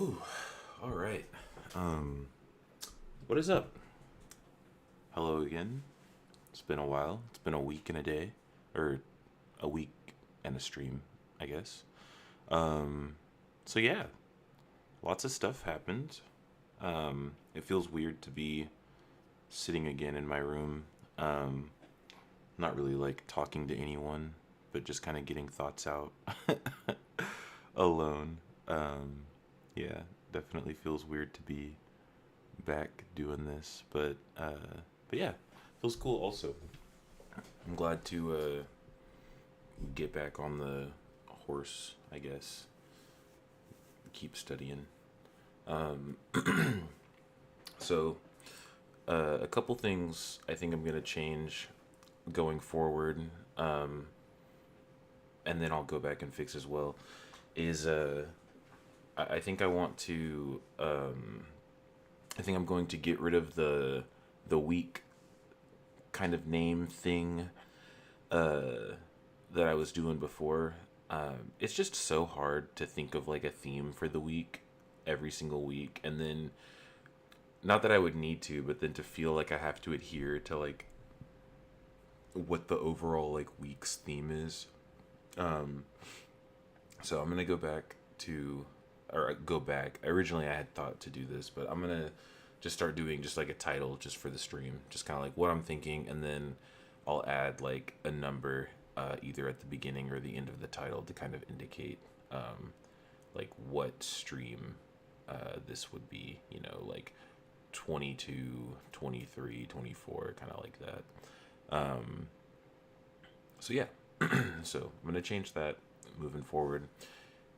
Ooh, all right. What is up? Hello again. It's been a while. It's been a week and a day, or a week and a stream, I guess. Um, so yeah, lots of stuff happened. It feels weird to be sitting again in my room. Um, Not really like talking to anyone, but just kind of getting thoughts out alone. Um, yeah, definitely feels weird to be back doing this, but yeah, feels cool. Also, I'm glad to get back on the horse. I guess keep studying. Um, so a couple things I think I'm gonna change going forward, um, and then I'll go back and fix as well. Is I think I want to. I think I'm going to get rid of the week kind of name thing uh, that I was doing before. It's just so hard to think of like a theme for the week every single week, and then not that I would need to, but then to feel like I have to adhere to like what the overall like week's theme is. Um, so I'm gonna go back to, or go back. Originally, I had thought to do this, but I'm gonna just start doing just like a title just for the stream, just kind of like what I'm thinking, and then I'll add like a number either at the beginning or the end of the title to kind of indicate like what stream this would be, like 22, 23, 24, kind of like that. Um, so yeah, so I'm gonna change that moving forward,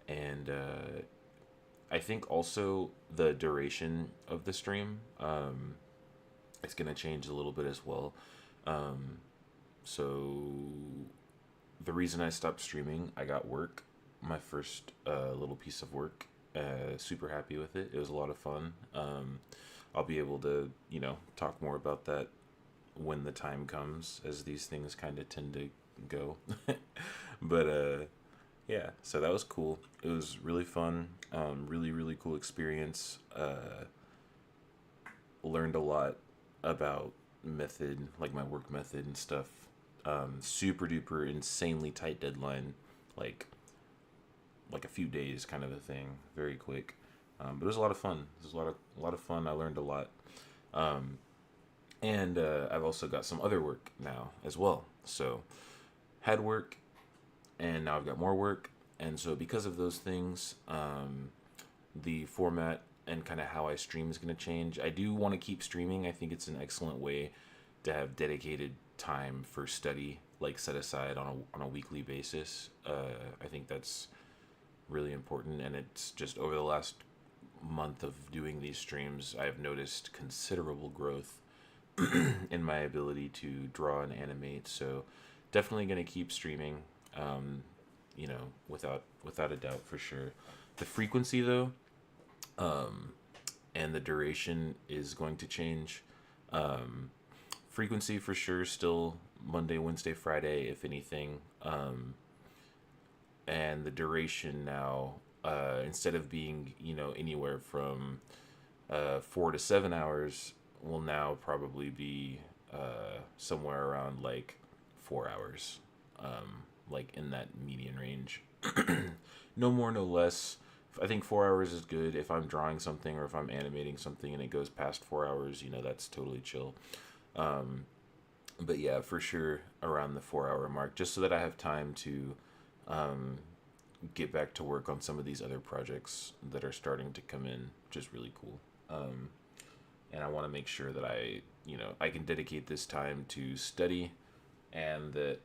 and I think also the duration of the stream it's gonna change a little bit as well. Um, so the reason I stopped streaming, I got work, my first little piece of work. Super happy with it. It was a lot of fun. I'll be able to, talk more about that when the time comes, as these things kind of tend to go. But yeah, so that was cool. It was really fun. Really, really cool experience. Learned a lot about method, like my work method and stuff. Super duper insanely tight deadline, like a few days kind of a thing, very quick. But it was a lot of fun. It was a lot of fun. I learned a lot. Um, and I've also got some other work now as well. So had work, and now I've got more work. And so because of those things, the format and kind of how I stream is going to change. I do want to keep streaming. I think it's an excellent way to have dedicated time for study, like set aside on a weekly basis. I think that's really important, and it's just over the last month of doing these streams, I've noticed considerable growth in my ability to draw and animate. So definitely going to keep streaming, without a doubt for sure. The frequency though, and the duration is going to change. Frequency for sure still Monday, Wednesday, Friday, if anything. And the duration now, instead of being anywhere from 4 to 7 hours, will now probably be somewhere around like 4 hours, like in that median range. No more, no less. I think 4 hours is good if I'm drawing something or if I'm animating something and it goes past 4 hours. That's totally chill. Um, but yeah, for sure around the 4 hour mark, just so that I have time to um, get back to work on some of these other projects that are starting to come in, which is really cool. And I want to make sure that I can dedicate this time to study, and that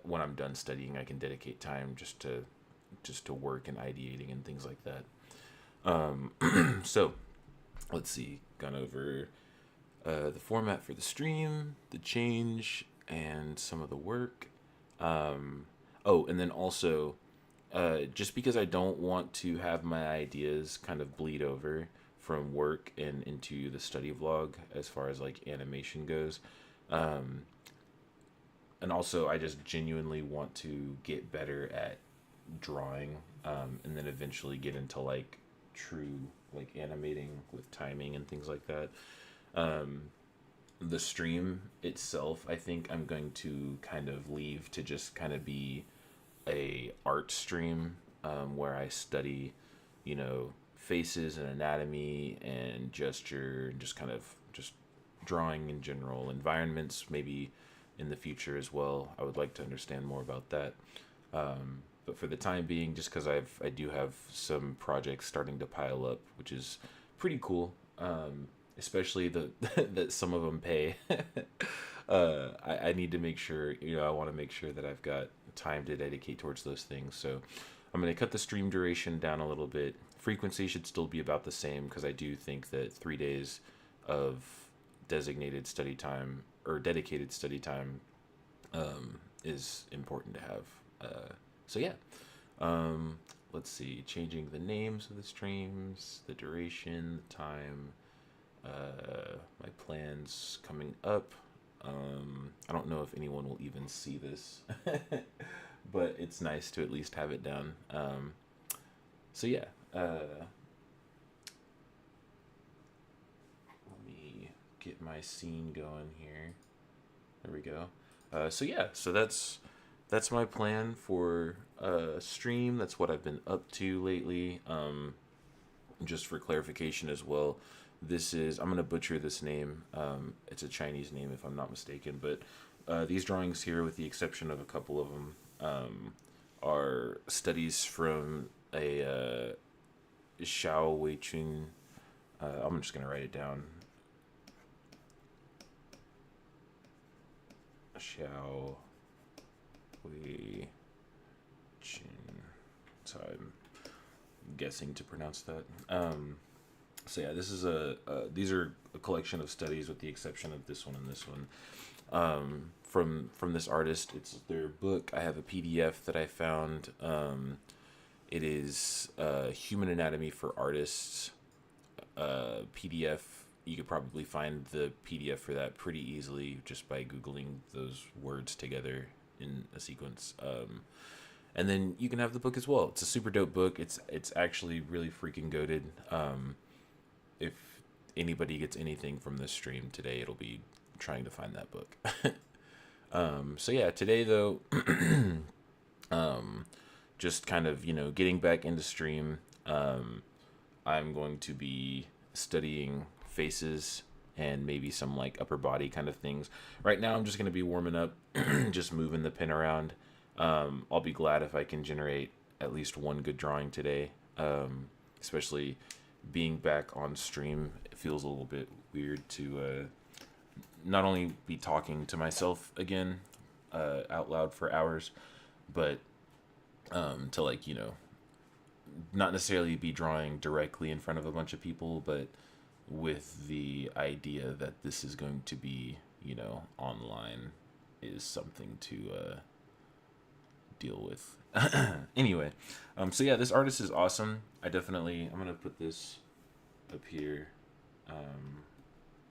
when I'm done studying, I can dedicate time just to work and ideating and things like that. So let's see, gone over the format for the stream, the change, and some of the work. Oh, and then also, just because I don't want to have my ideas kind of bleed over from work and into the study vlog as far as like animation goes. Um, and also, I just genuinely want to get better at drawing. and then eventually get into like true like animating with timing and things like that. Um, the stream itself, I think I'm going to kind of leave to just kind of be a art stream, where I study, faces and anatomy and gesture and just kind of just drawing in general, environments maybe in the future as well. I would like to understand more about that. But for the time being, just because I do have some projects starting to pile up, which is pretty cool. Especially the that some of them pay. I need to make sure, I want to make sure that I've got time to dedicate towards those things. So I'm going to cut the stream duration down a little bit. Frequency should still be about the same, because I do think that 3 days of designated study time or dedicated study time is important to have. So yeah, let's see, changing the names of the streams, the duration, the time, my plans coming up. I don't know if anyone will even see this, but it's nice to at least have it down. So yeah, let me get my scene going here. There we go. So yeah, so that's my plan for stream. That's what I've been up to lately. Just for clarification as well, I'm going to butcher this name. It's a Chinese name if I'm not mistaken, but these drawings here, with the exception of a couple of them, are studies from a Xiao Wei Chun. I'm just going to write it down. Xiao Wei Chun. So I'm guessing to pronounce that. So yeah, this is these are a collection of studies, with the exception of this one and this one. From this artist, it's their book. I have a PDF that I found. It is Human Anatomy for Artists PDF. You could probably find the PDF for that pretty easily just by Googling those words together in a sequence. And then you can have the book as well. It's a super dope book. It's actually really freaking goated. If anybody gets anything from this stream today, it'll be trying to find that book. So yeah, today though, just kind of, getting back into stream. I'm going to be studying faces and maybe some like upper body kind of things. Right now, I'm just going to be warming up, just moving the pen around. I'll be glad if I can generate at least one good drawing today, especially being back on stream. It feels a little bit weird to not only be talking to myself again out loud for hours, but to like, not necessarily be drawing directly in front of a bunch of people, but with the idea that this is going to be, online is something to deal with. Anyway, so yeah, this artist is awesome. I'm gonna put this up here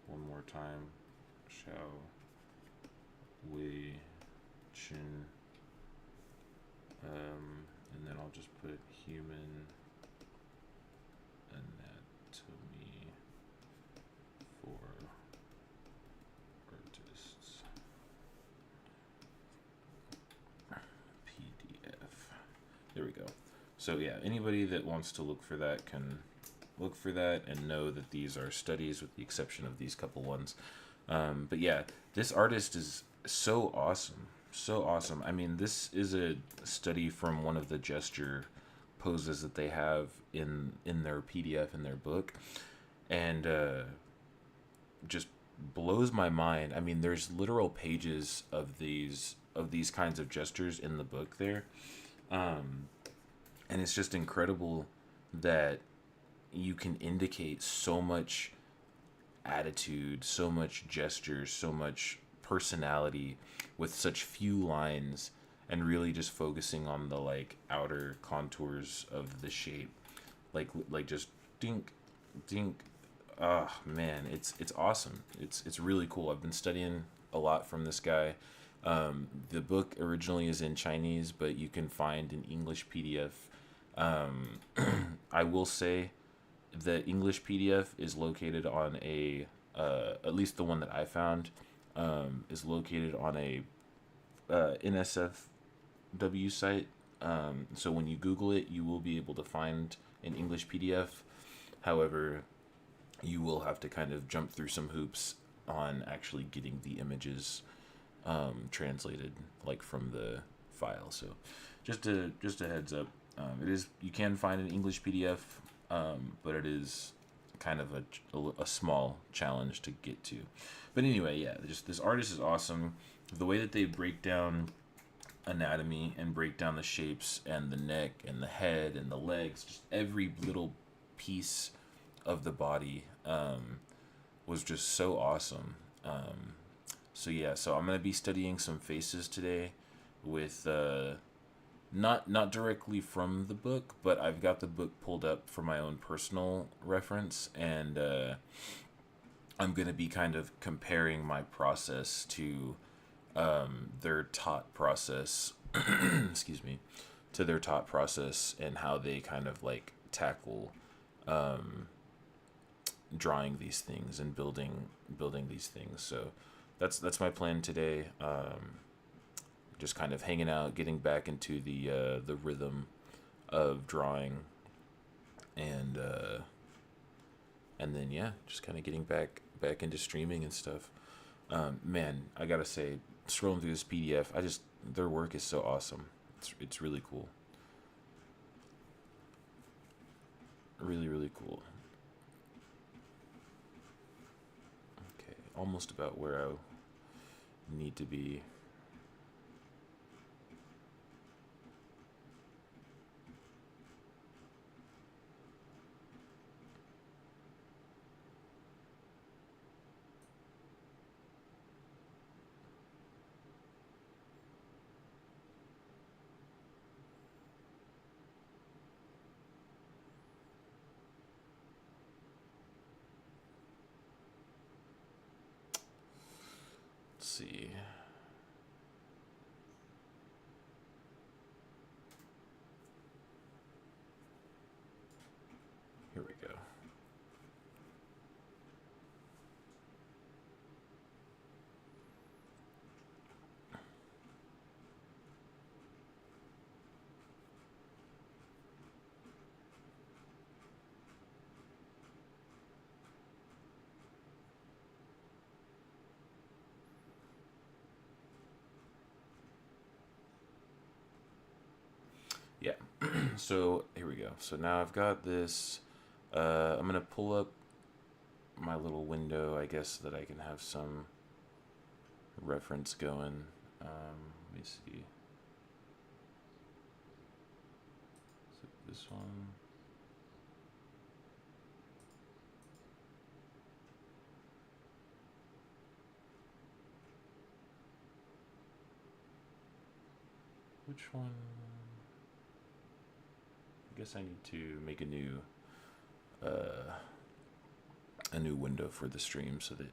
one more time. Xiao Wei Chun. And then I'll just put human anatomy for artists PDF. There we go. So yeah, anybody that wants to look for that can look for that and know that these are studies, with the exception of these couple ones. But yeah, this artist is so awesome. So awesome. I mean, this is a study from one of the gesture poses that they have in their PDF in their book, and just blows my mind. I mean, there's literal pages of these kinds of gestures in the book there, and it's just incredible that you can indicate so much attitude, so much gesture, so much personality with such few lines, and really just focusing on the like outer contours of the shape, like just dink dink. Ah, man, it's awesome. It's really cool. I've been studying a lot from this guy. The book originally is in Chinese, but you can find an English PDF Um, I will say the English PDF is located on a, at least the one that I found, is located on a NSFW site. So when you Google it, you will be able to find an English PDF. However, you will have to kind of jump through some hoops on actually getting the images translated, like from the file. So just a heads up. It is, you can find an English PDF, but it is kind of a small challenge to get to. But anyway, yeah, just this artist is awesome. The way that they break down anatomy and break down the shapes and the neck and the head and the legs, just every little piece of the body was just so awesome. So yeah, so I'm gonna be studying some faces today with not directly from the book, but I've got the book pulled up for my own personal reference, and I'm gonna be kind of comparing my process to their taught process. Excuse me, to their taught process and how they kind of like tackle drawing these things and building these things. So that's my plan today. Just kind of hanging out, getting back into the rhythm of drawing, and then yeah, just kind of getting back into streaming and stuff. Man, I gotta say, scrolling through this PDF, their work is so awesome. It's really cool. Really, really cool. Okay, almost about where I need to be. Let's see. Here we go. Yeah. So here we go. So now I've got this. I'm gonna pull up my little window, I guess, so that I can have some reference going. Let me see. Is it this one? Which one? I guess I need to make a new window for the stream so that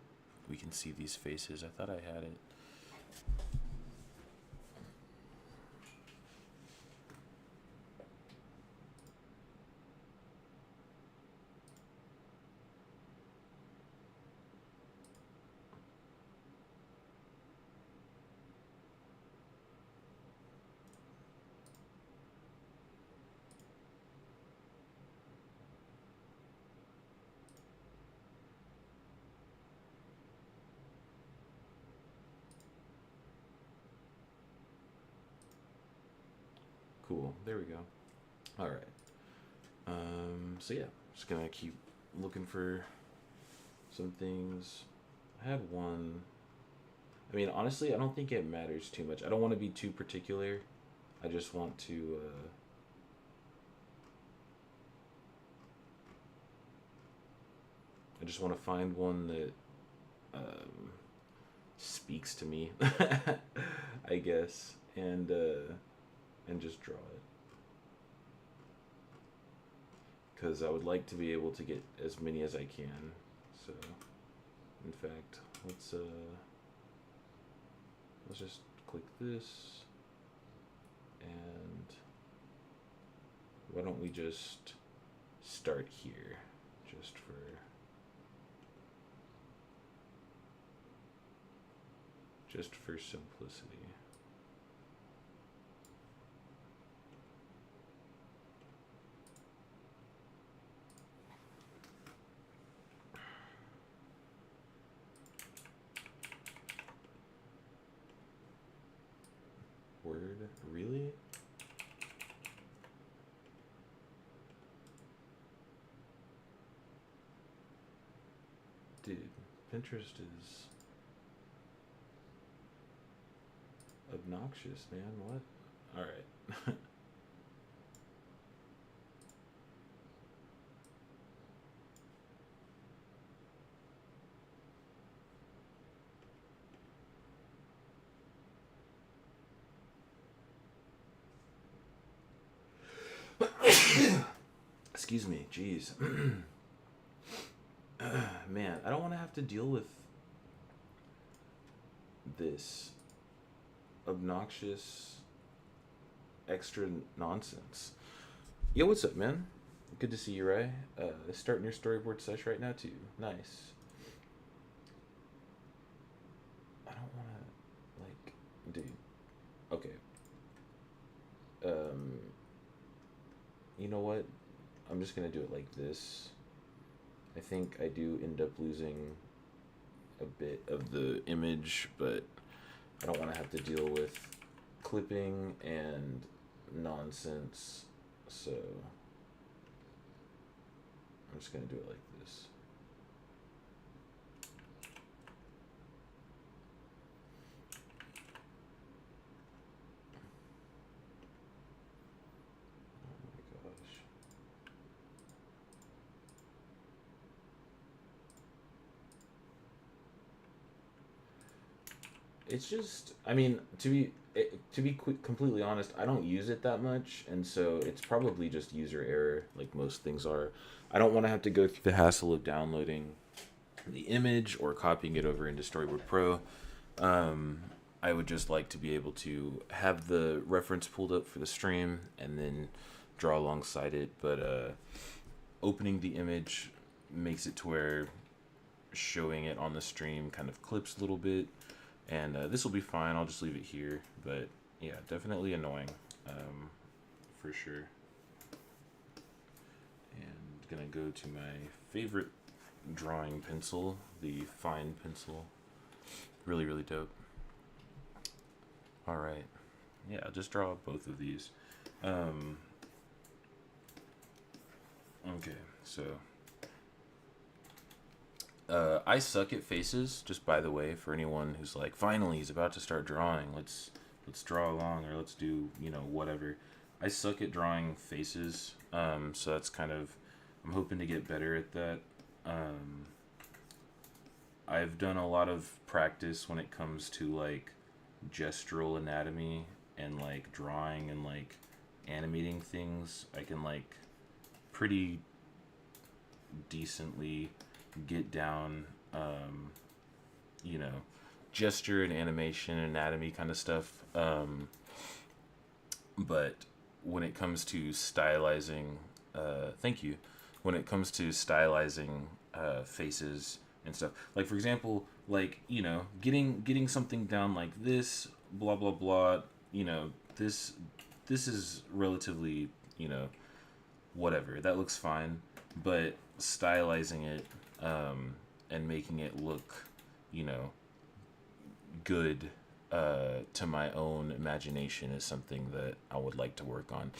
we can see these faces. I thought I had it. Cool. There we go. All right. So yeah, just gonna keep looking for some things. I had one. I mean, honestly, I don't think it matters too much. I don't want to be too particular. I just want to. I just want to find one that speaks to me, I guess, and just draw it. Because I would like to be able to get as many as I can. So, in fact, let's just click this, and why don't we just start here, just for simplicity. Word, really? Dude, Pinterest is obnoxious, man. What? All right. Excuse me. Jeez. Man, I don't want to have to deal with this obnoxious extra nonsense. Yo, what's up, man? Good to see you, Ray. Starting your storyboard sesh right now, too. Nice. I don't want to, like, dude. Okay. You know what? I'm just gonna do it like this. I think I do end up losing a bit of the image, but I don't want to have to deal with clipping and nonsense, so I'm just gonna do it like this. It's just, I mean, to be completely honest, I don't use it that much, and so it's probably just user error, like most things are. I don't want to have to go through the hassle of downloading the image or copying it over into Storyboard Pro. I would just like to be able to have the reference pulled up for the stream and then draw alongside it. But opening the image makes it to where showing it on the stream kind of clips a little bit. And this will be fine. I'll just leave it here. But yeah, definitely annoying, for sure. And gonna go to my favorite drawing pencil, the fine pencil. Really, really dope. All right. Yeah, I'll just draw both of these. Okay, so I suck at faces, just by the way, for anyone who's like, finally he's about to start drawing. Let's draw along, or let's do, whatever. I suck at drawing faces. So that's kind of, I'm hoping to get better at that. I've done a lot of practice when it comes to like gestural anatomy and like drawing and like animating things. I can like pretty decently get down, gesture and animation and anatomy kind of stuff. But when it comes to stylizing, thank you. When it comes to stylizing faces and stuff, like for example, like getting something down like this, blah blah blah. This is relatively whatever, that looks fine, but stylizing it and making it look good to my own imagination is something that I would like to work on.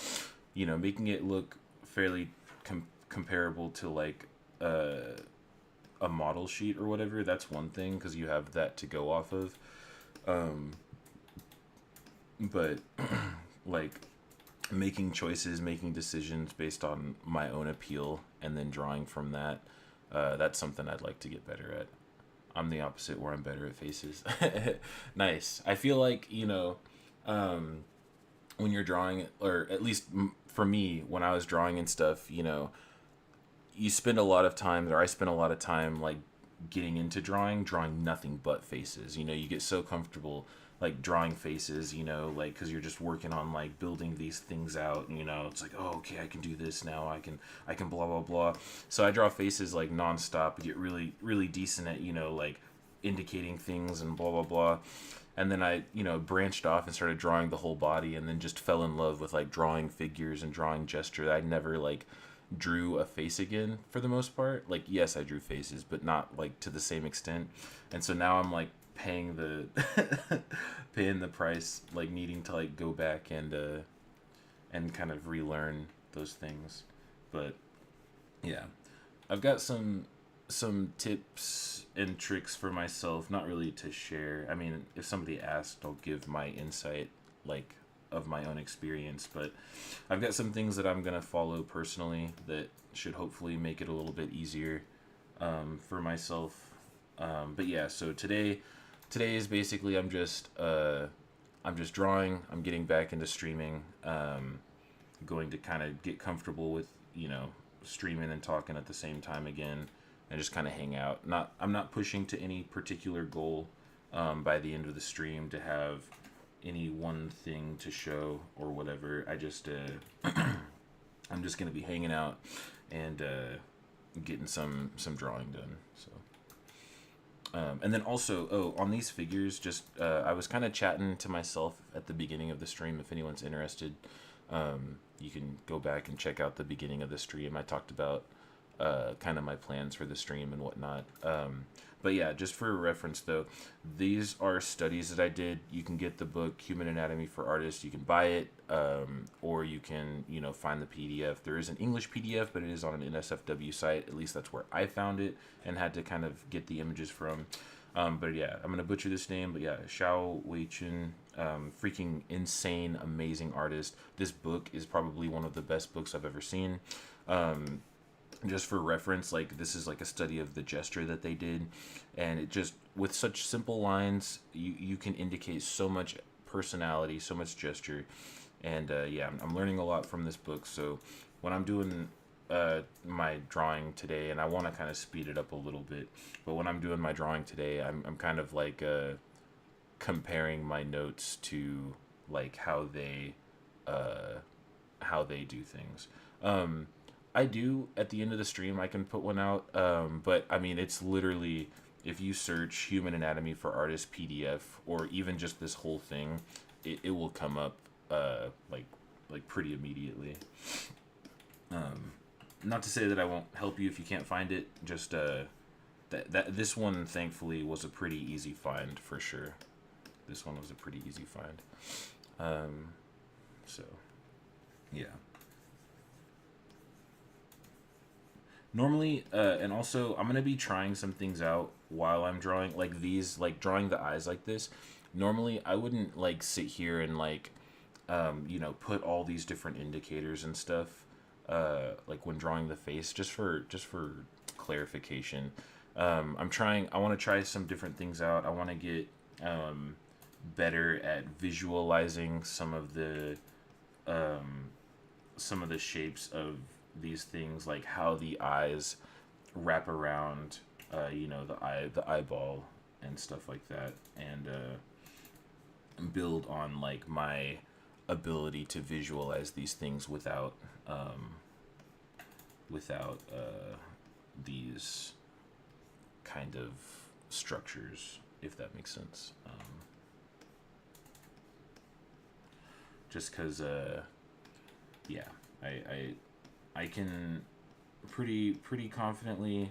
Making it look fairly comparable to like a model sheet or whatever, that's one thing because you have that to go off of. But like making choices, making decisions based on my own appeal, and then drawing from that, that's something I'd like to get better at. I'm the opposite, where I'm better at faces. Nice. I feel like, when you're drawing, or at least for me, when I was drawing and stuff, you spend a lot of time, or I spent a lot of time, like, getting into drawing nothing but faces. You know, you get so comfortable like drawing faces, you know, like because you're just working on like building these things out. You know, it's like, oh, okay, I can do this now. I can blah blah blah. So I draw faces like nonstop. Get really decent at, you know, like indicating things and blah blah blah. And then I, you know, branched off and started drawing the whole body, and then just fell in love with like drawing figures and drawing gesture. I never like drew a face again for the most part. Like, yes, I drew faces, but not like to the same extent. And so now I'm like paying the paying the price, like needing to like go back and kind of relearn those things. But yeah, I've got some tips and tricks for myself, not really to share. I mean, if somebody asked, I'll give my insight, like, of my own experience, but I've got some things that I'm gonna follow personally that should hopefully make it a little bit easier for myself. But yeah, so today is basically I'm just drawing. I'm getting back into streaming. Going to kind of get comfortable with, you know, streaming and talking at the same time again, and just kind of hang out. I'm not pushing to any particular goal by the end of the stream to have any one thing to show or whatever. I just I'm just gonna be hanging out and getting some drawing done. So. And then also, on these figures, just I was kind of chatting to myself at the beginning of the stream. If anyone's interested, you can go back and check out the beginning of the stream. I talked about kind of my plans for the stream and whatnot. But yeah, just for reference though, these are studies that I did. You can get the book Human Anatomy for Artists. You can buy it, or you can, you know, find the PDF. There is an English PDF, but it is on an NSFW site. At least that's where I found it and had to kind of get the images from. But yeah, I'm gonna butcher this name, but yeah, Xiao Wei-chun, freaking insane, amazing artist. This book is probably one of the best books I've ever seen. Just for reference, like, this is like a study of the gesture that they did, and it just, with such simple lines, you can indicate so much personality, so much gesture. And yeah, I'm learning a lot from this book. So when I'm doing my drawing today, and I want to kind of speed it up a little bit, but when I'm doing my drawing today, I'm kind of like comparing my notes to like how they do things. I do, at the end of the stream, I can put one out, but I mean, it's literally, if you search Human Anatomy for Artists PDF, or even just this whole thing, it will come up like pretty immediately. Not to say that I won't help you if you can't find it, just that this one thankfully was a pretty easy find for sure. This one was a pretty easy find. So yeah. Normally, and also, I'm going to be trying some things out while I'm drawing, like these, like drawing the eyes like this. Normally, I wouldn't, like, sit here and, like, you know, put all these different indicators and stuff, like, when drawing the face, just for clarification. I want to try some different things out. I want to get better at visualizing some of the shapes of these things, like how the eyes wrap around, you know, the eyeball and stuff like that, and build on like my ability to visualize these things without these kind of structures, if that makes sense. Just because yeah, I can pretty confidently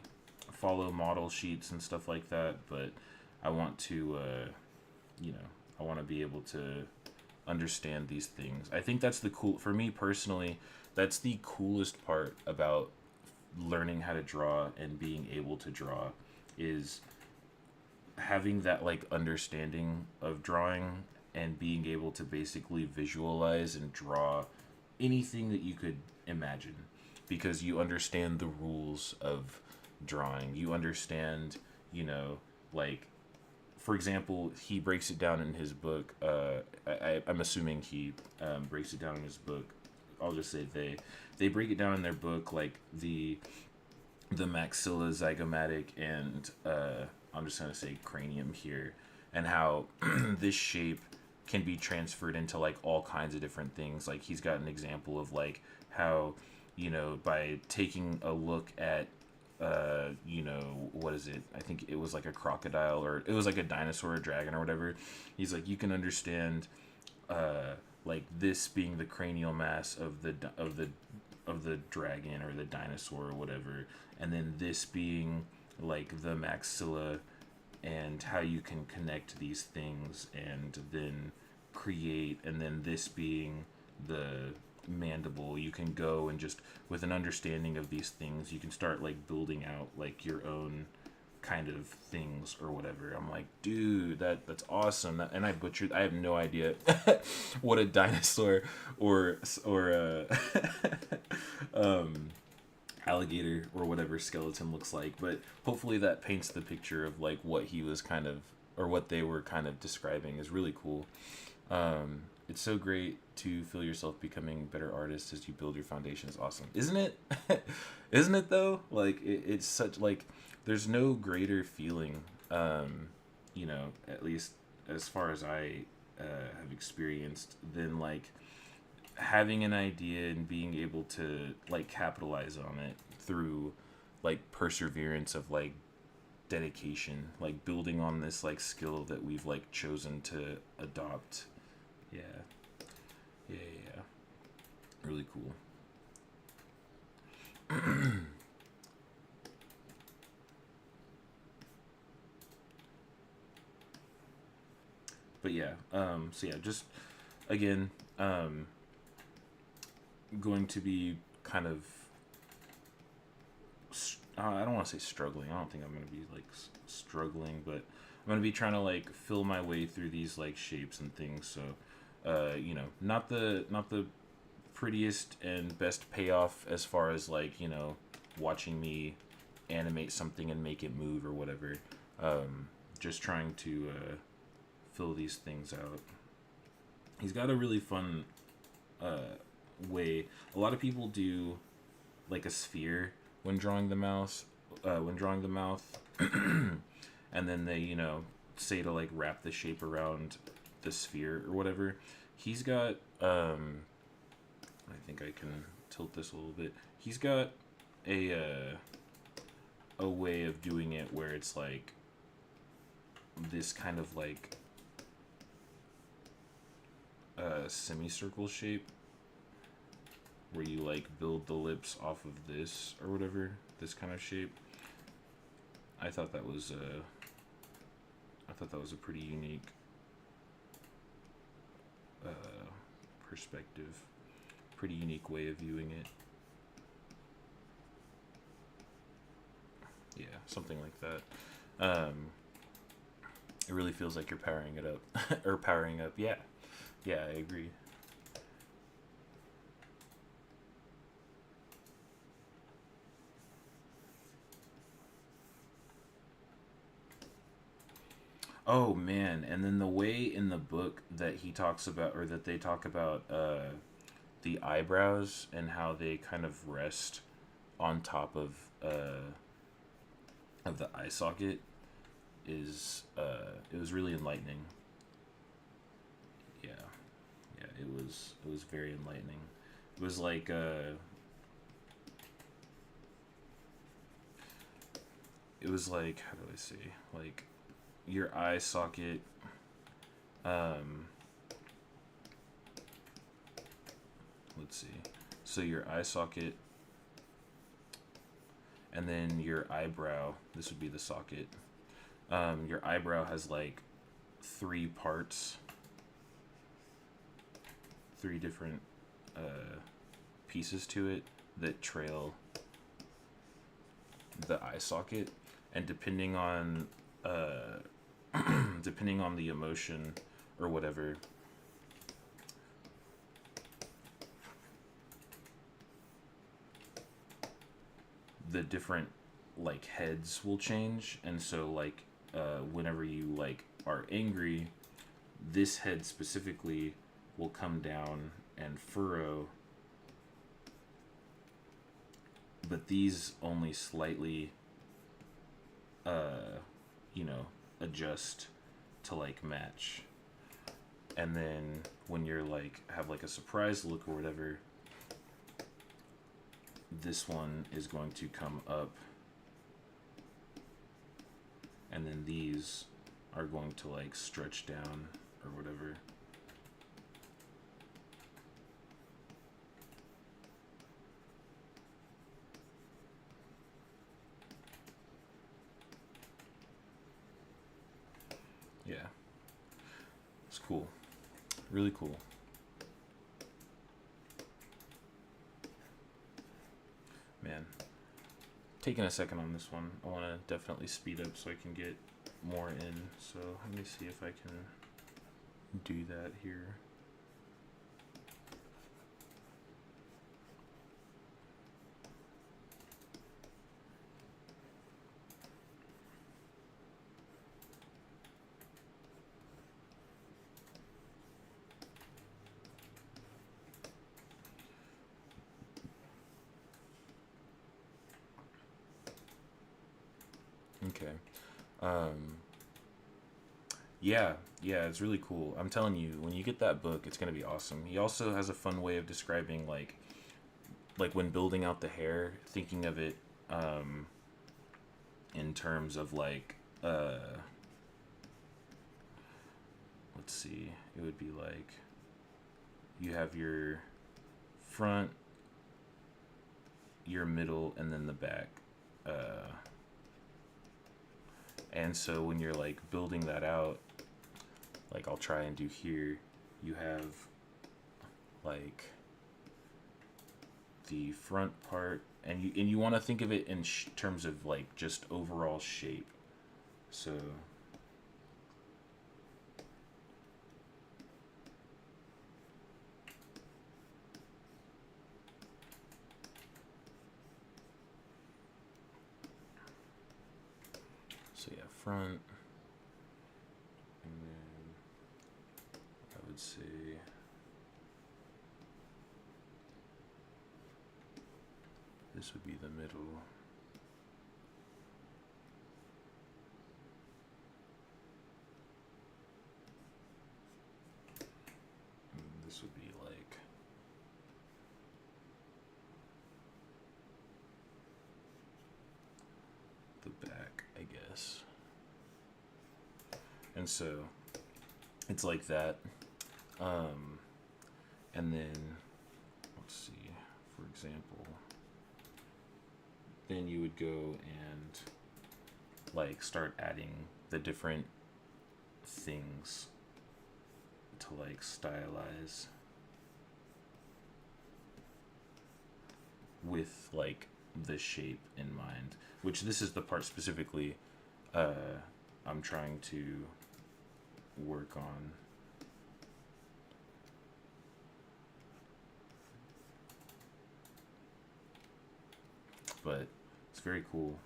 follow model sheets and stuff like that, but I want to, you know, I want to be able to understand these things. I think that's for me personally, that's the coolest part about learning how to draw and being able to draw, is having that like understanding of drawing and being able to basically visualize and draw anything that you could imagine, because you understand the rules of drawing. You understand, you know, like, for example, he breaks it down in his book. I'm assuming he breaks it down in his book. I'll just say they break it down in their book, like the the maxilla zygomatic and I'm just gonna say cranium here, and how this shape can be transferred into like all kinds of different things. Like he's got an example of like how, you know, by taking a look at you know, what is it? I think it was like a crocodile, or it was like a dinosaur or dragon or whatever. He's like, you can understand like this being the cranial mass of the dragon or the dinosaur or whatever, and then this being like the maxilla, and how you can connect these things and then create, and then this being the mandible. You can go and just with an understanding of these things, you can start like building out like your own kind of things or whatever. I'm like, dude, that's awesome. And I butchered. I have no idea what a dinosaur or alligator or whatever skeleton looks like, but hopefully that paints the picture of like what he was kind of, or what they were kind of describing is really cool. It's so great to feel yourself becoming better artists as you build your foundation. Is awesome, isn't it? Isn't it though? Like it's such like there's no greater feeling, you know, at least as far as I have experienced, than like having an idea and being able to like capitalize on it through like perseverance of like dedication, like building on this like skill that we've like chosen to adopt. Yeah. Yeah. Really cool. But yeah, so yeah, just again, going to be kind of I don't want to say struggling. I don't think I'm going to be like struggling, but I'm going to be trying to like fill my way through these like shapes and things. So, you know, not the prettiest and best payoff as far as like, you know, watching me animate something and make it move or whatever. Just trying to fill these things out. He's got a really fun way. A lot of people do like a sphere when drawing the mouse, and then they, you know, say to like wrap the shape around the sphere or whatever. He's got I think I can tilt this a little bit. He's got a way of doing it where it's like this kind of like semicircle shape, where you like build the lips off of this or whatever, this kind of shape. I thought that was a pretty unique perspective, pretty unique way of viewing it. Yeah, something like that. It really feels like you're powering it up or powering up. Yeah, yeah, I agree. Oh man, and then the way in the book that he talks about, or that they talk about, the eyebrows and how they kind of rest on top of the eye socket is it was really enlightening. Yeah, yeah, it was very enlightening. It was like how do I say, like your eye socket, um let's see, so your eye socket, and then your eyebrow, this would be the socket. Your eyebrow has like three parts, three different pieces to it that trail the eye socket, and depending on depending on the emotion or whatever, the different like heads will change. And so like whenever you like are angry, this head specifically will come down and furrow but these only slightly, you know, adjust to like match. And then when you're like have like a surprise look or whatever, this one is going to come up, and then these are going to like stretch down or whatever. Yeah, it's cool, really cool. Man, taking a second on this one. I want to definitely speed up so I can get more in. So let me see if I can do that here. Okay. Yeah, yeah, it's really cool. I'm telling you, when you get that book, it's gonna be awesome. He also has a fun way of describing like when building out the hair, thinking of it in terms of like let's see, it would be like you have your front, your middle, and then the back. And so when you're like building that out, like I'll try and do here, you have like the front part, and you want to think of it in terms of like just overall shape. So yeah, front, and then I would say this would be the middle. And this would be like the back, I guess. And so it's like that. And then let's see, for example, then you would go and like start adding the different things to like stylize with like the shape in mind, which this is the part specifically I'm trying to work on. But it's very cool.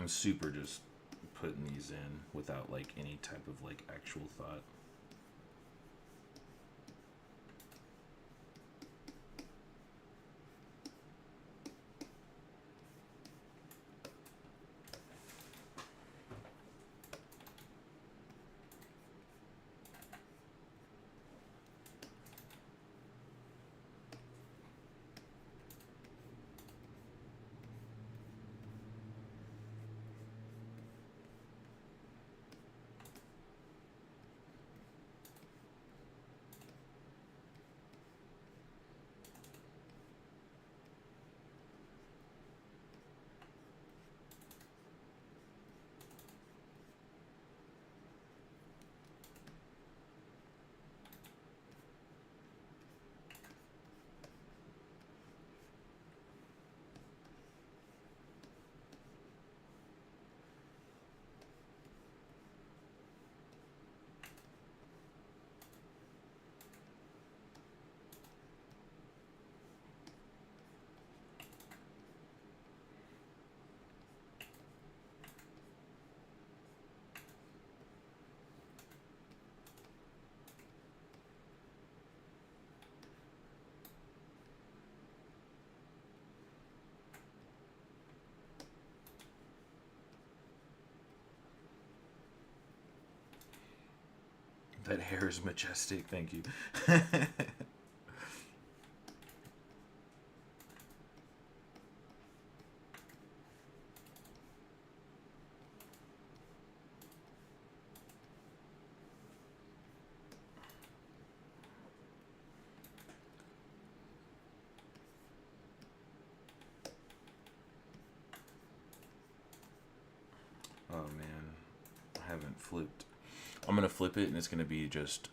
I'm super just putting these in without like any type of like actual thought. That hair is majestic. Thank you. Oh man, I haven't flipped. I'm gonna flip it and it's gonna be just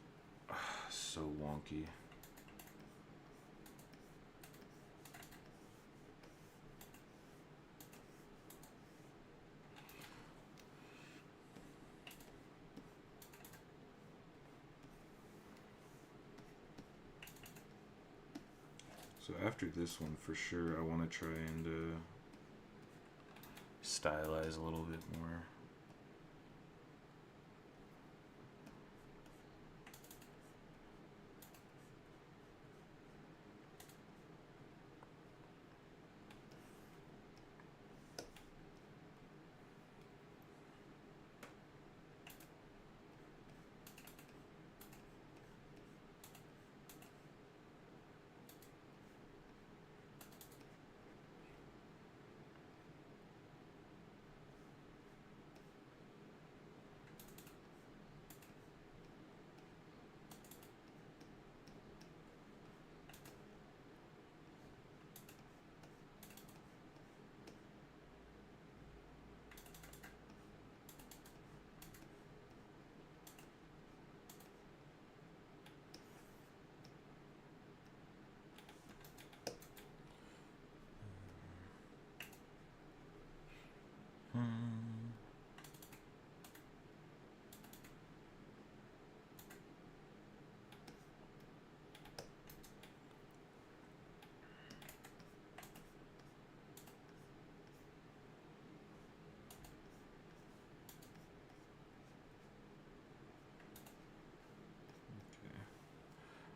so wonky. So after this one, for sure, I want to try and stylize a little bit more.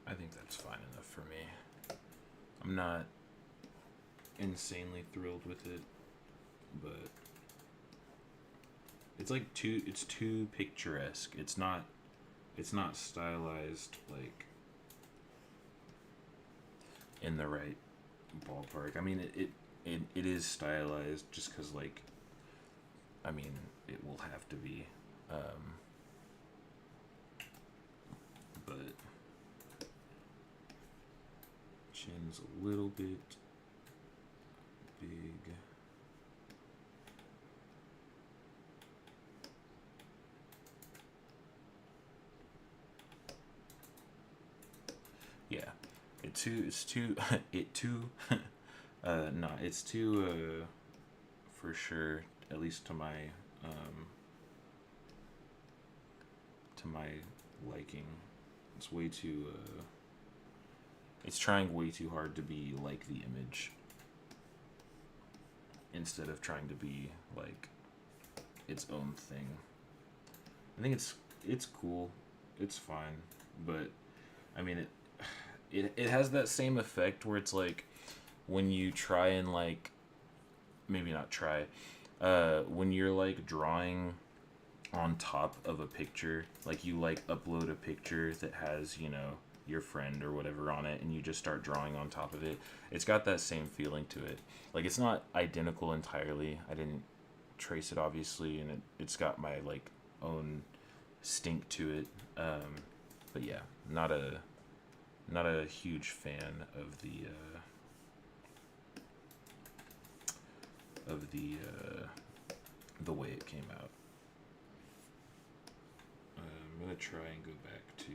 I think that's fine enough for me. I'm not insanely thrilled with it, but it's like it's too picturesque. It's not stylized like in the right ballpark. I mean it is stylized just cuz like I mean it will have to be but chin's a little bit big. Yeah, it's too no, it's too for sure, at least to my liking. It's way too it's trying way too hard to be like the image instead of trying to be like its own thing. I think it's cool. It's fine, but I mean it has that same effect where it's like when you try and like maybe not try when you're like drawing on top of a picture, like you like upload a picture that has, you know, your friend or whatever on it, and you just start drawing on top of it. It's got that same feeling to it. Like it's not identical entirely. I didn't trace it obviously, and it's got my like own stink to it. But yeah, not a huge fan of the way it came out. I'm gonna try and go back to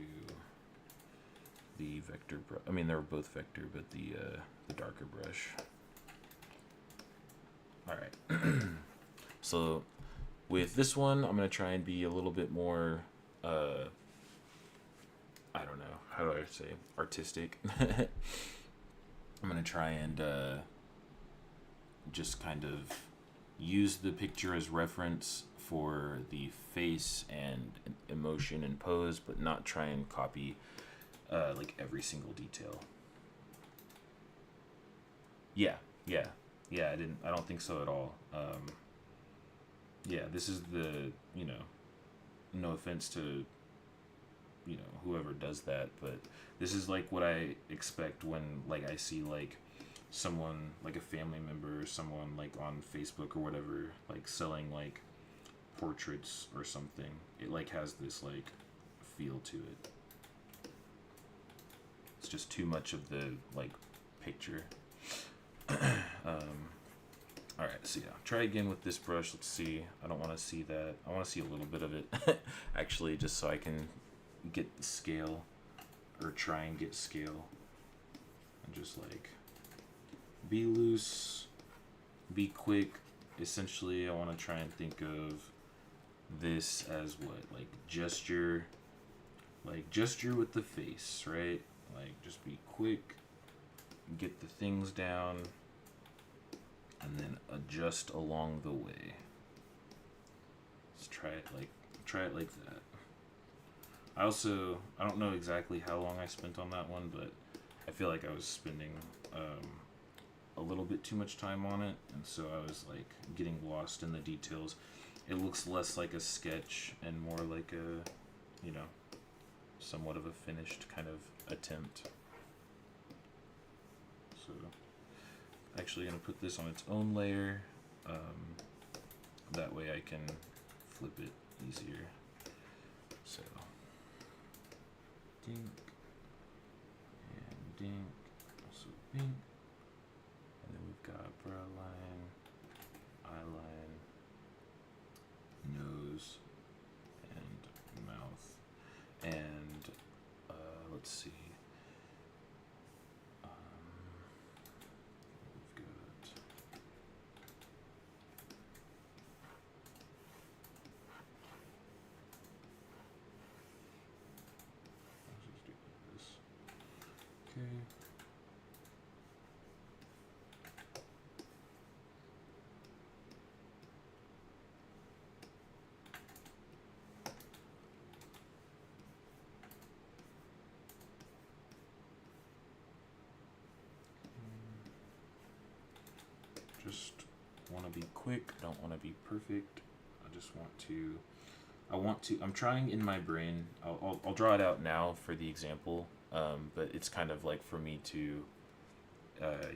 the vector brush. I mean, they were both vector, but the darker brush. All right. So with this one, I'm gonna try and be a little bit more. I don't know, how do I say, artistic. I'm gonna try and just kind of use the picture as reference for the face and emotion and pose, but not try and copy like every single detail. Yeah. I don't think so at all. Yeah, this is the, you know, no offense to, you know, whoever does that, but this is like what I expect when like I see like someone, like a family member or someone like on Facebook or whatever, like selling like portraits or something. It like has this like feel to it. It's just too much of the like picture. All right, so yeah, try again with this brush. Let's see. I don't want to see that. I want to see a little bit of it actually, just so I can get the scale, or try and get scale, and just like be loose, be quick. Essentially, I want to try and think of this as what, like gesture with the face, right? Like just be quick, get the things down, and then adjust along the way. Let's try it like that. I don't know exactly how long I spent on that one, but I feel like I was spending a little bit too much time on it, and so I was like getting lost in the details. It looks less like a sketch and more like a, you know, somewhat of a finished kind of attempt. So actually gonna put this on its own layer, that way I can flip it easier. So dink and dink, also pink, and then we've got brow line, eye line, nose, and mouth, and let's see. We've got let's just do this. Okay. Just want to be quick, don't want to be perfect. I just want to, I'm trying in my brain, I'll draw it out now for the example, but it's kind of like for me to,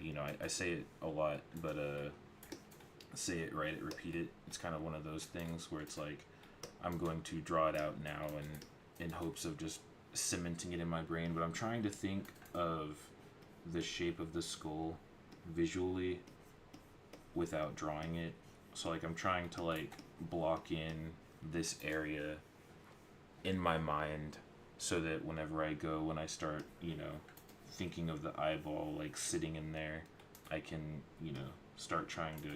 you know, I say it a lot, but say it, write it, repeat it. It's kind of one of those things where it's like, I'm going to draw it out now and in hopes of just cementing it in my brain, but I'm trying to think of the shape of the skull visually without drawing it. So like I'm trying to like block in this area in my mind so that whenever when I start, you know, thinking of the eyeball like sitting in there, I can, you know, start trying to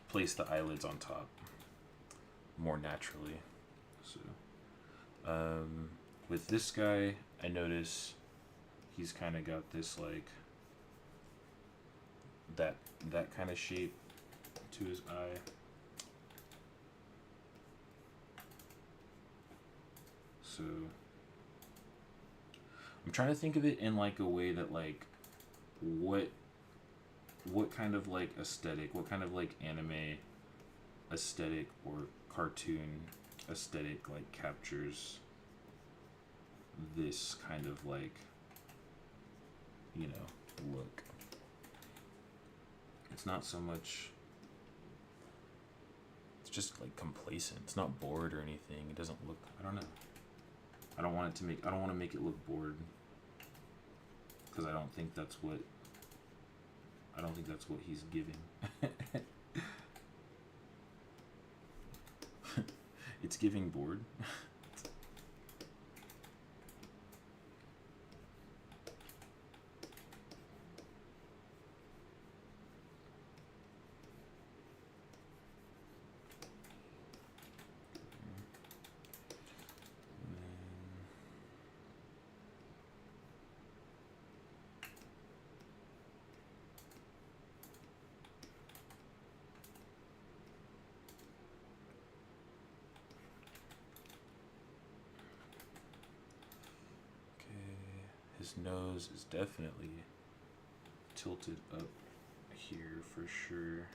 place the eyelids on top more naturally. So with this guy, I notice he's kind of got this like that kind of shape to his eye. So I'm trying to think of it in like a way that like what kind of like aesthetic, what kind of like anime aesthetic or cartoon aesthetic like captures this kind of like, you know, look. It's not so much, it's just like complacent. It's not bored or anything. It doesn't look, I don't know. I don't want to make it look bored, because I don't think that's what he's giving. It's giving bored. His nose is definitely tilted up here for sure.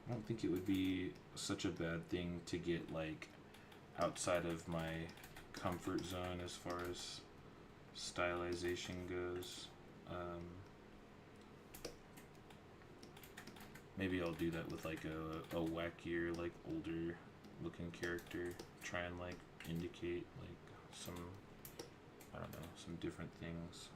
I don't think it would be such a bad thing to get like outside of my comfort zone as far as stylization goes. Maybe I'll do that with like a wackier, like older looking character. Try and like indicate like some, I don't know, some different things.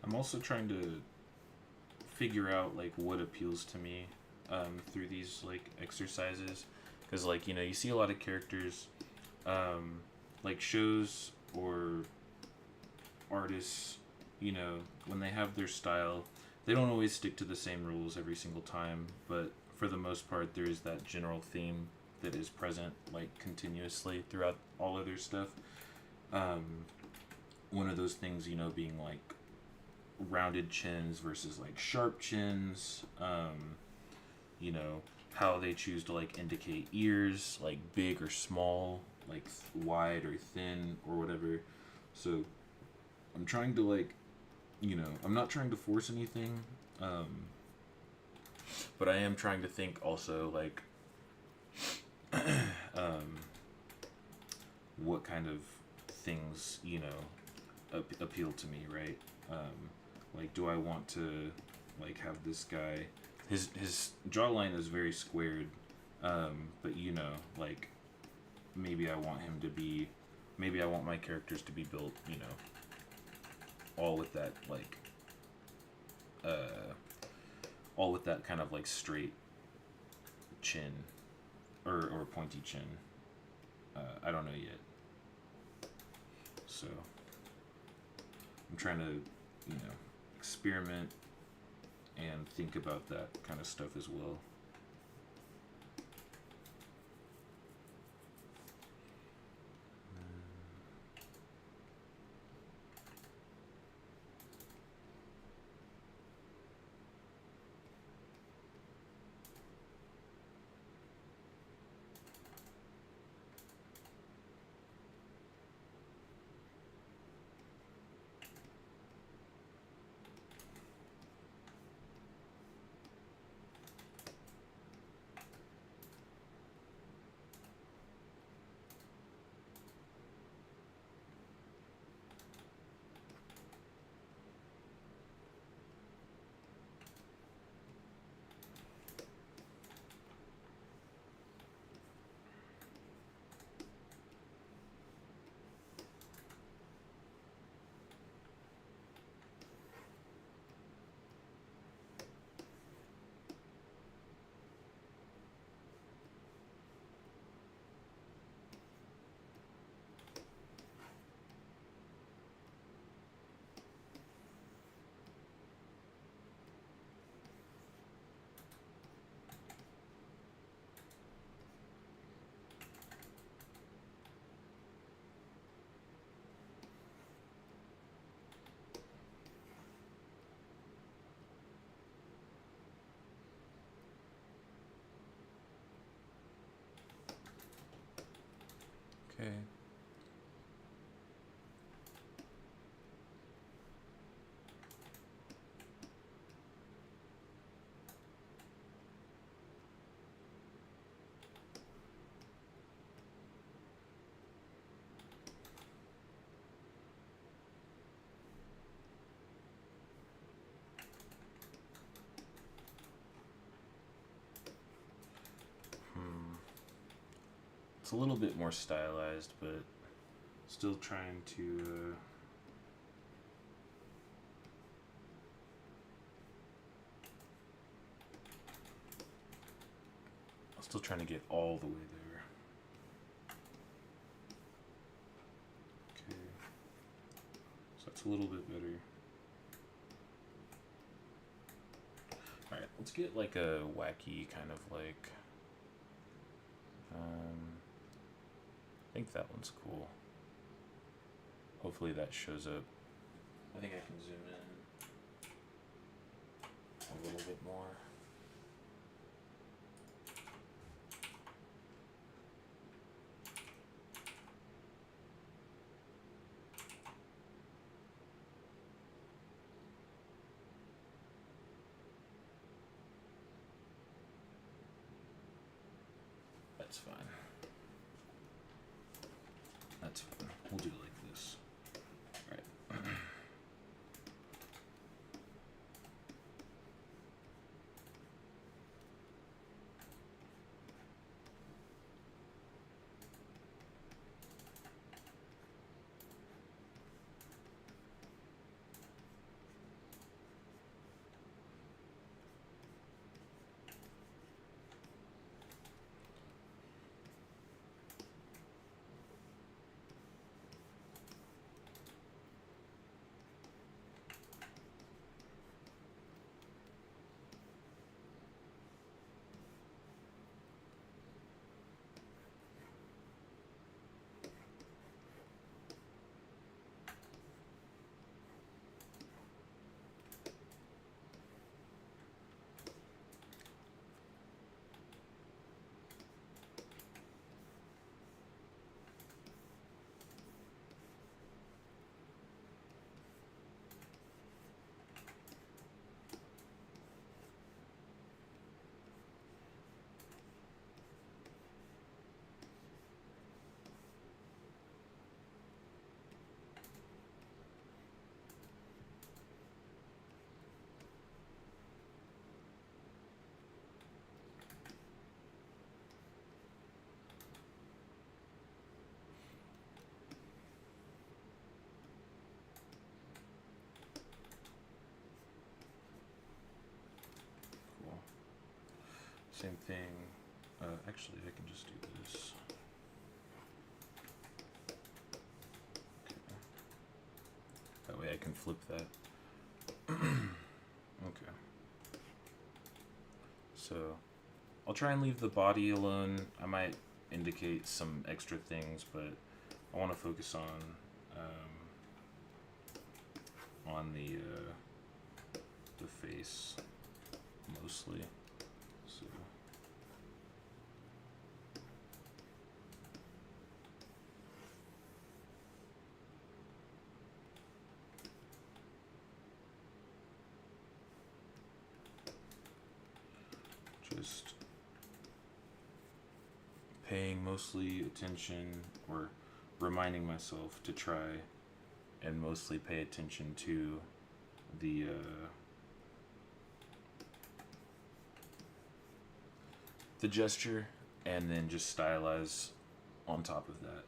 I'm also trying to figure out like what appeals to me through these like exercises, because like, you know, you see a lot of characters, like shows or artists, you know, when they have their style, they don't always stick to the same rules every single time, but for the most part there is that general theme that is present like continuously throughout all of their stuff. One of those things, you know, being like rounded chins versus like sharp chins, you know, how they choose to like indicate ears, like big or small, like wide or thin or whatever. So I'm trying to like, you know, I'm not trying to force anything, but I am trying to think also like what kind of things, you know, appeal to me, right? Like, do I want to like have this guy? His jawline is very squared, but you know, like maybe I want him to be, maybe I want my characters to be built, you know, all with that like, all with that kind of like straight chin, or pointy chin. I don't know yet. So I'm trying to, you know, experiment and think about that kind of stuff as well. Okay. It's a little bit more stylized, but still trying to still trying to get all the way there. Okay. So that's a little bit better. Alright, let's get like a wacky kind of like I think that one's cool. Hopefully that shows up. I think I can zoom in a little bit more. That's fine. That's fine. We'll do it like this. Alright. Same thing. Actually, I can just do this. Okay. That way I can flip that. Okay. So I'll try and leave the body alone. I might indicate some extra things, but I want to focus on the face mostly. So just paying mostly attention, or reminding myself to try and mostly pay attention to the gesture, and then just stylize on top of that.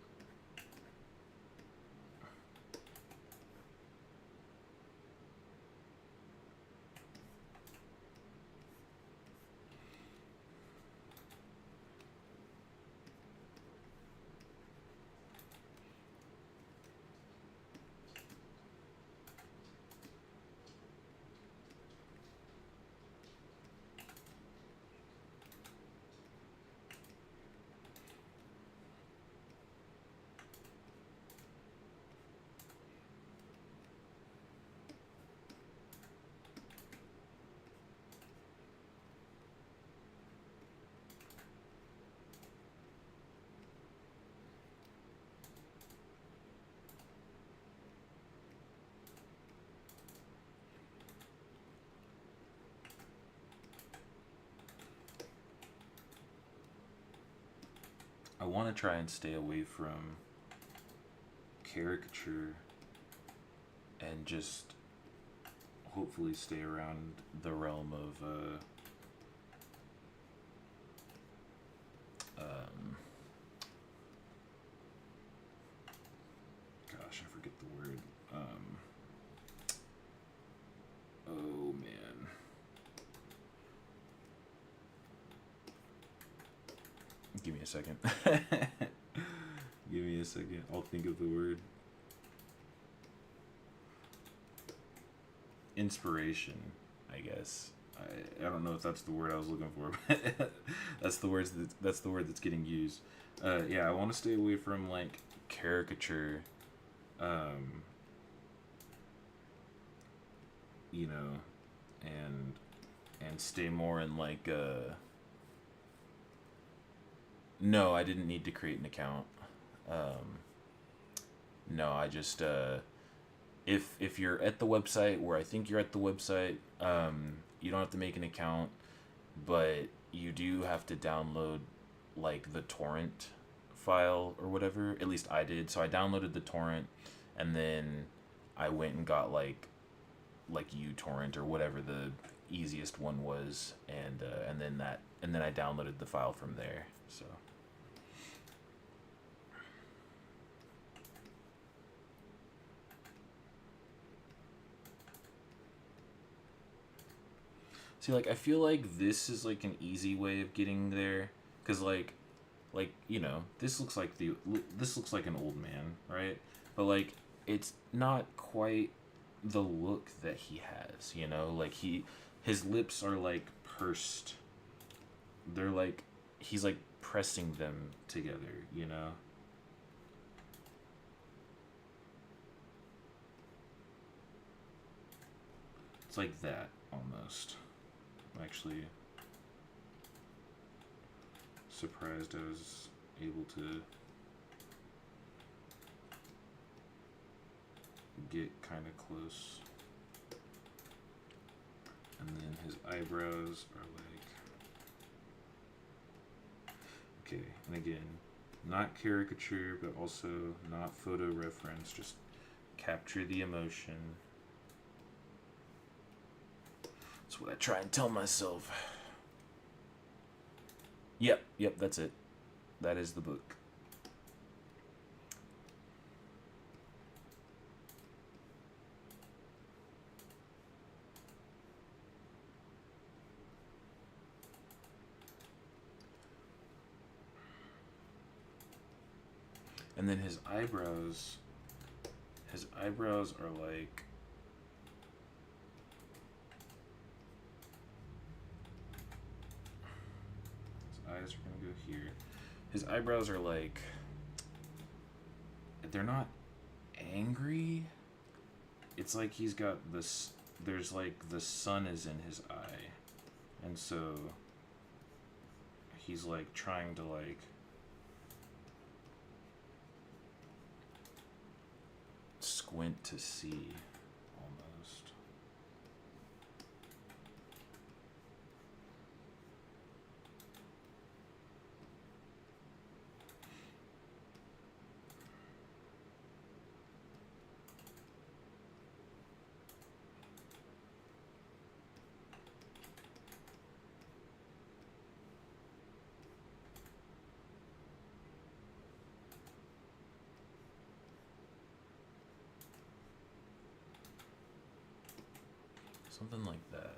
I want to try and stay away from caricature and just hopefully stay around the realm of gosh, I forget the word. Oh man. Give me a second. Give me a second. I'll think of the word. Inspiration, I guess. I don't know if that's the word I was looking for, but that's the word that's getting used. Yeah, I want to stay away from like caricature. You know, and stay more in like no, I didn't need to create an account. No, I just if you're at the website where I think you're at the website, you don't have to make an account, but you do have to download like the torrent file or whatever. At least I did. So I downloaded the torrent, and then I went and got like uTorrent or whatever the easiest one was, and then I downloaded the file from there. So. See, like, I feel like this is like an easy way of getting there, cause you know, this looks like an old man, right? But like, it's not quite the look that he has, you know? Like his lips are like pursed. They're like, he's like pressing them together, you know? It's like that almost. I'm actually surprised I was able to get kind of close. And then his eyebrows are like, okay, and again, not caricature, but also not photo reference, just capture the emotion. That's what I try and tell myself. Yep, that's it. That is the book. And then his eyebrows are like, his eyes are gonna go here. His eyebrows are like, they're not angry. It's like he's got this, there's like the sun is in his eye. And so he's like trying to like squint to see almost. Something like that.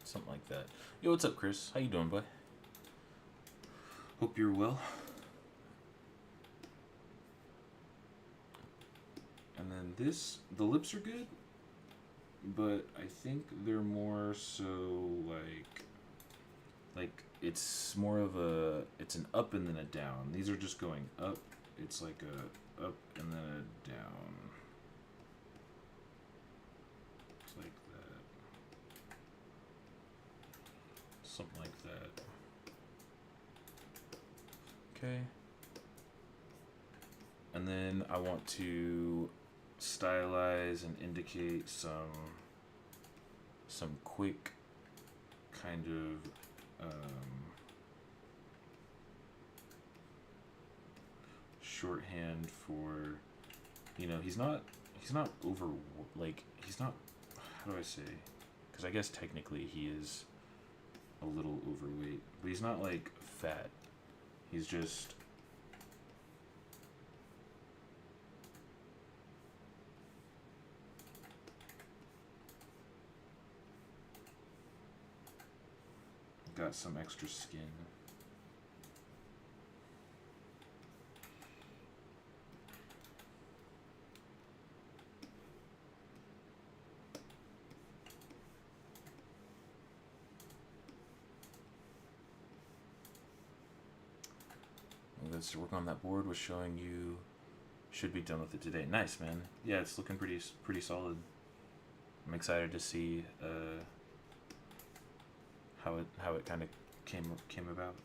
Something like that. Yo, what's up, Chris? How you doing, bud? Hope you're well. And then this, the lips are good, but I think they're more so like it's more of a, it's an up and then a down. These are just going up. It's like a up and then a down. It's like that. Something like that. Okay. And then I want to stylize and indicate some quick kind of shorthand for, you know, he's not over, like, he's not, how do I say, because I guess technically he is a little overweight, but he's not like fat, he's just got some extra skin. Let's work on that board. Was showing you should be done with it today. Nice, man. Yeah, it's looking pretty solid. I'm excited to see how it kind of came about.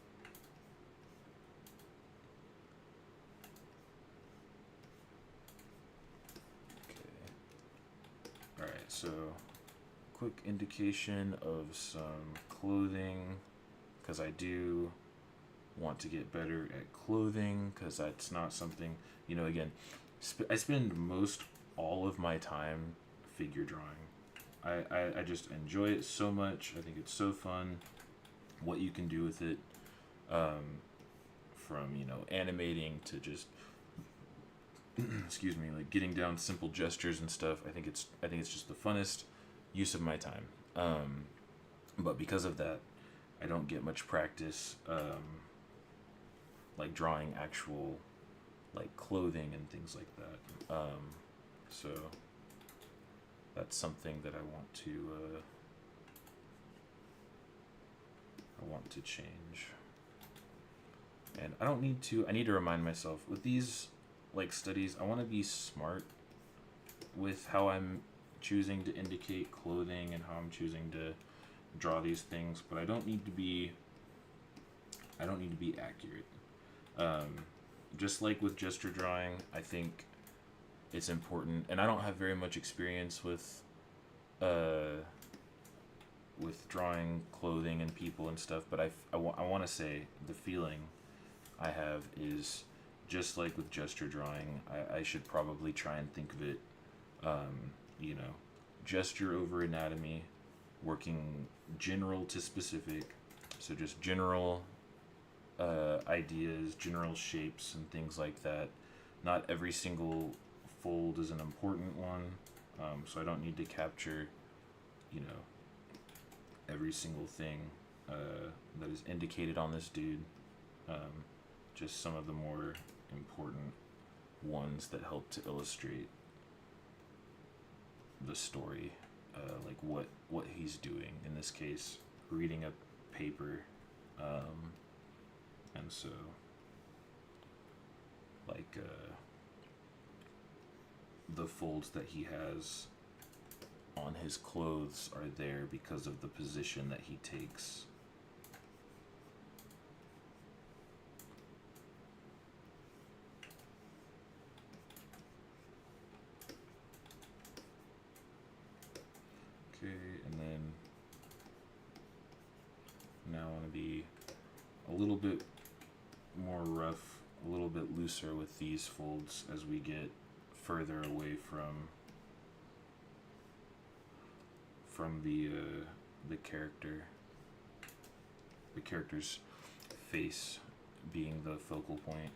Okay. All right. So, quick indication of some clothing, because I do want to get better at clothing, because that's not something, you know, again, I spend most all of my time figure drawing. I just enjoy it so much. I think it's so fun what you can do with it, from, you know, animating to just excuse me, like getting down simple gestures and stuff. I think it's just the funnest use of my time, but because of that I don't get much practice like drawing actual like clothing and things like that. So that's something that I want I want to change. And I don't need to, I need to remind myself with these like studies, I want to be smart with how I'm choosing to indicate clothing and how I'm choosing to draw these things, but I don't need to be accurate. Just like with gesture drawing, I think it's important, and I don't have very much experience with drawing clothing and people and stuff, but I want to say the feeling I have is just like with gesture drawing, I should probably try and think of it, you know, gesture over anatomy, working general to specific, so just general ideas, general shapes, and things like that. Not every single fold is an important one, so I don't need to capture, you know, every single thing that is indicated on this dude. Just some of the more important ones that help to illustrate the story, like what he's doing. In this case, reading a paper, and so like the folds that he has on his clothes are there because of the position that he takes. Okay, and then now I want to be a little bit more rough, a little bit looser with these folds as we get further away from the character's face being the focal point.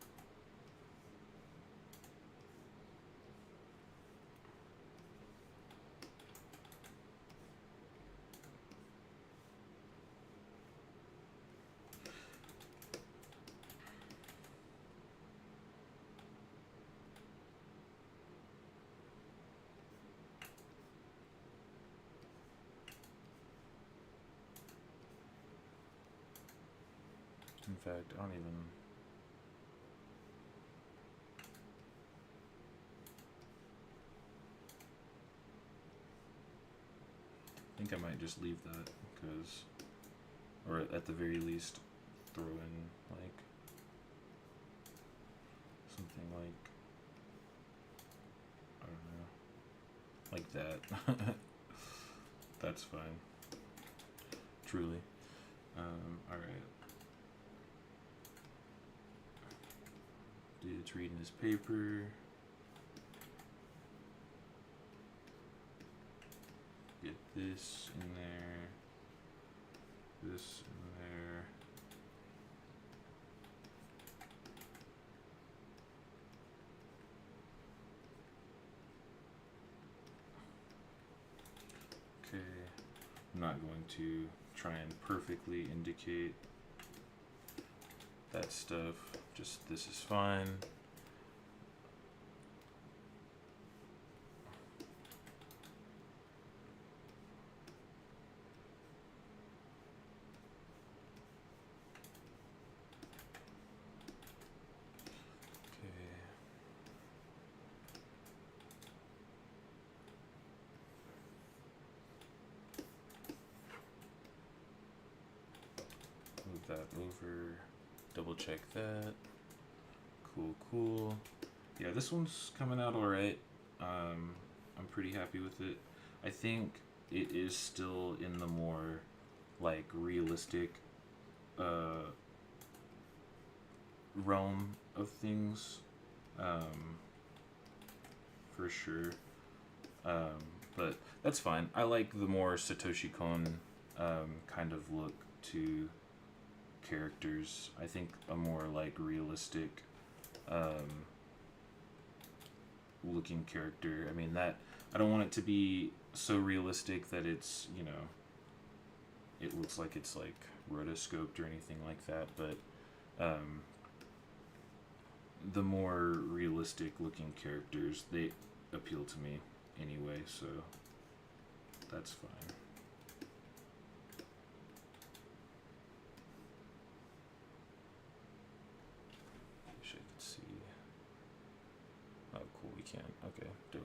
In fact, I don't even... I think I might just leave that, because... Or at the very least, throw in, like... something like... I don't know. Like that. That's fine. Truly. Alright. Dude's reading his paper. Get this in there. This in there. Okay. I'm not going to try and perfectly indicate that stuff. Just this is fine. Move that over, double check that. Cool. Yeah, this one's coming out alright. I'm pretty happy with it. I think it is still in the more like realistic realm of things, for sure. But that's fine. I like the more Satoshi Kon kind of look to characters. I think a more like realistic looking character. I mean, that I don't want it to be so realistic that it's, you know, it looks like it's like rotoscoped or anything like that, but the more realistic looking characters, they appeal to me anyway, so that's fine. can. Okay, dope.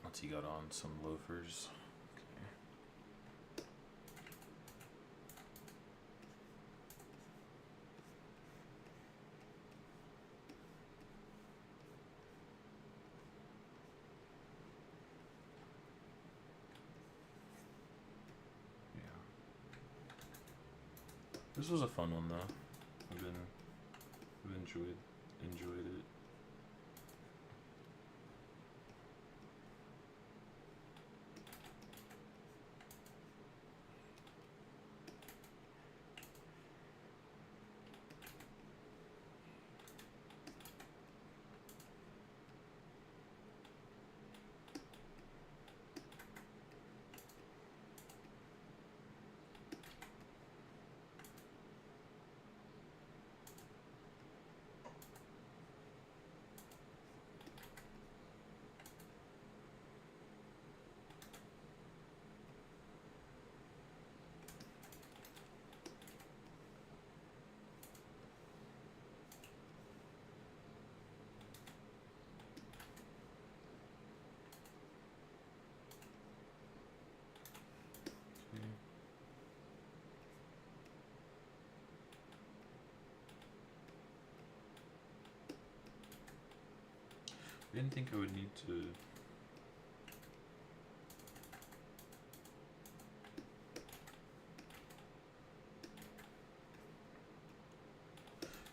What's he got on? Some loafers. Okay. Yeah. This was a fun one though. I've enjoyed it. Okay. I didn't think I would need to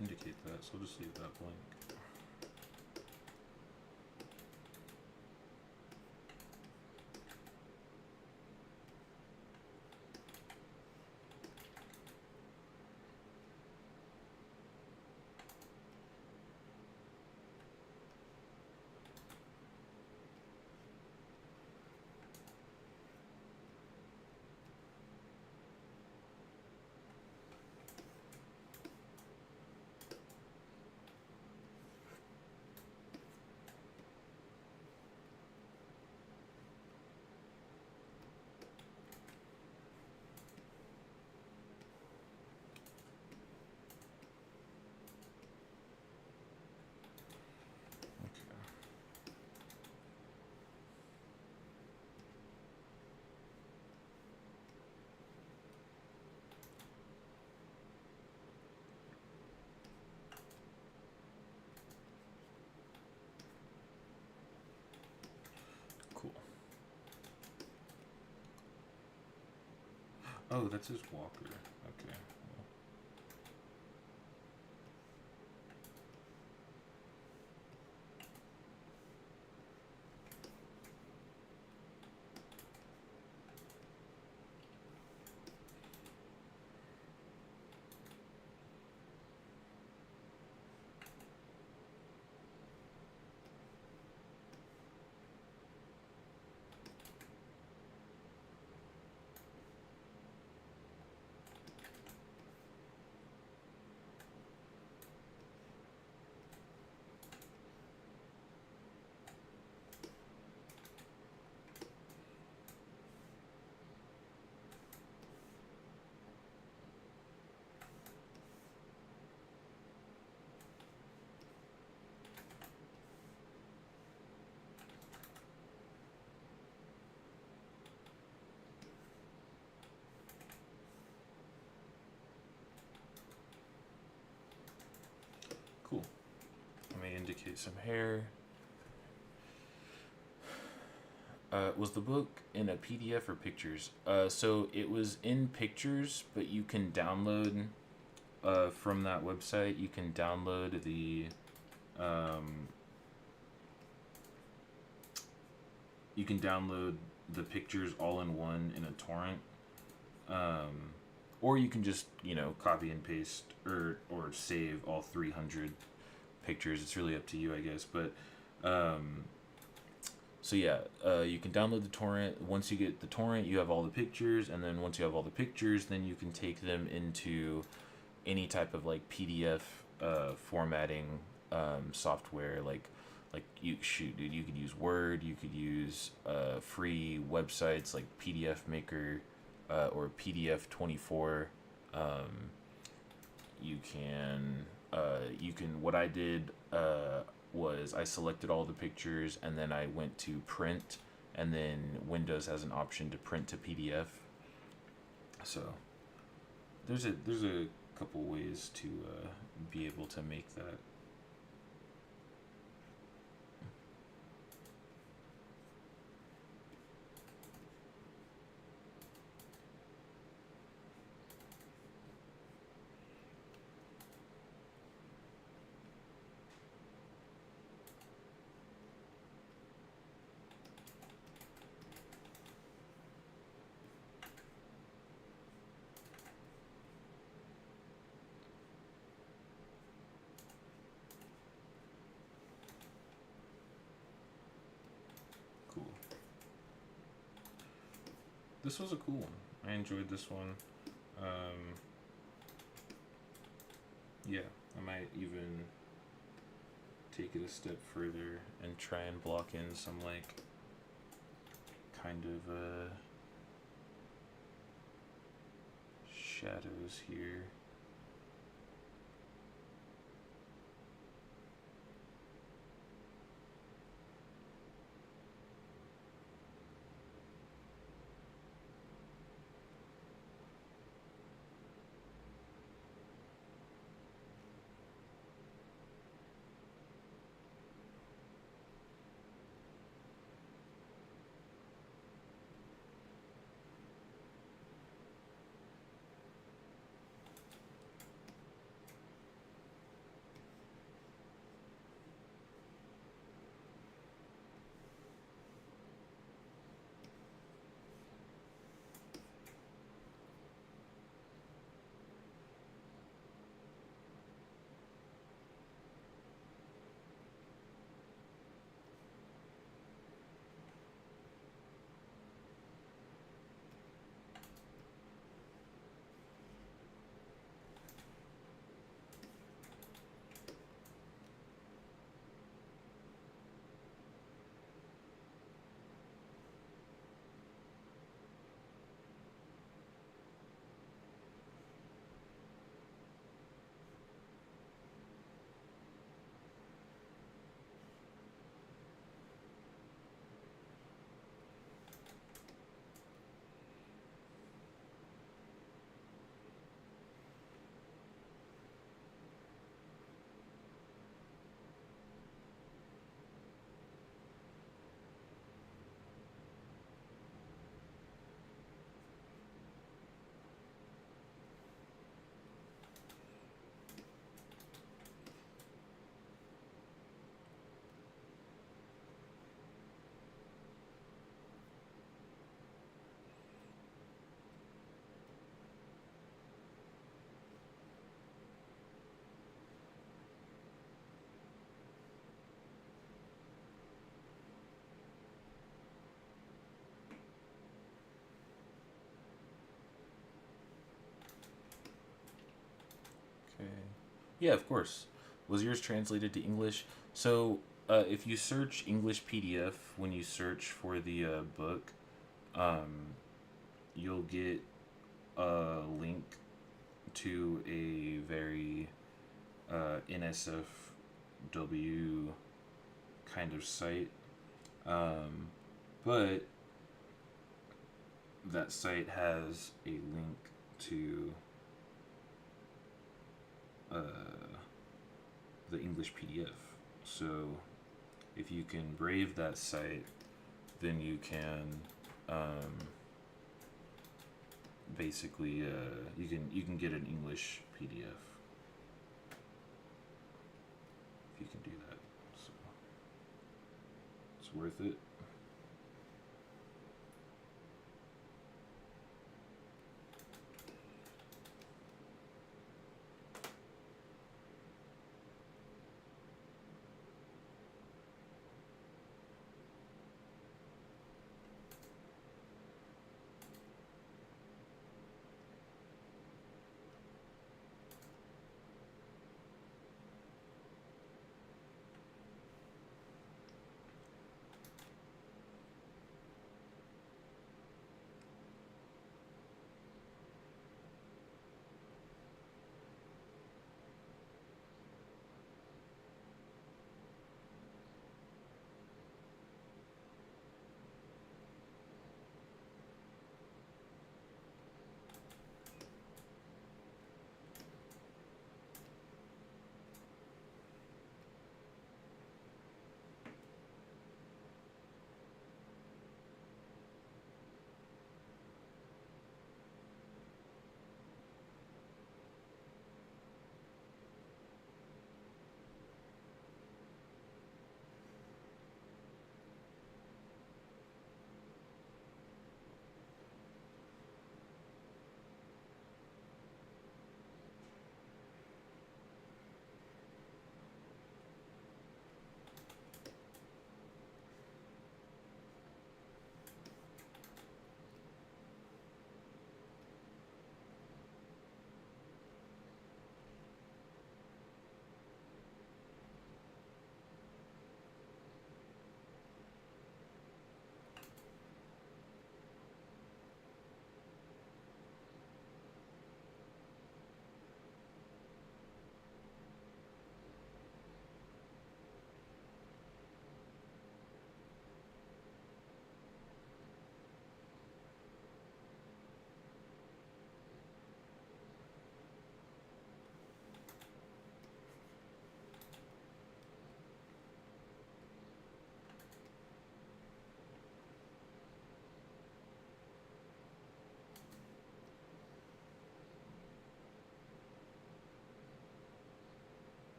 indicate that, so I'll just leave that blank. Cool. Oh, that's his walker. Okay. Well. some hair. Was the book in a PDF or pictures? So it was in pictures, but you can download from that website. You can download the pictures all in one in a torrent, or you can just copy and paste or save all 300 pictures. It's really up to you, I guess. But so yeah, you can download the torrent. Once you get the torrent, you have all the pictures, and then once you have all the pictures, then you can take them into any type of like PDF formatting software. Like you could use Word, you could use free websites like PDF Maker or PDF 24. You can what I did was I selected all the pictures and then I went to print, and then Windows has an option to print to PDF. So there's a couple ways to be able to make that. Cool. This was a cool one. I enjoyed this one. Yeah, I might even take it a step further and try and block in some like kind of shadows here. Okay. Yeah, of course. Was yours translated to English? So, if you search English PDF when you search for the book, you'll get a link to a very NSFW kind of site. But that site has a link to the English PDF. So if you can brave that site, then you can basically you can get an English PDF if you can do that. So it's worth it.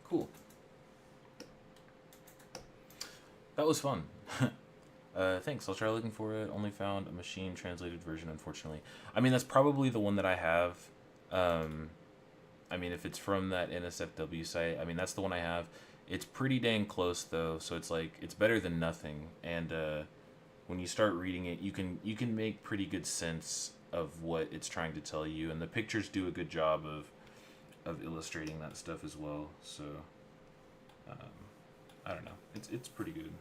Cool. That was fun. Thanks. I'll try looking for it. Only found a machine translated version, unfortunately. I mean, that's probably the one that I have. I mean, if it's from that NSFW site, I mean, that's the one I have. It's pretty dang close, though, so it's like, it's better than nothing. And when you start reading it, you can make pretty good sense of what it's trying to tell you, and the pictures do a good job of illustrating that stuff as well. So, I don't know. It's pretty good.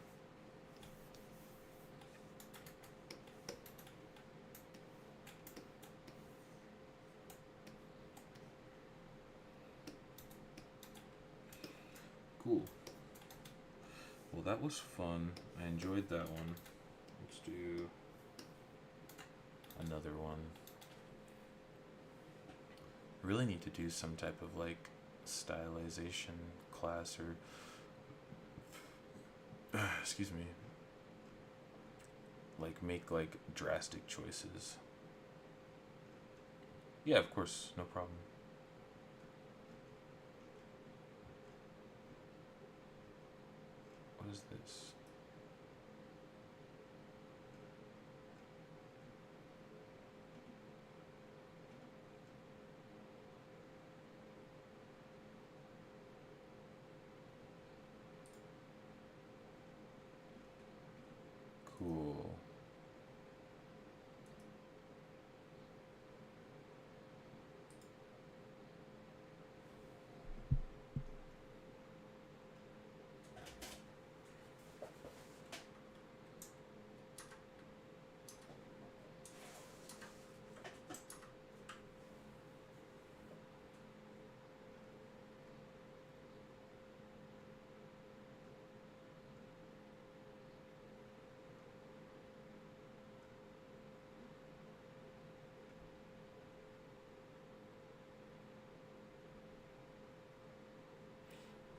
Cool. Well, that was fun. I enjoyed that one. Let's do another one. really need to do some type of like stylization class or excuse me, like make like drastic choices. Yeah, of course, no problem. What is this? Cool.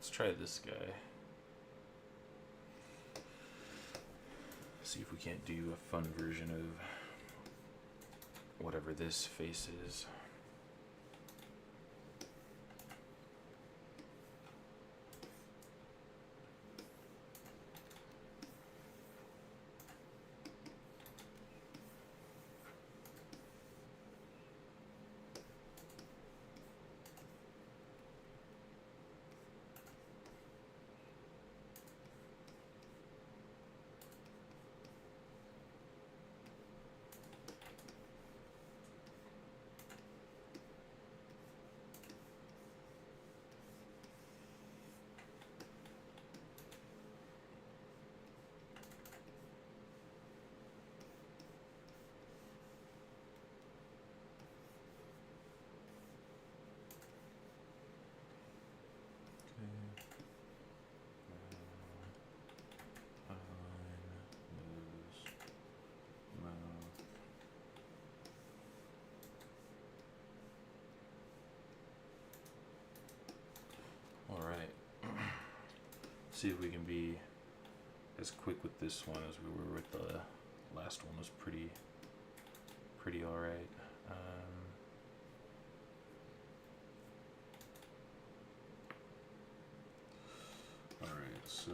Let's try this guy. See if we can't do a fun version of whatever this face is. See if we can be as quick with this one as we were with the last one. Was pretty all right. All right, so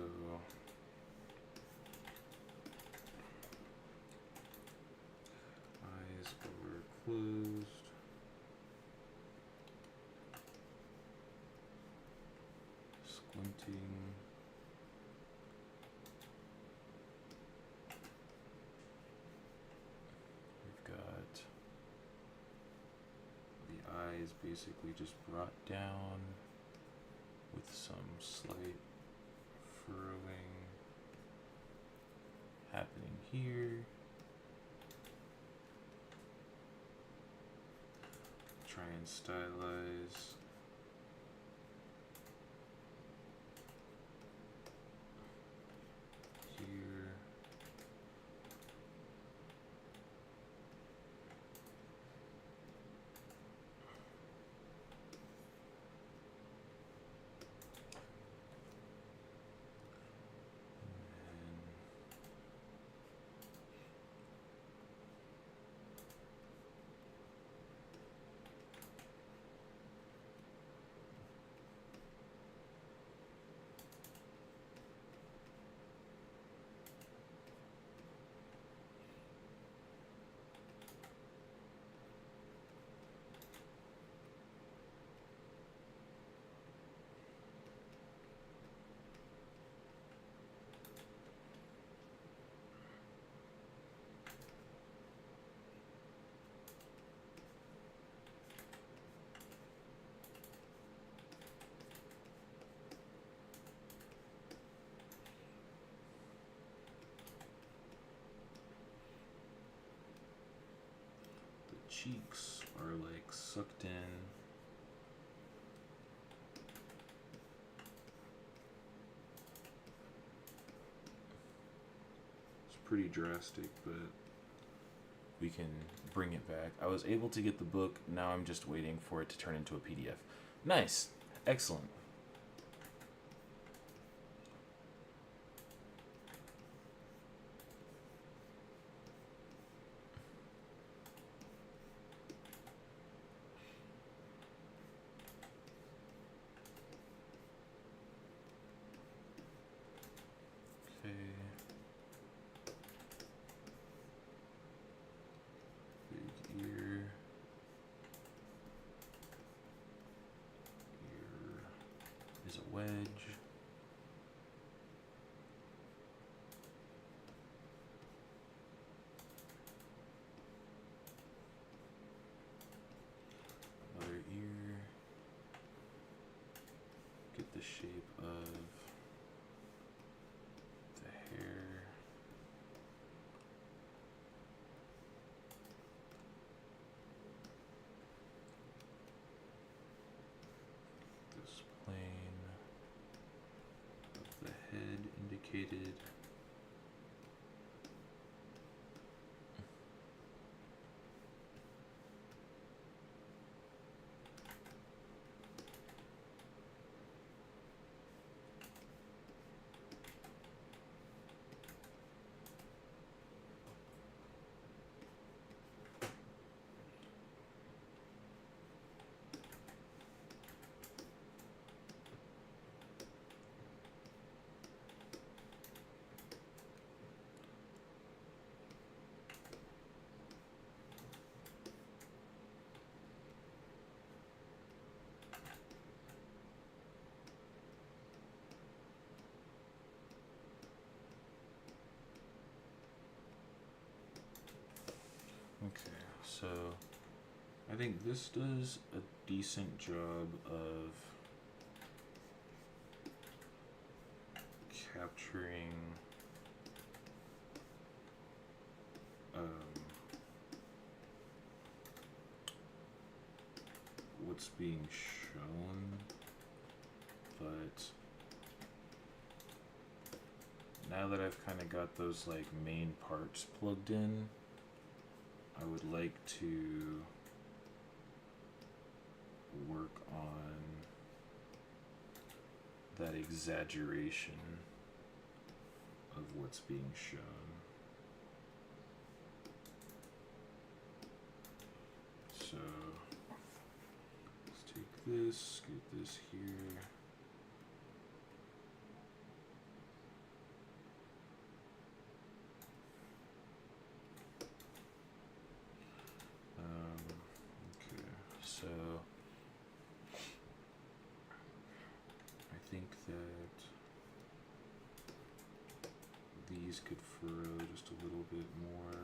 eyes are closed. Squinting. Is basically just brought down with some slight furrowing happening here. Try and stylize. Here. Cheeks are like sucked in. It's pretty drastic, but we can bring it back. I was able to get the book. Now I'm just waiting for it to turn into a PDF. Nice. Excellent. Okay. Big ear. Ear is a wedge. Other ear. Get the shape of the hair. This plane of the head indicated. Okay, so I think this does a decent job of capturing what's being shown, but now that I've kind of got those like main parts plugged in, I would like to work on that exaggeration of what's being shown. So let's take this, get this here. Okay, so I think that these could furrow just a little bit more.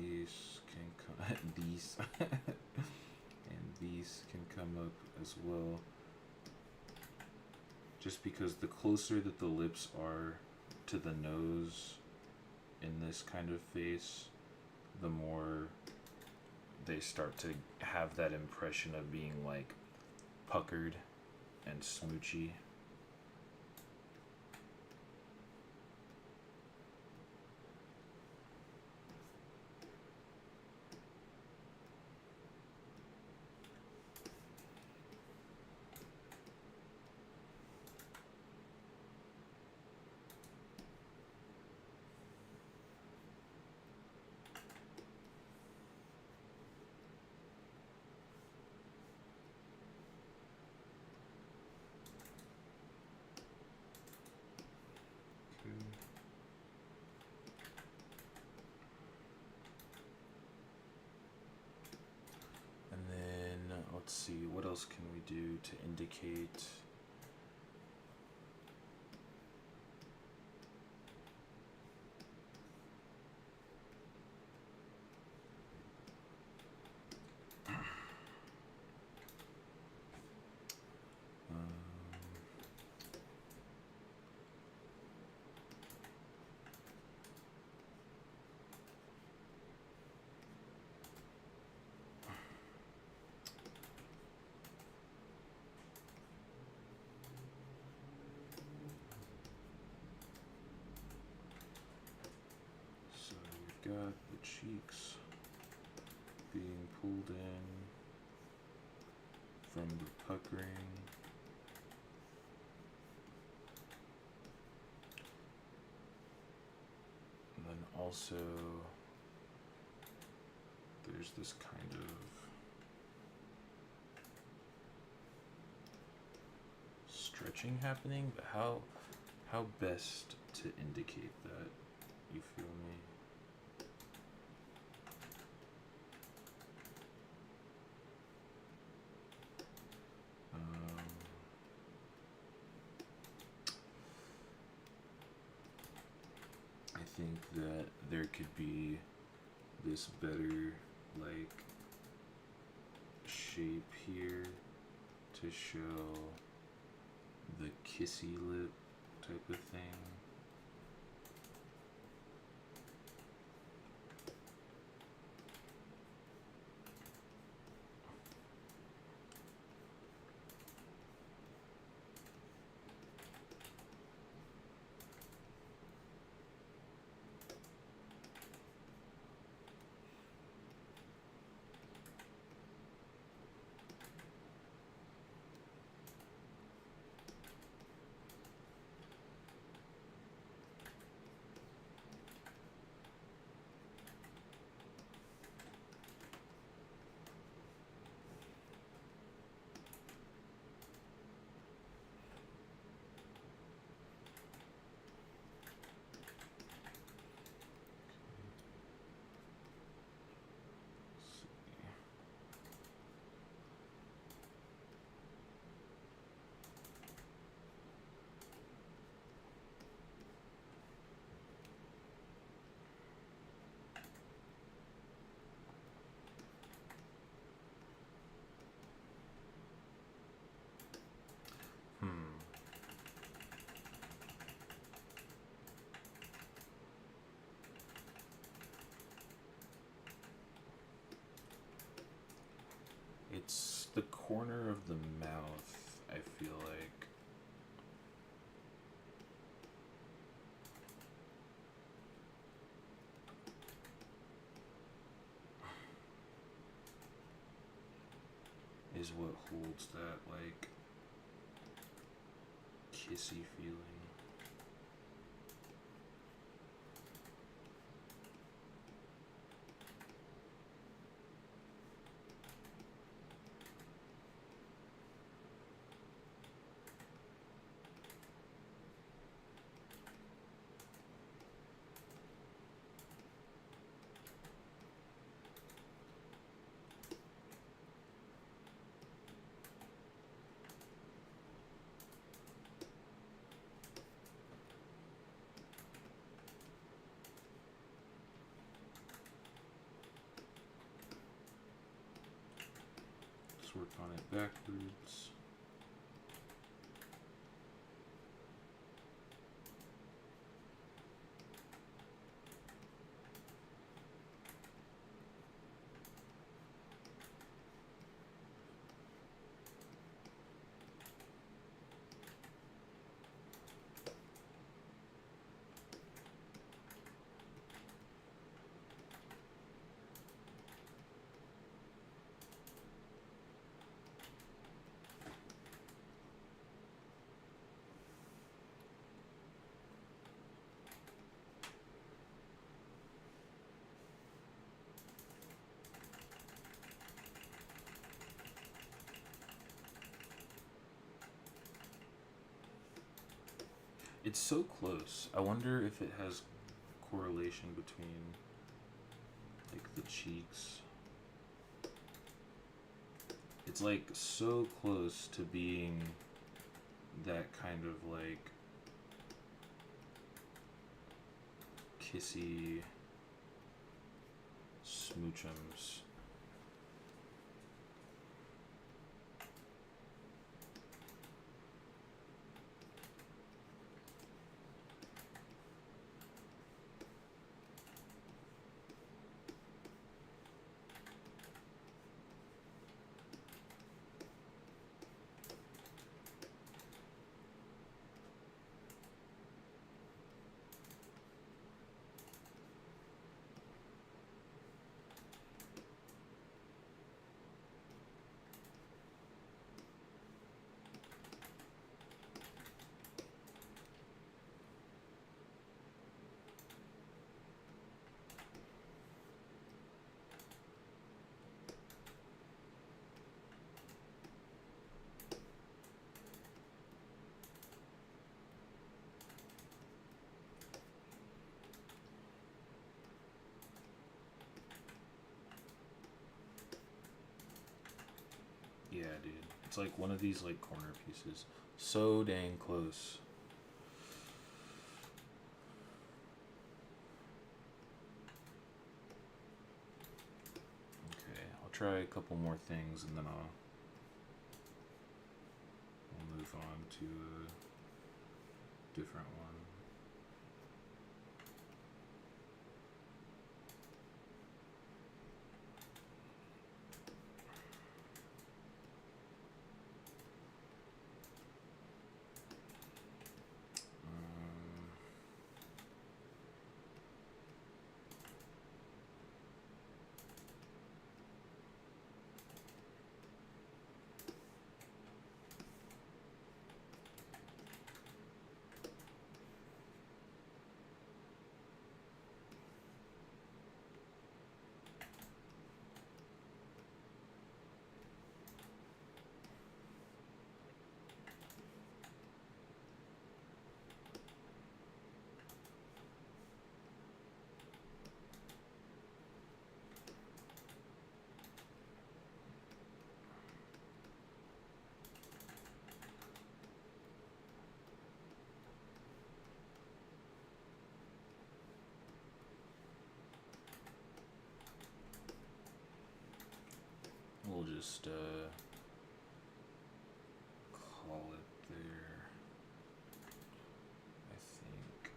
these can come these and these can come up as well. Just because the closer that the lips are to the nose in this kind of face, the more they start to have that impression of being like puckered and smoochy. And then let's see, what else can we do to indicate? So we've got the cheeks being pulled in from the puckering. And then also there's this kind of stretching happening, but how best to indicate that? You feel me? I think that there could be this better like shape here to show the kissy lip type of thing. It's the corner of the mouth, I feel like. Is what holds that, like, kissy feeling. Let's work on it backwards. It's so close. I wonder if it has correlation between like the cheeks. It's like so close to being that kind of like kissy smoochums. Yeah, dude. It's like one of these like corner pieces. So dang close. Okay, I'll try a couple more things and then I'll move on to a different one. We'll just call it there, I think.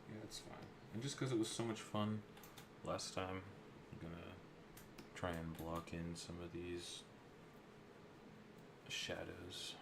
Yeah, it's fine. And just because it was so much fun last time, I'm gonna try and block in some of these shadows.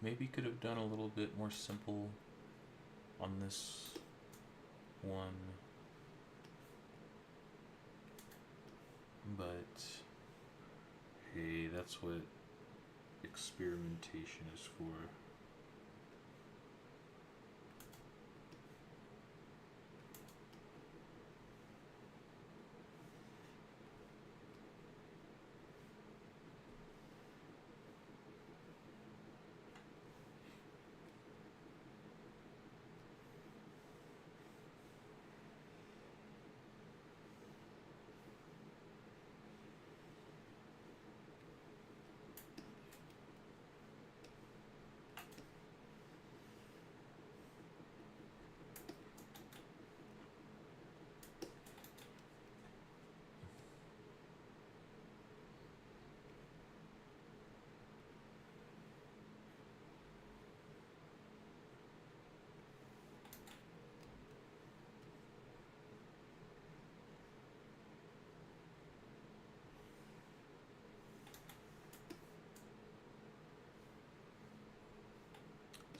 maybe could have done a little bit more simple on this one. But hey, that's what experimentation is for.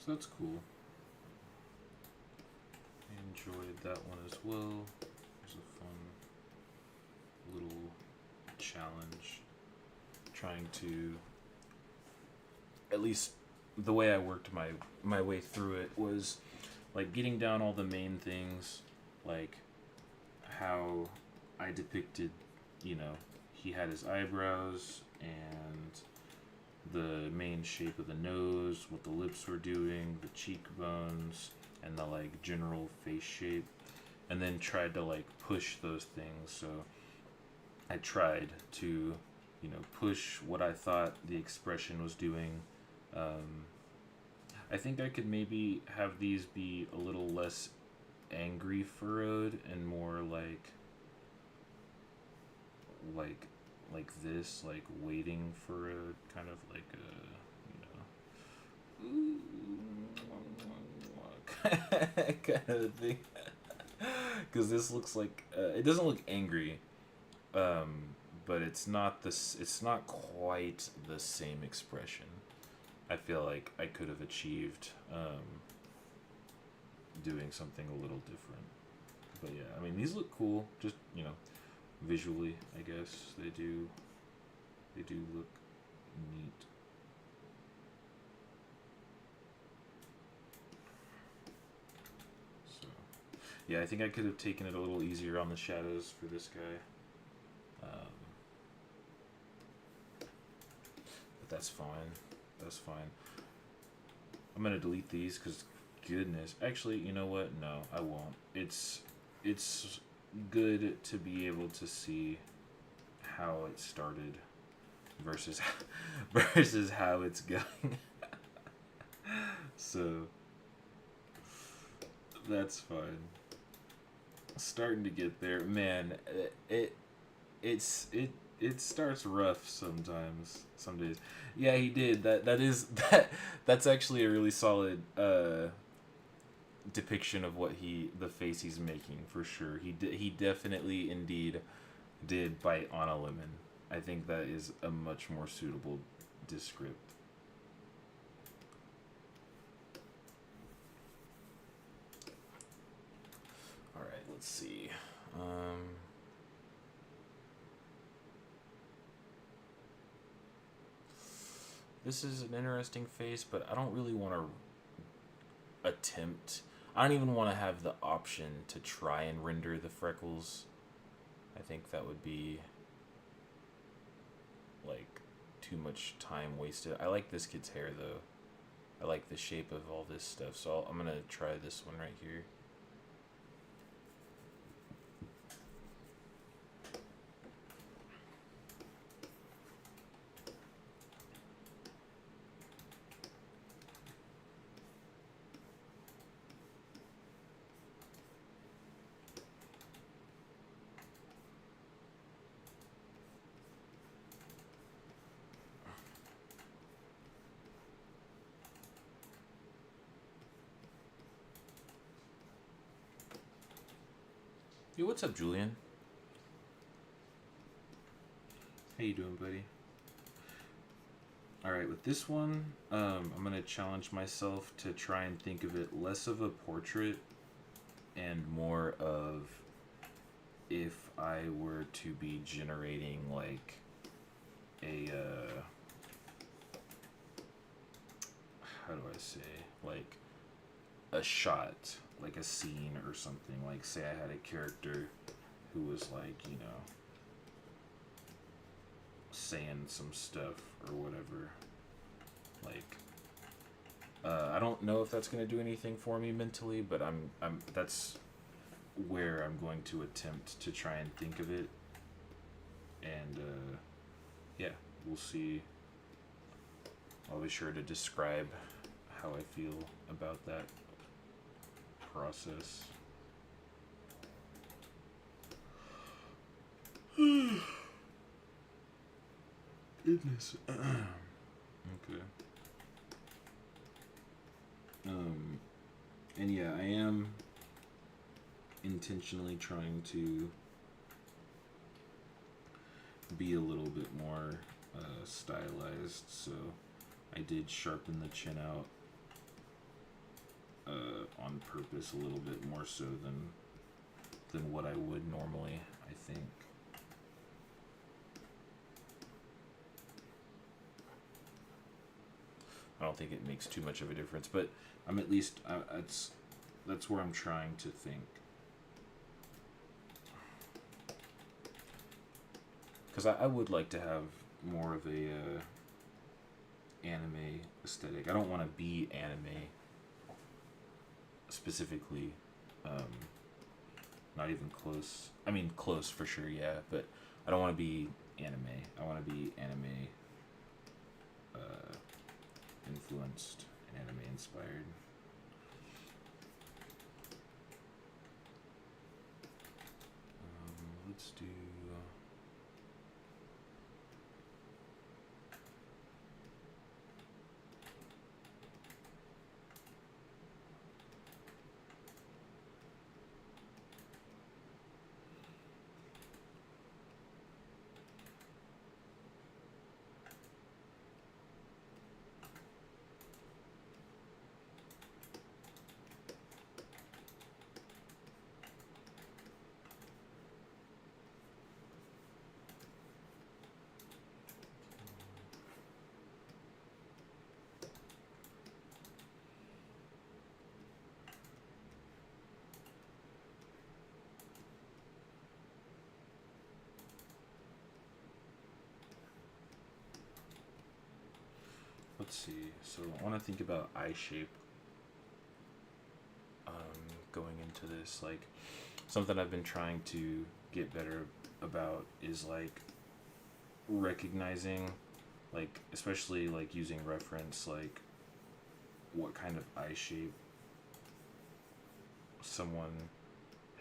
So that's cool. I enjoyed that one as well. It was a fun little challenge. Trying to, at least the way I worked my way through it was like getting down all the main things, like how I depicted, you know, he had his eyebrows and the main shape of the nose, what the lips were doing, the cheekbones, and the like general face shape, and then tried to like push those things. So I tried to, you know, push what I thought the expression was doing. I think I could maybe have these be a little less angry furrowed and more like this, like waiting for a kind of like a, you know, kind of thing. Because this looks like it doesn't look angry, but it's not this. It's not quite the same expression. I feel like I could have achieved doing something a little different. But yeah, I mean these look cool. Just, you know, visually, I guess they do look neat. So yeah, I think I could have taken it a little easier on the shadows for this guy. But that's fine. That's fine. I'm gonna delete these because goodness. Actually, you know what? No, I won't. It's good to be able to see how it started versus versus how it's going. So that's fine. Starting to get there, man. It starts rough sometimes. Some days. Yeah, he did. That's actually a really solid depiction of what the face he's making for sure. He definitely indeed did bite on a lemon. I think that is a much more suitable descript. All right, let's see. This is an interesting face, but I don't really want to attempt. I don't even want to have the option to try and render the freckles. I think that would be like too much time wasted. I like this kid's hair though. I like the shape of all this stuff, so I'm gonna try this one right here. Yo, what's up, Julian? How you doing, buddy? All right, with this one, I'm gonna challenge myself to try and think of it less of a portrait and more of if I were to be generating like a how do I say, like a shot, like a scene or something. Like say I had a character who was like, you know, saying some stuff or whatever. Like I don't know if that's gonna do anything for me mentally, but I'm that's where I'm going to attempt to try and think of it. And yeah, we'll see. I'll be sure to describe how I feel about that process. Goodness. Okay. And yeah, I am intentionally trying to be a little bit more stylized, so I did sharpen the chin out on purpose a little bit more so than what I would normally, I think. I don't think it makes too much of a difference, but I'm at least that's where I'm trying to think. Because I would like to have more of a anime aesthetic. I don't want to be anime specifically. Not even close. I mean, close for sure, yeah, but I don't want to be anime. I want to be anime influenced and anime inspired. Let's do. Let's see. So I want to think about eye shape going into this. Like something I've been trying to get better about is like recognizing, like especially like using reference, like what kind of eye shape someone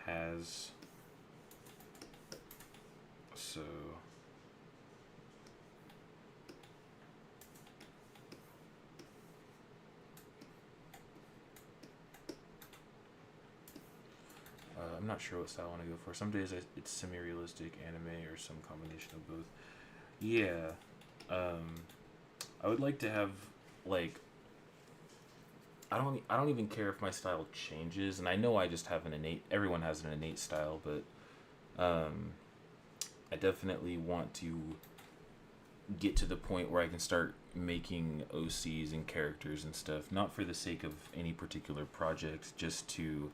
has. So I'm not sure what style I want to go for. Some days it's semi-realistic anime or some combination of both. Yeah, I would like to have like I don't even care if my style changes, and I know I just have an innate. Everyone has an innate style, but I definitely want to get to the point where I can start making OCs and characters and stuff, not for the sake of any particular project, just to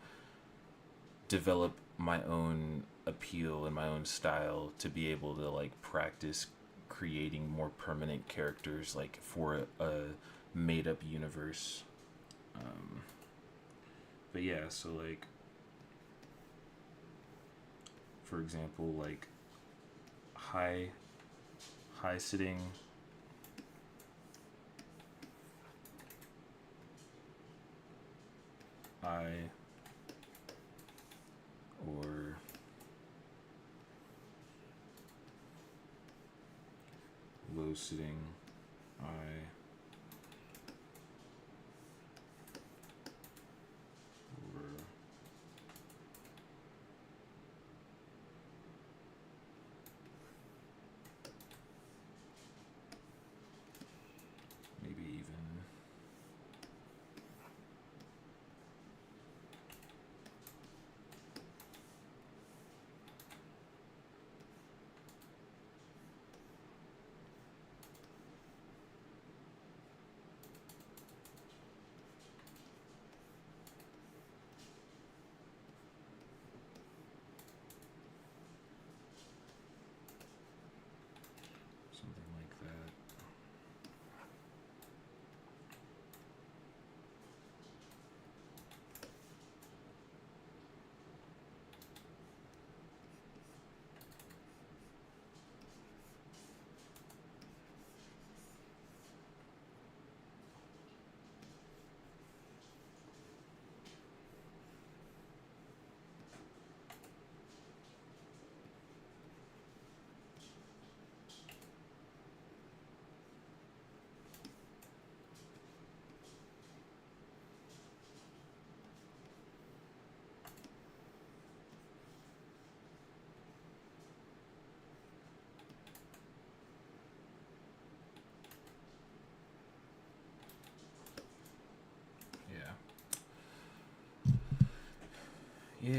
develop my own appeal and my own style to be able to like practice creating more permanent characters like for a made up universe. But yeah, so like for example, like high sitting eye or low sitting eye or Yeah.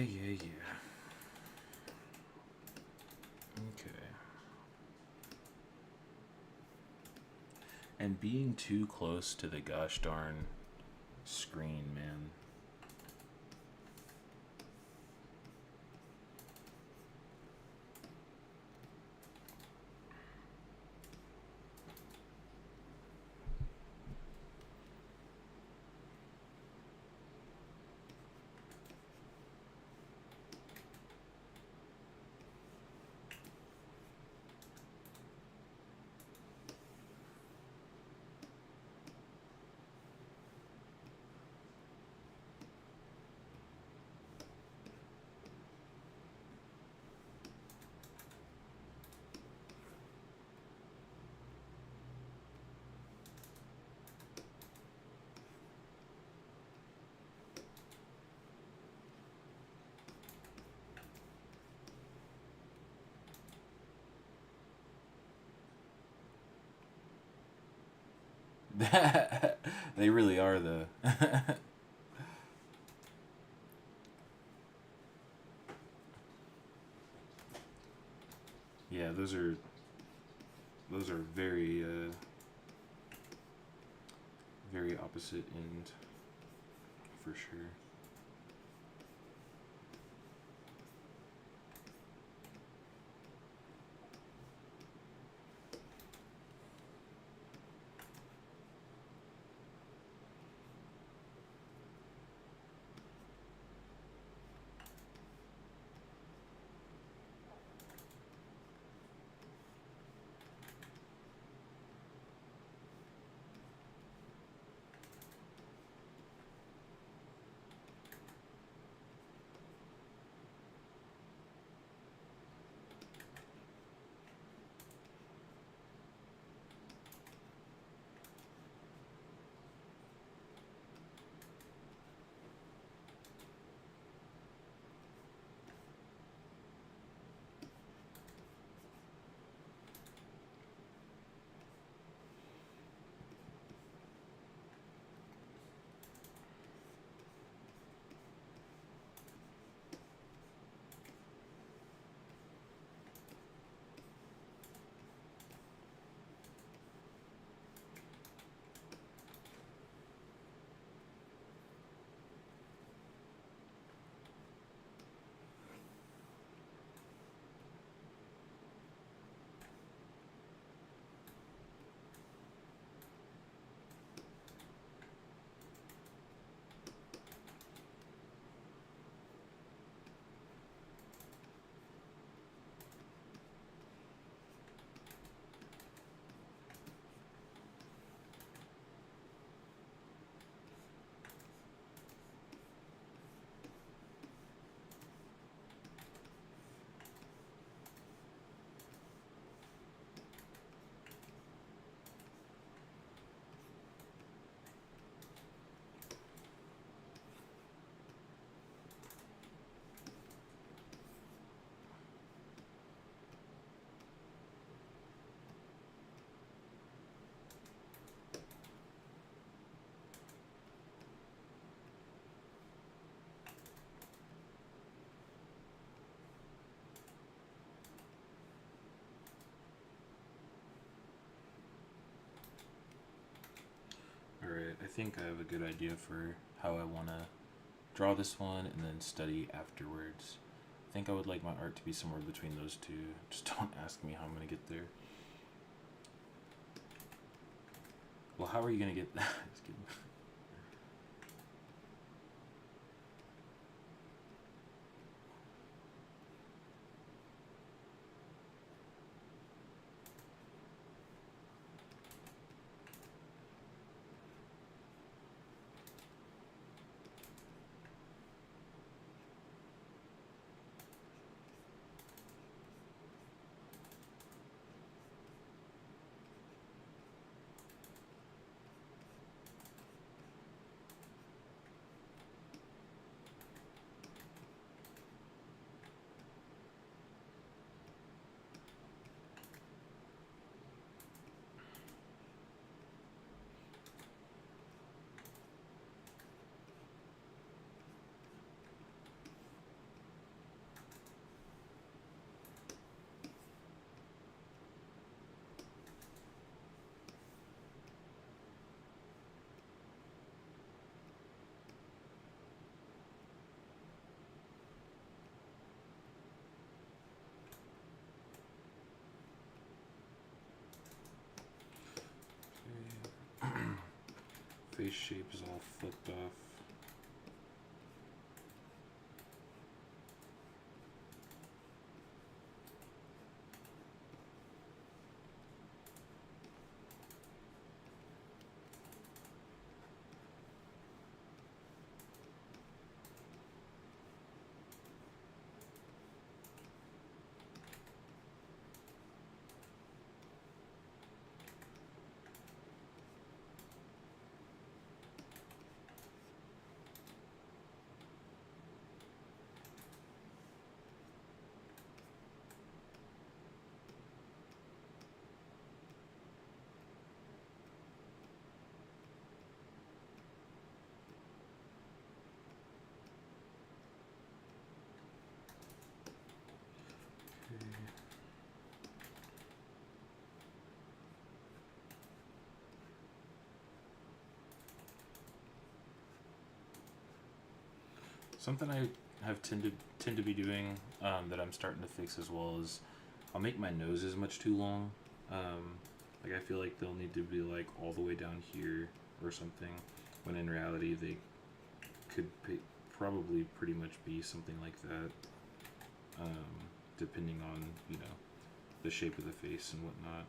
Okay. And being too close to the gosh darn screen, man. They really are, though. Yeah, those are very very opposite end for sure. Alright, I think I have a good idea for how I want to draw this one and then study afterwards. I think I would like my art to be somewhere between those two. Just don't ask me how I'm going to get there. Well, how are you going to get that? Just kidding. face shape is all flipped off. Something I have tend to be doing that I'm starting to fix as well is I'll make my noses much too long. Like I feel like they'll need to be like all the way down here or something, when in reality they could probably pretty much be something like that, depending on the shape of the face and whatnot.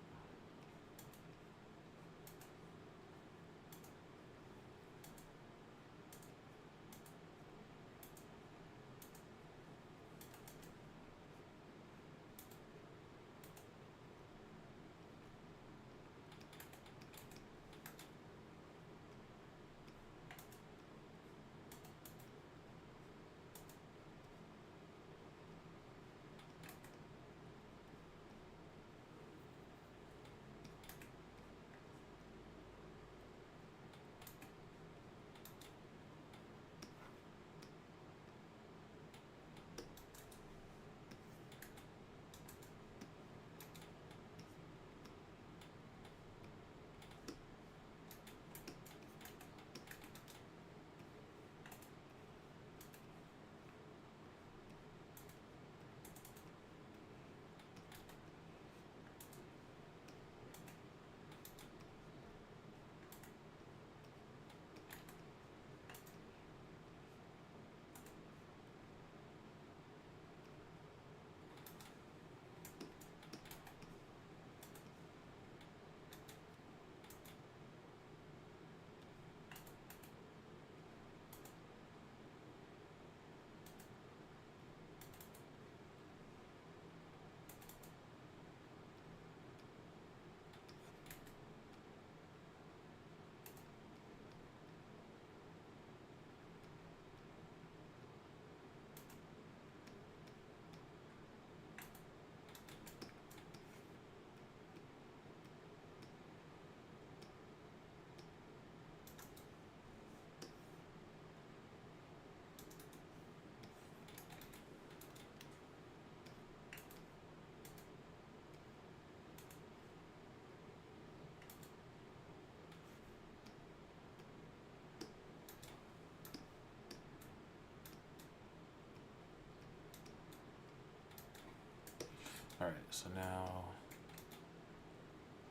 Alright, so now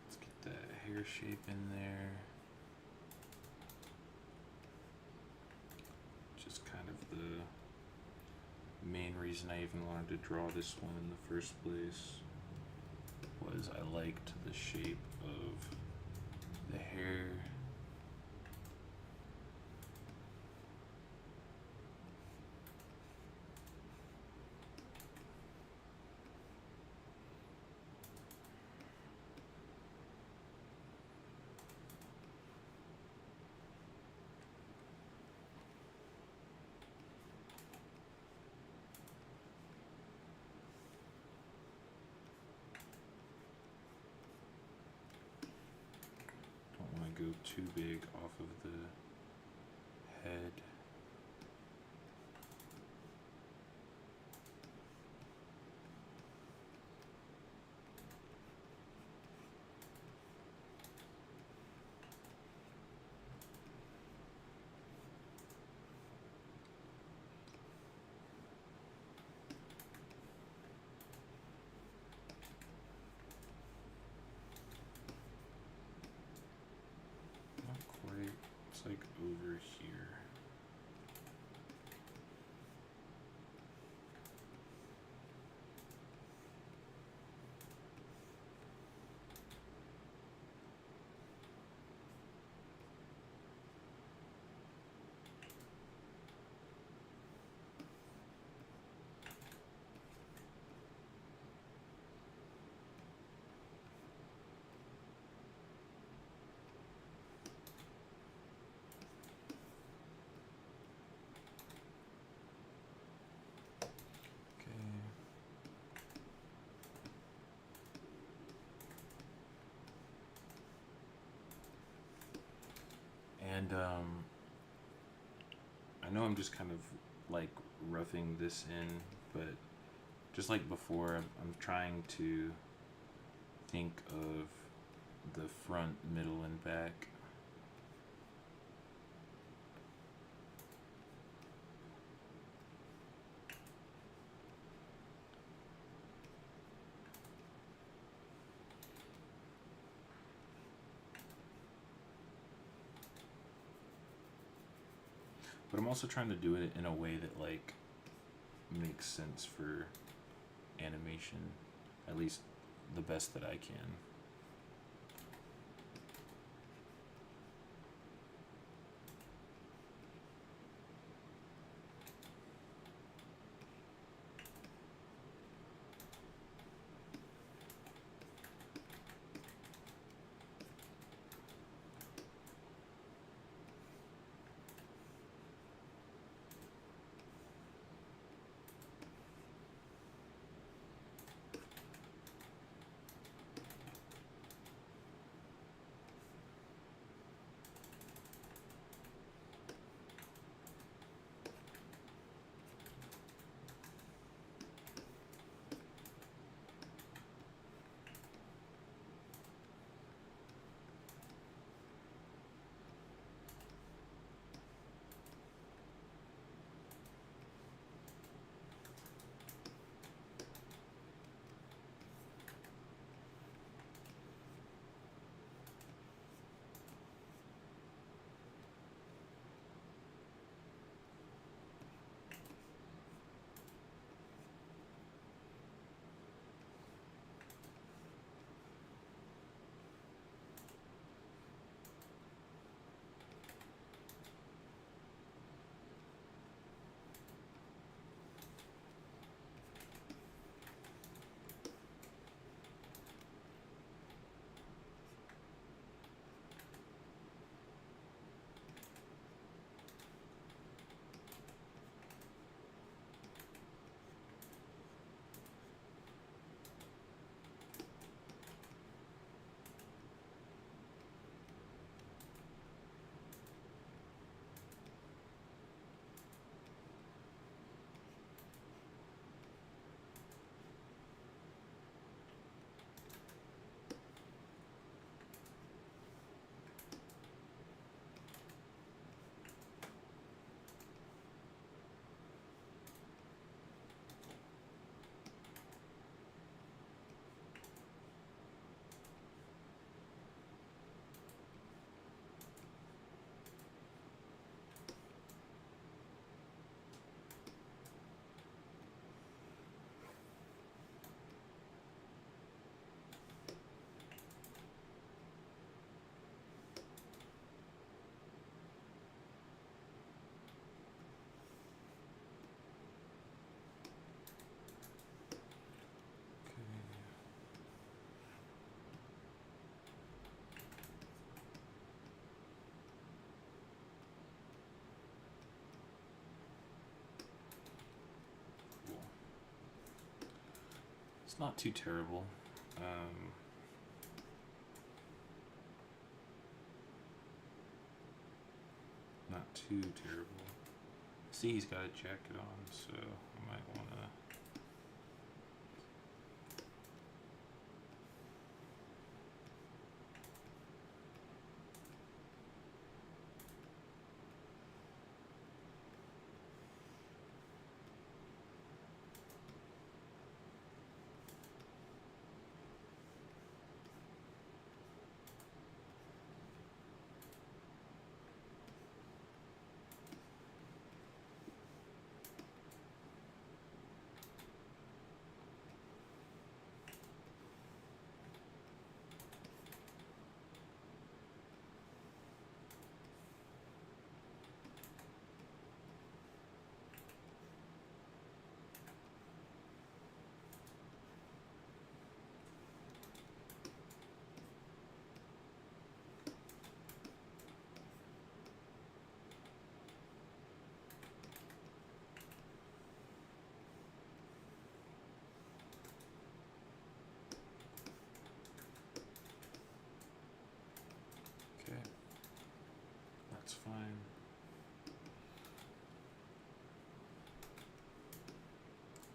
let's get the hair shape in there. Just kind of the main reason I even wanted to draw this one in the first place was I liked the shape of the hair. Go too big off of the head. Not quite. looks like over here. And I know I'm just kind of like roughing this in, but just like before, I'm trying to think of the front, middle, and back. But I'm also trying to do it in a way that like makes sense for animation, at least the best that I can. It's not too terrible. Not too terrible. See, he's got a jacket on, so I might want to.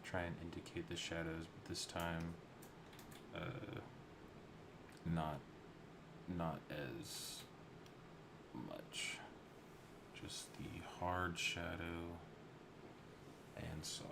try and indicate the shadows, but this time not as much. Just the hard shadow and soft.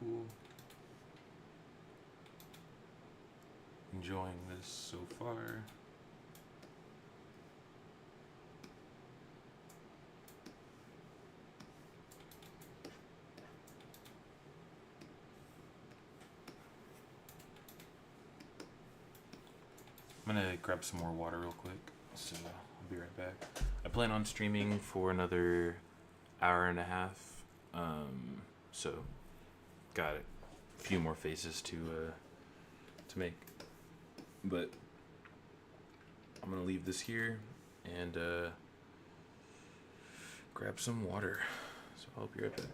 Cool. Enjoying this so far. I'm gonna grab some more water real quick, so I'll be right back. I plan on streaming for another hour and a half, so got a few more faces to make. But I'm gonna leave this here and grab some water. So I'll be right back.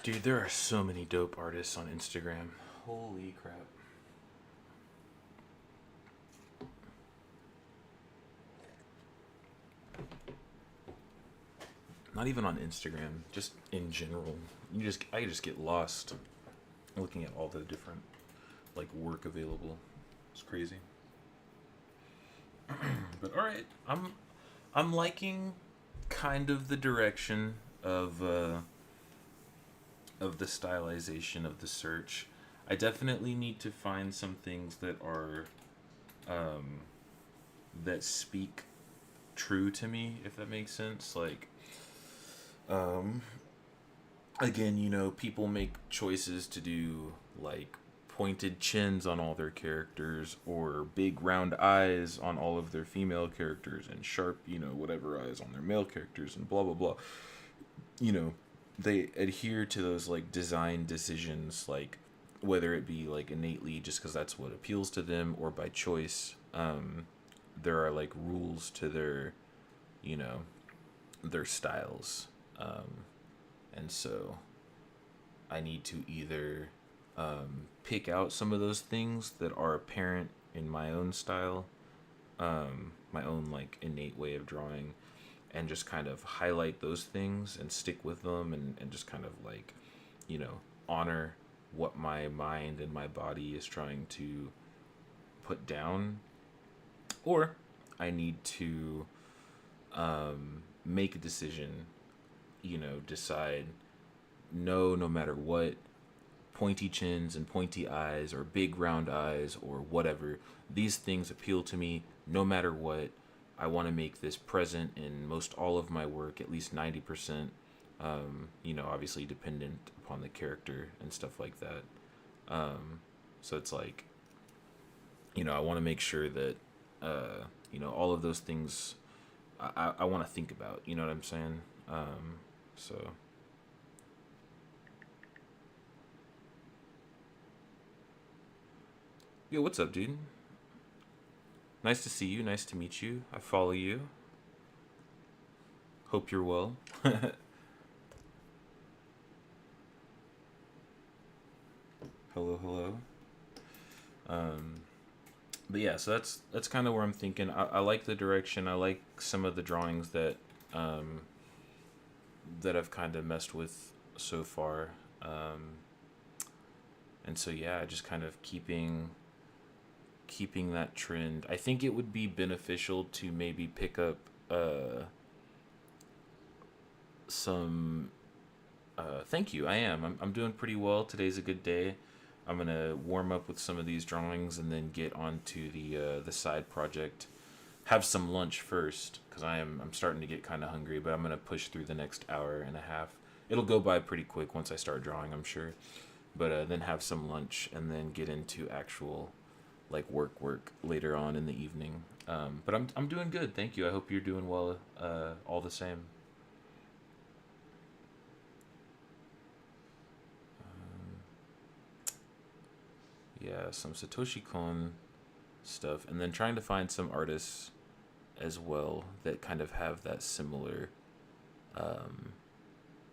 Dude, there are so many dope artists on Instagram. Holy crap. Not even on Instagram, just in general. I just get lost looking at all the different like work available. It's crazy. But all right, I'm liking kind of the direction of the stylization of the search. I definitely need to find some things that are that speak true to me, if that makes sense. Like um again, people make choices to do like pointed chins on all their characters or big round eyes on all of their female characters and sharp, whatever eyes on their male characters and blah blah blah. You know, they adhere to those like design decisions, like whether it be like innately just because that's what appeals to them or by choice. There are like rules to you know, their styles. And so I need to either pick out some of those things that are apparent in my own style, my own like innate way of drawing, and just kind of highlight those things and stick with them and just kind of like, honor what my mind and my body is trying to put down. Or I need to make a decision, decide no matter what, pointy chins and pointy eyes or big round eyes or whatever, these things appeal to me no matter what. I want to make this present in most all of my work, at least 90%. Obviously dependent upon the character and stuff like that. So it's like, I want to make sure that, all of those things I want to think about, you know what I'm saying? So. Yo, what's up, dude? Nice to see you. Nice to meet you. I follow you. Hope you're well. Hello. But yeah, so that's kind of where I'm thinking. I like the direction. I like some of the drawings that I've kind of messed with so far. And so yeah, just kind of keeping that trend. I think it would be beneficial to maybe pick up some thank you. I'm doing pretty well. Today's a good day. I'm gonna warm up with some of these drawings and then get onto the side project. Have some lunch first because I'm starting to get kind of hungry, but I'm gonna push through the next hour and a half. It'll go by pretty quick once I start drawing, I'm sure. But then have some lunch and then get into actual like work later on in the evening. But I'm doing good, thank you. I hope you're doing well. All the same. Yeah, some Satoshi Kon stuff, and then trying to find some artists as well that kind of have that similar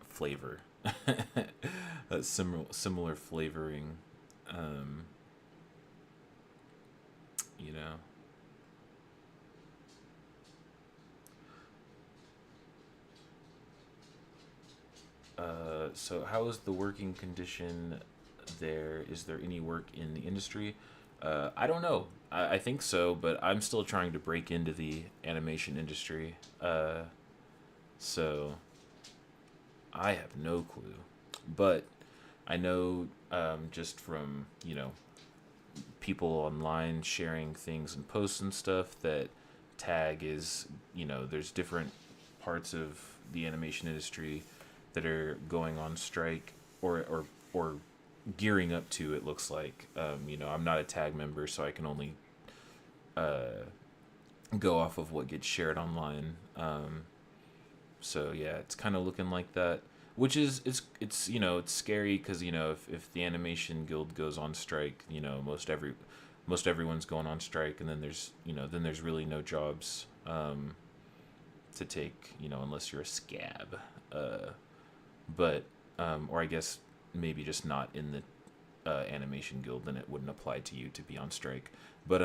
flavor, that similar flavoring, you know. So how is the working condition there? Is there any work in the industry? I don't know. I think so, but I'm still trying to break into the animation industry. So I have no clue. But I know just from, people online sharing things and posts and stuff that tag is, there's different parts of the animation industry that are going on strike or gearing up to, it looks like. I'm not a tag member, so I can only go off of what gets shared online. So yeah, it's kind of looking like that, which is it's scary because if the animation guild goes on strike, most everyone's going on strike, and then there's really no jobs to take, unless you're a scab. But or I guess maybe just not in the animation guild, then it wouldn't apply to you to be on strike. But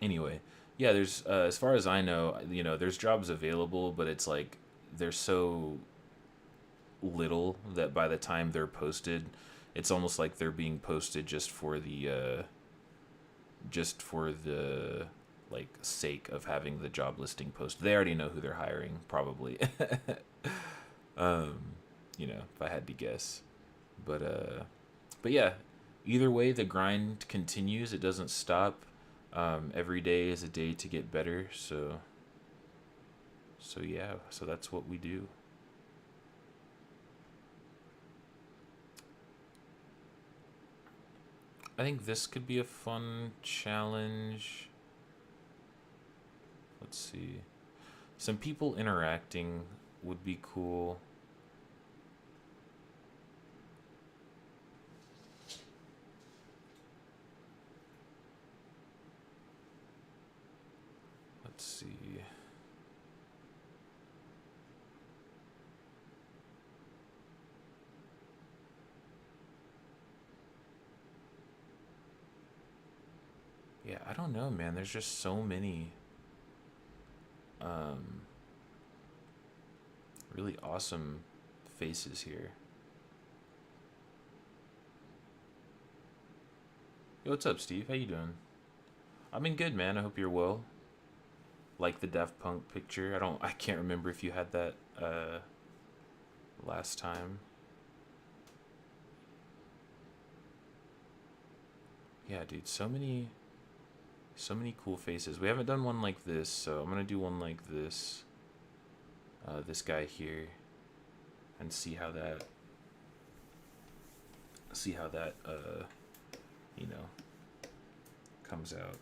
anyway, yeah, there's as far as I know, there's jobs available, but it's like they're so little that by the time they're posted, it's almost like they're being posted just for the like sake of having the job listing posted. They already know who they're hiring, probably. um, if I had to guess. But yeah, either way, the grind continues. It doesn't stop. Every day is a day to get better. So yeah, so that's what we do. I think this could be a fun challenge. Let's see. Some people interacting would be cool. Let's see. Yeah, I don't know, man. There's just so many really awesome faces here. Yo, what's up, Steve? How you doing? I've been good, man. I hope you're well. Like the Daft Punk picture. I can't remember if you had that last time. Yeah, dude, so many cool faces. We haven't done one like this, so I'm gonna do one like this. This guy here, and see how that comes out.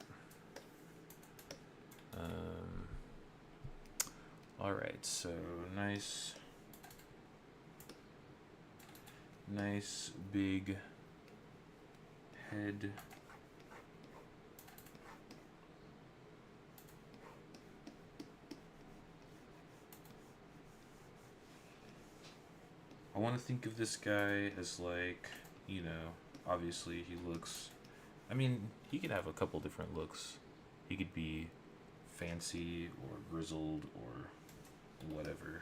All right, so nice big head. I want to think of this guy as like, obviously he looks, he could have a couple different looks. He could be fancy or grizzled or whatever.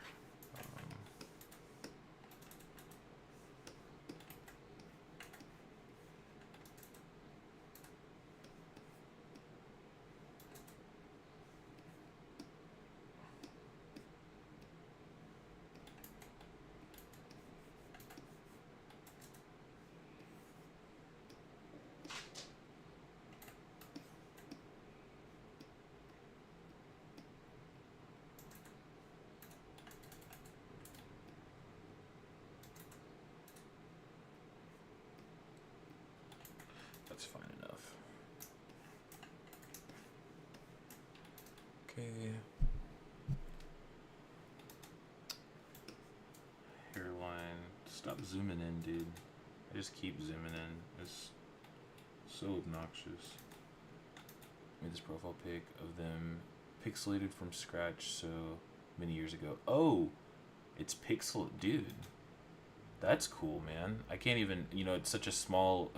That's fine enough. Okay. Hairline. Stop zooming in, dude. I just keep zooming in. It's so obnoxious. Made this profile pic of them pixelated from scratch so many years ago. Oh, it's pixel, dude. That's cool, man. I can't even, it's such a small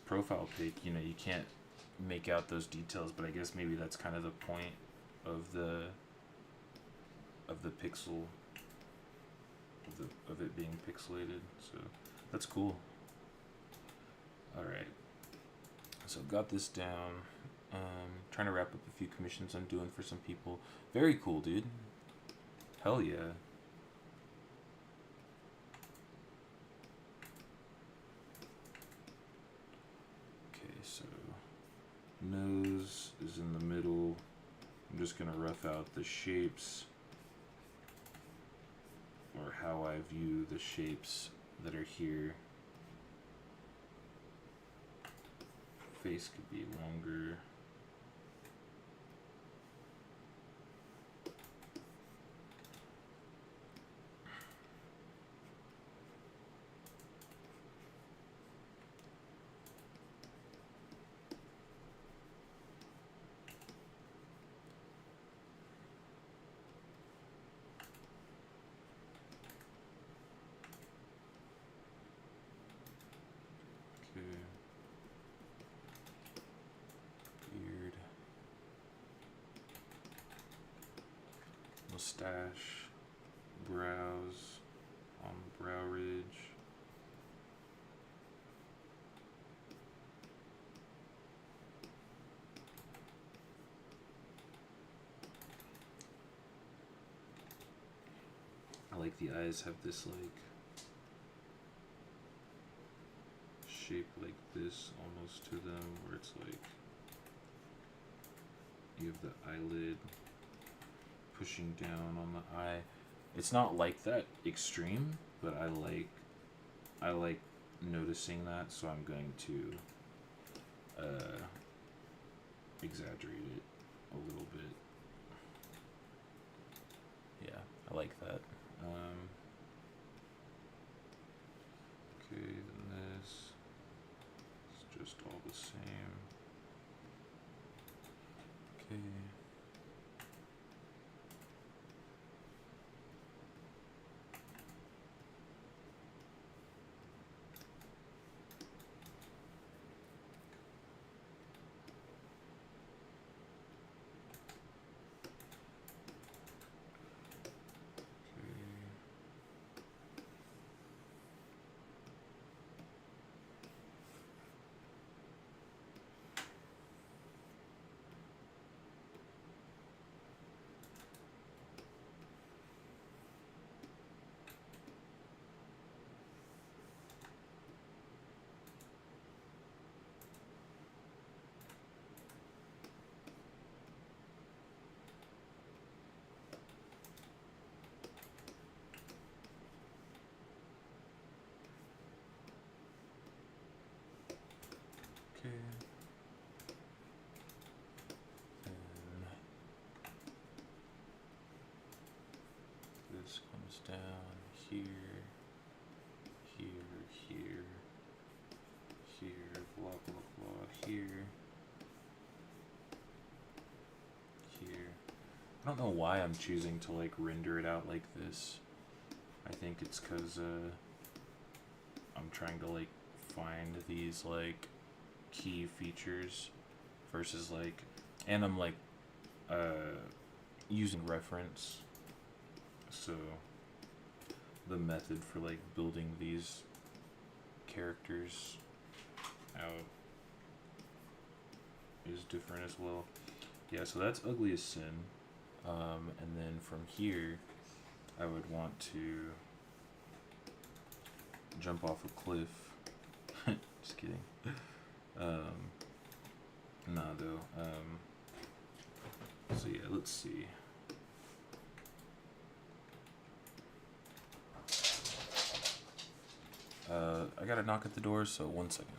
profile pic. You can't make out those details, but I guess maybe that's kind of the point of the pixel of it being pixelated. So that's cool. All right. So got this down. Trying to wrap up a few commissions I'm doing for some people. Very cool, dude. Hell yeah. Okay, so nose is in the middle. I'm just gonna rough out the shapes, or how I view the shapes that are here. Face could be longer. mustache, brows, on the brow ridge. I like the eyes have this like shape like this almost to them, where it's like you have the eyelid pushing down on the eye. It's not like that extreme, but I like noticing that, so I'm going to exaggerate it a little bit. Yeah, I like that. Okay, then this is just all the same. Okay. Okay. And this comes down here, here, here, here, blah, blah, blah, here, here. I don't know why I'm choosing to like render it out like this. I think it's because I'm trying to like find these like key features versus like, and I'm like using reference, so the method for like building these characters out is different as well. Yeah, so that's Ugly as Sin, and then from here I would want to jump off a cliff. Just kidding. Nah, though. So yeah, let's see. I gotta knock at the door, so 1 second.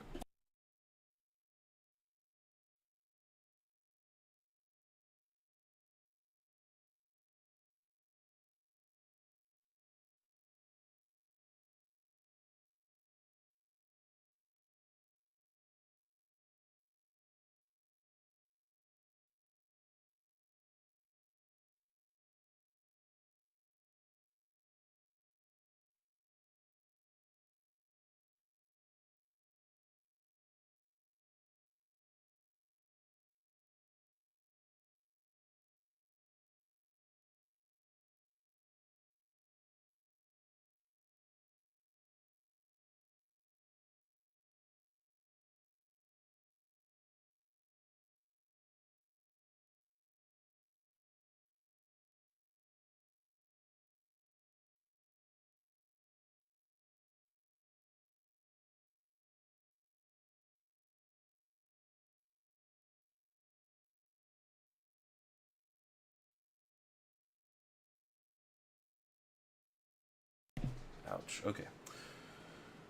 Ouch. Okay.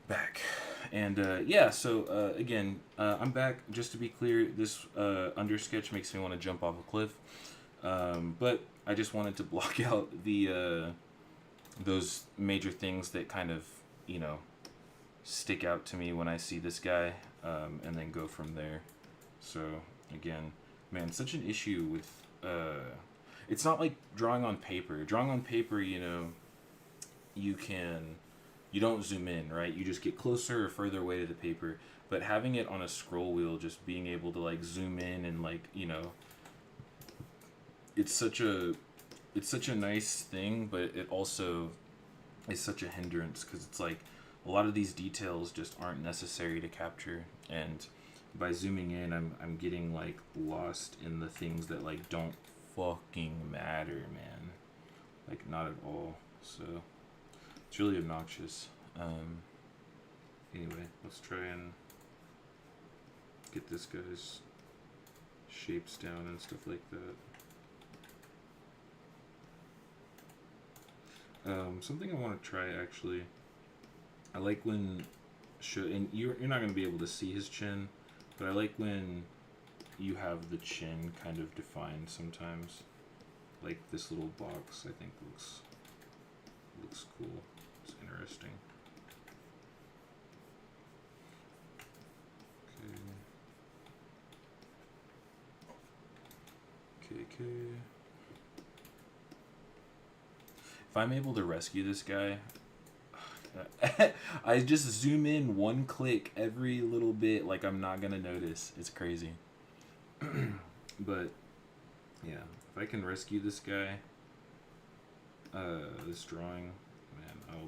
Back. And yeah, so again, I'm back. Just to be clear, this under sketch makes me want to jump off a cliff. But I just wanted to block out the those major things that kind of, you know, stick out to me when I see this guy, and then go from there. So again, man, such an issue with it's not like drawing on paper. Drawing on paper, you know, you don't zoom in, right? You just get closer or further away to the paper. But having it on a scroll wheel, just being able to like zoom in and like, you know, it's such a it's such a nice thing, but it also is such a hindrance because it's like a lot of these details just aren't necessary to capture, and by zooming in, I'm getting like lost in the things that like don't fucking matter, man. Like not at all. So it's really obnoxious. Anyway, let's try and get this guy's shapes down and stuff like that. Something I want to try actually. I like when and you're not going to be able to see his chin, but I like when you have the chin kind of defined sometimes. Like this little box, I think looks cool. It's interesting. Okay. If I'm able to rescue this guy, I just zoom in one click every little bit, like I'm not gonna notice. It's crazy. But yeah, if I can rescue this guy, this drawing, man, I'll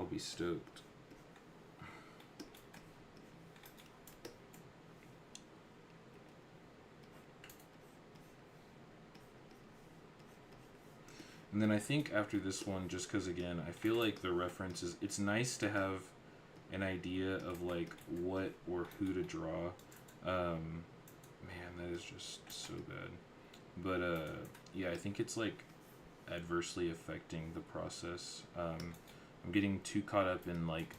be stoked. And then I think after this one, just because again, I feel like the references, it's nice to have an idea of like what or who to draw. Man, that is just so bad. But yeah, I think it's like adversely affecting the process. I'm getting too caught up in like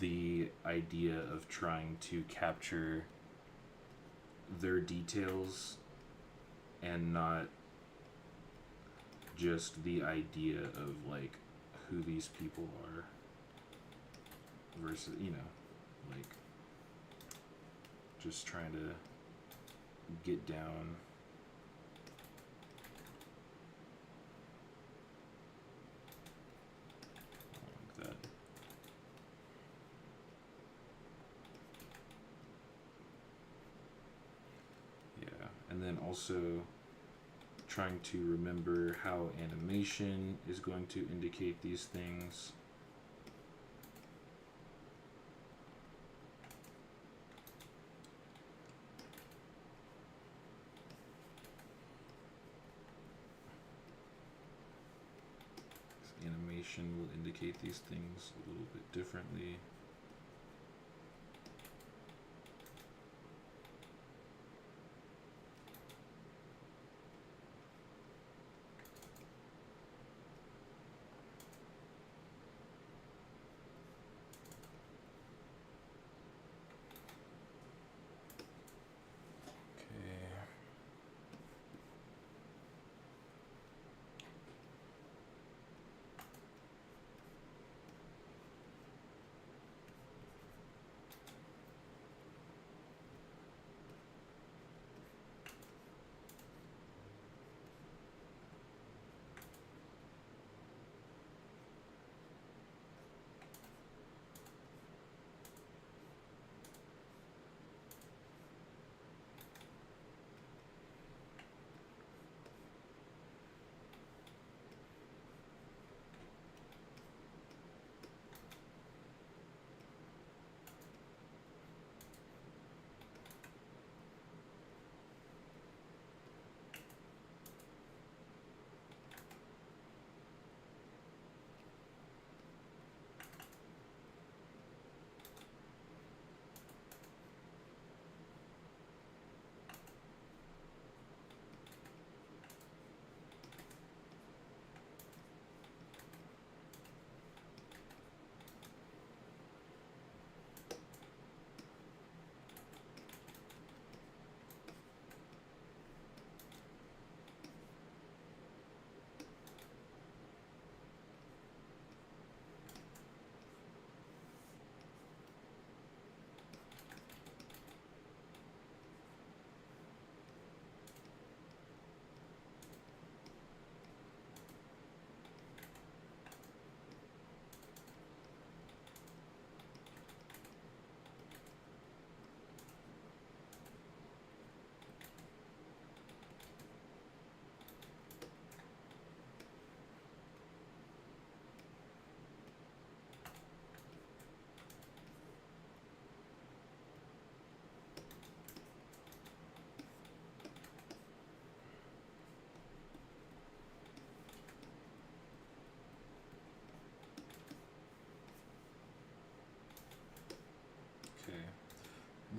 the idea of trying to capture their details and not just the idea of like who these people are versus, you know, like just trying to get down like that. Yeah, and then also trying to remember how animation is going to indicate these things. Animation will indicate these things a little bit differently.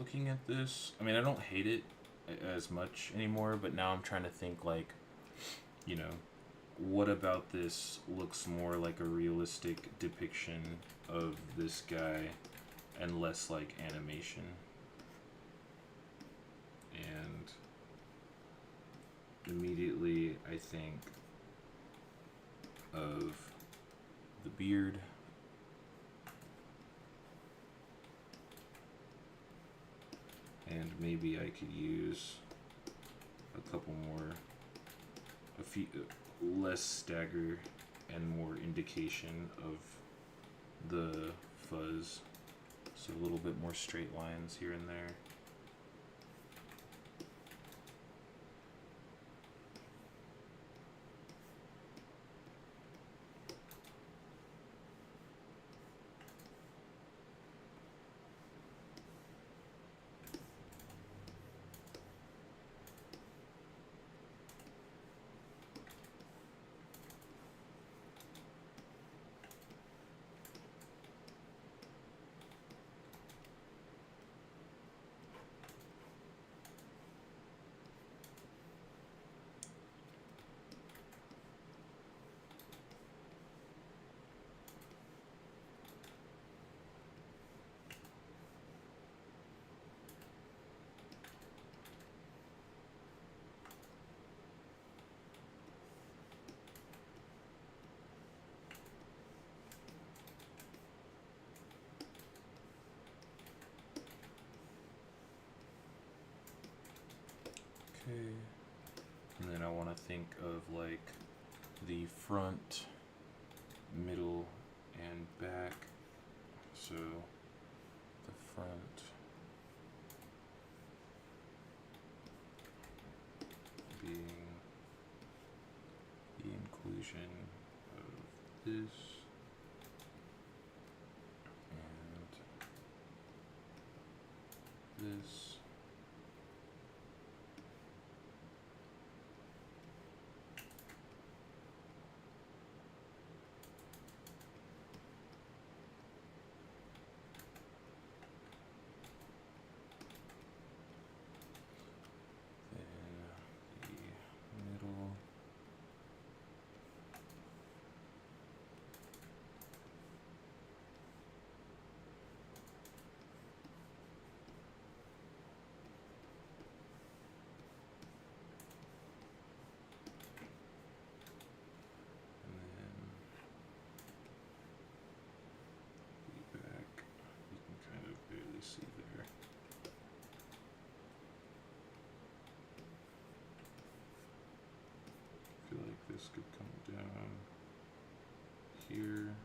looking at this, I mean, I don't hate it as much anymore, but now I'm trying to think, like, you know, what about this looks more like a realistic depiction of this guy and less like animation? And immediately I think of the beard. And maybe I could use a couple more, a few, less stagger and more indication of the fuzz. So a little bit more straight lines here and there. Okay. And then I want to think of like the front, middle, and back. So the front being the inclusion of this and this. See there. I feel like this could come down here.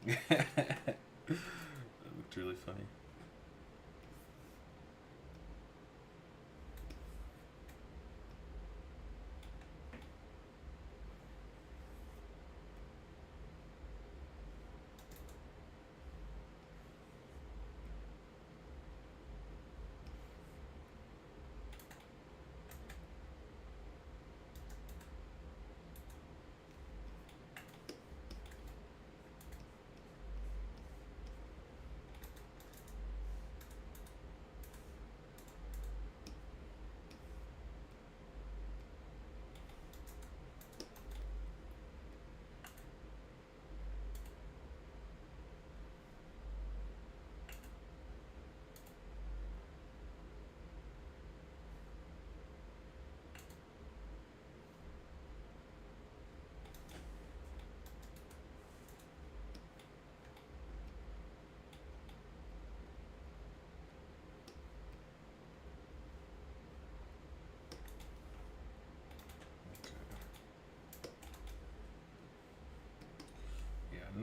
That looked really funny.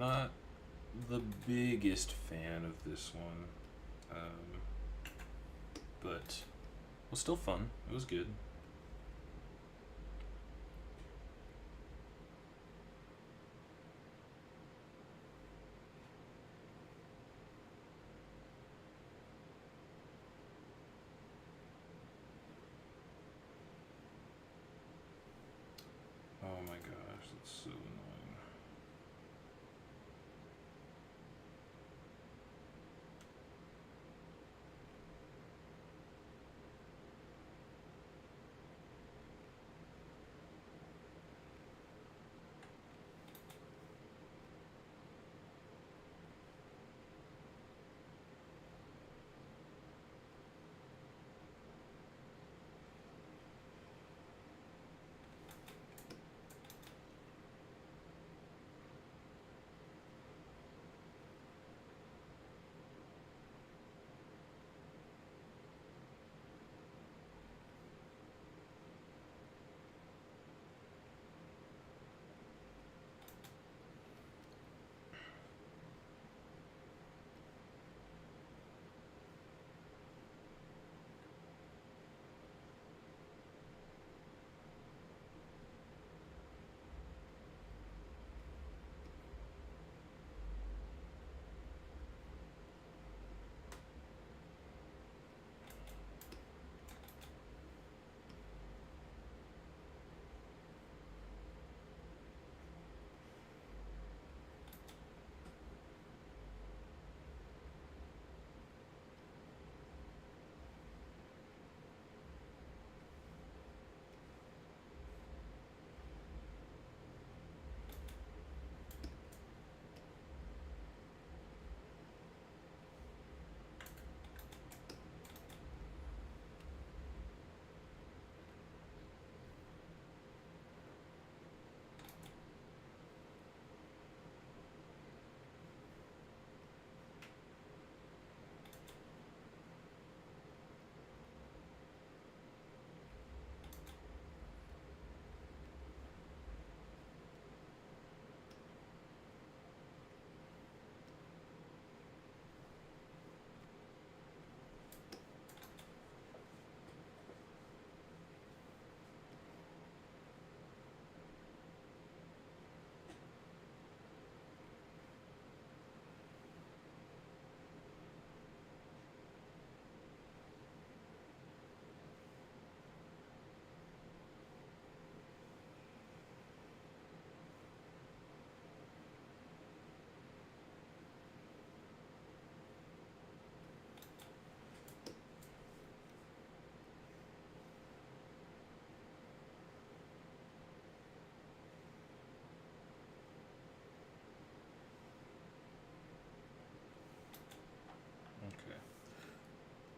not the biggest fan of this one, but it was still fun. It was good. Oh my gosh, that's so annoying.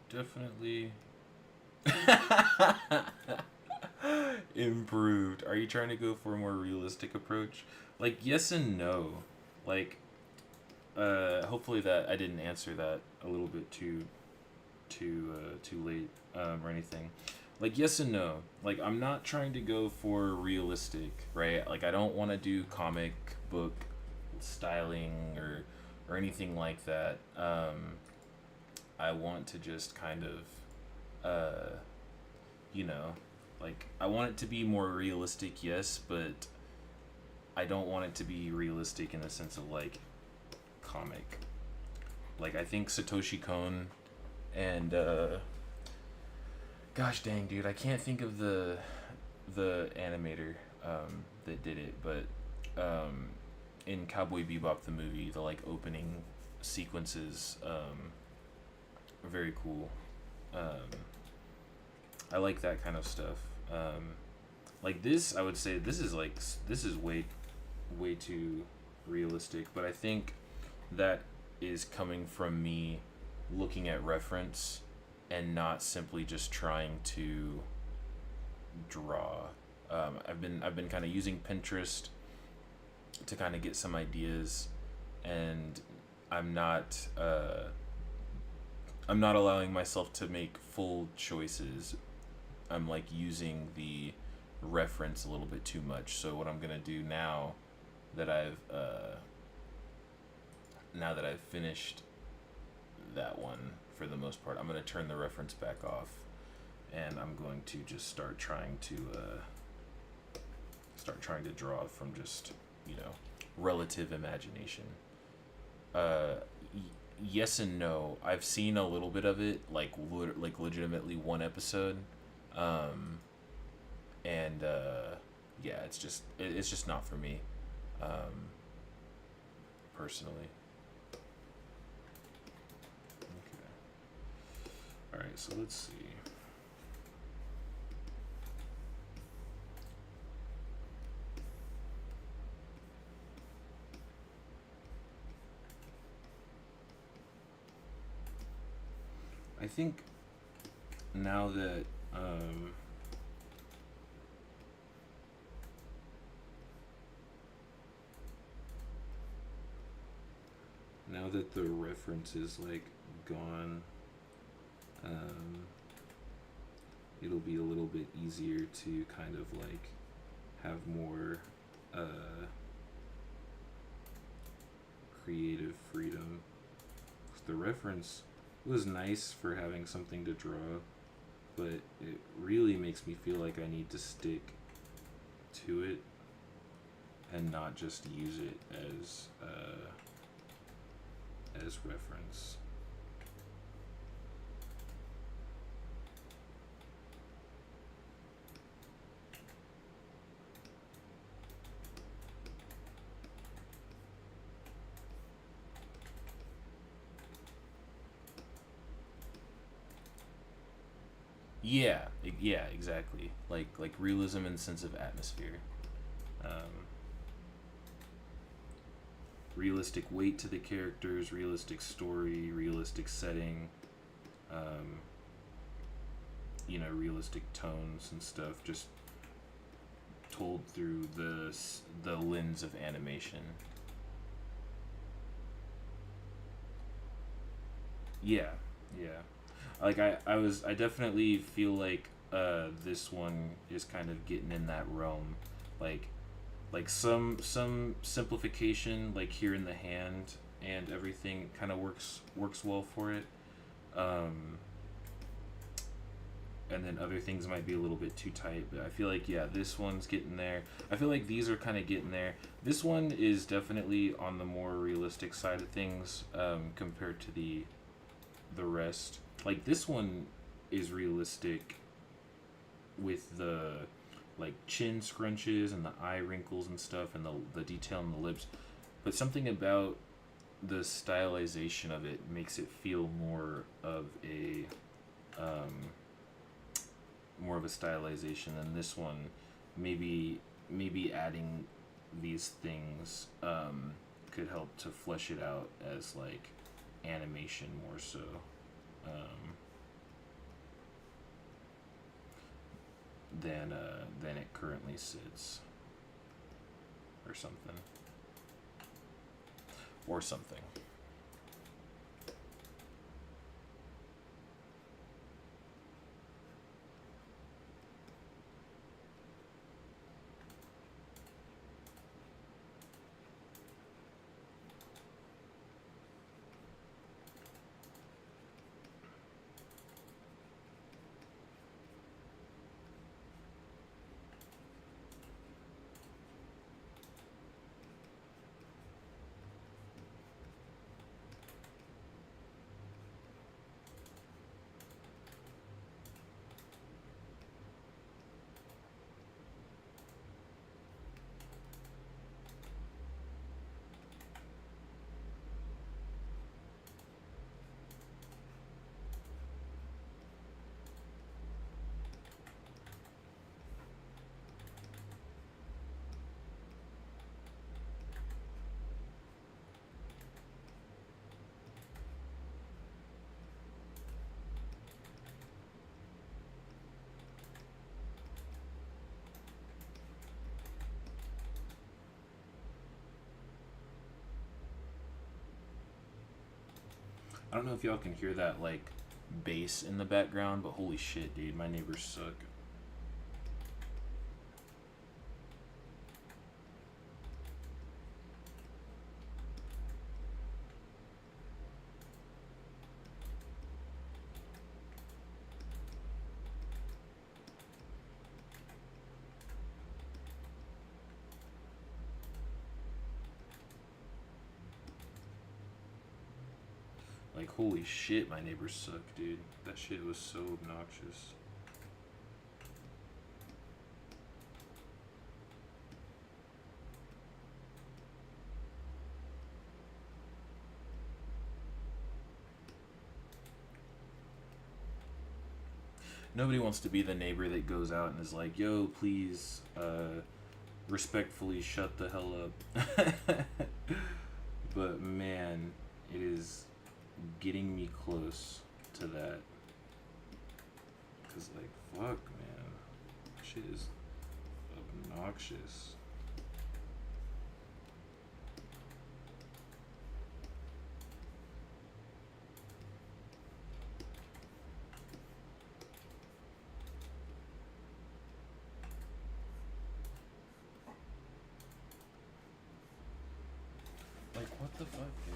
Definitely improved. Are you trying to go for a more realistic approach? Like, yes and no. Like, hopefully that I didn't answer that a little bit too late or anything. Like, yes and no. Like, I'm not trying to go for realistic, right? Like, I don't want to do comic book styling or anything like that. I want to just kind of, you know, like, I want it to be more realistic, yes, but I don't want it to be realistic in the sense of, like, comic. Like, I think Satoshi Kon and, gosh dang, dude, I can't think of the animator, that did it, but, in Cowboy Bebop, the movie, the, like, opening sequences, are very cool. I like that kind of stuff. Like this, I would say this is way too realistic, but I think that is coming from me looking at reference and not simply just trying to draw. I've been kind of using Pinterest to kind of get some ideas, and I'm not allowing myself to make full choices. I'm like using the reference a little bit too much. So what I'm gonna do now that I've now that I've finished that one for the most part, I'm going to turn the reference back off, and I'm going to just start trying to draw from just, you know, relative imagination. Yes and no. I've seen a little bit of it, like legitimately one episode, and yeah, it's just not for me, personally. Okay. All right, so let's see. I think now that now that the reference is like gone, it'll be a little bit easier to kind of like have more creative freedom. 'Cause the reference was nice for having something to draw, but it really makes me feel like I need to stick to it and not just use it as reference. Yeah, exactly. Like realism and sense of atmosphere. Um, Realistic weight to the characters, realistic story, realistic setting, um, you know, realistic tones and stuff, just told through the lens of animation. Yeah, yeah. Like I definitely feel like this one is kind of getting in that realm, like some simplification like here in the hand and everything kind of works well for it, um, and then other things might be a little bit too tight, but I feel like, yeah, this one's getting there. I feel like these are kind of getting there. This one is definitely on the more realistic side of things, compared to the rest. Like this one is realistic with the like chin scrunches and the eye wrinkles and stuff and the detail in the lips, but something about the stylization of it makes it feel more of a stylization than this one. Maybe adding these things could help to flesh it out as like animation more so, than it currently sits, or something. I don't know if y'all can hear that like bass in the background, but holy shit, dude, my neighbors suck. Like, holy shit, my neighbors suck, dude. That shit was so obnoxious. Nobody wants to be the neighbor that goes out and is like, yo, please, respectfully shut the hell up. But man, it is getting me close to that. Cause like, fuck, man, shit is obnoxious. Like, what the fuck, dude?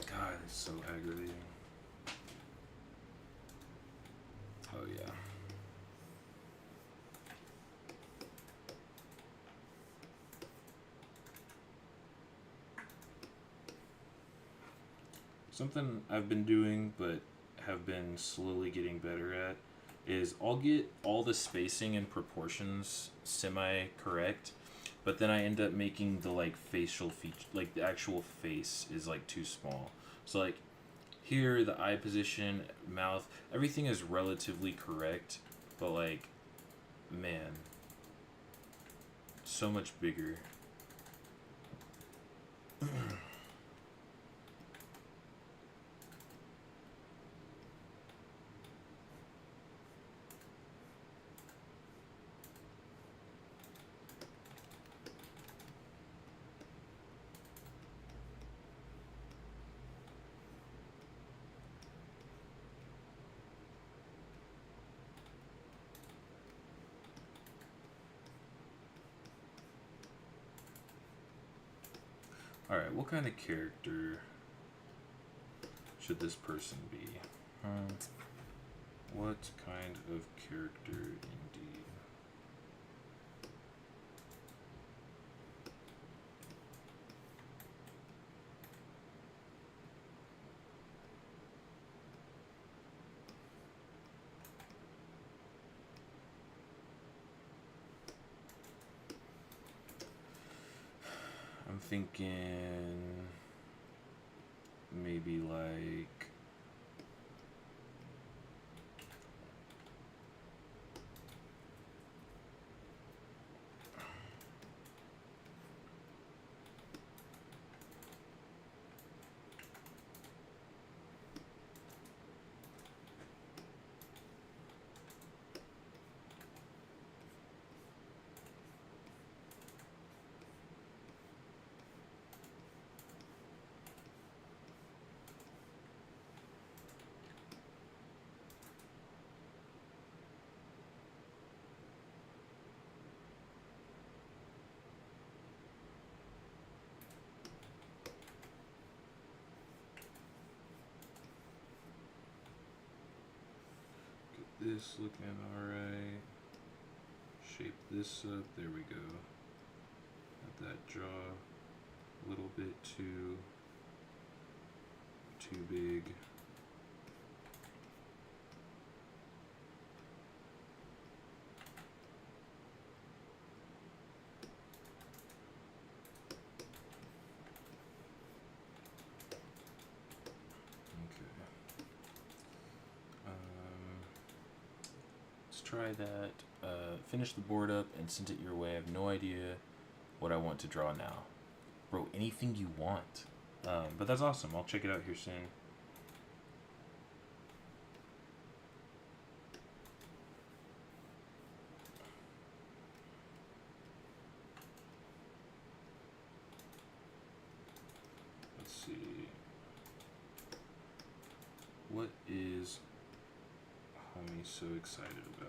God, it's so aggravating. Oh yeah. Something I've been doing, but have been slowly getting better at, is I'll get all the spacing and proportions semi-correct, but then I end up making the like facial feature, like the actual face is like too small. So like here, the eye position, mouth, everything is relatively correct, but like, man, so much bigger. Alright, what kind of character should this person be? What kind of character indeed? I'm thinking maybe like get this looking alright. Shape this up. There we go. Let that jaw a little bit too big. Try that. Finish the board up and send it your way. I have no idea what I want to draw now. Bro, anything you want. But that's awesome. I'll check it out here soon. Let's see. What is homie so excited about?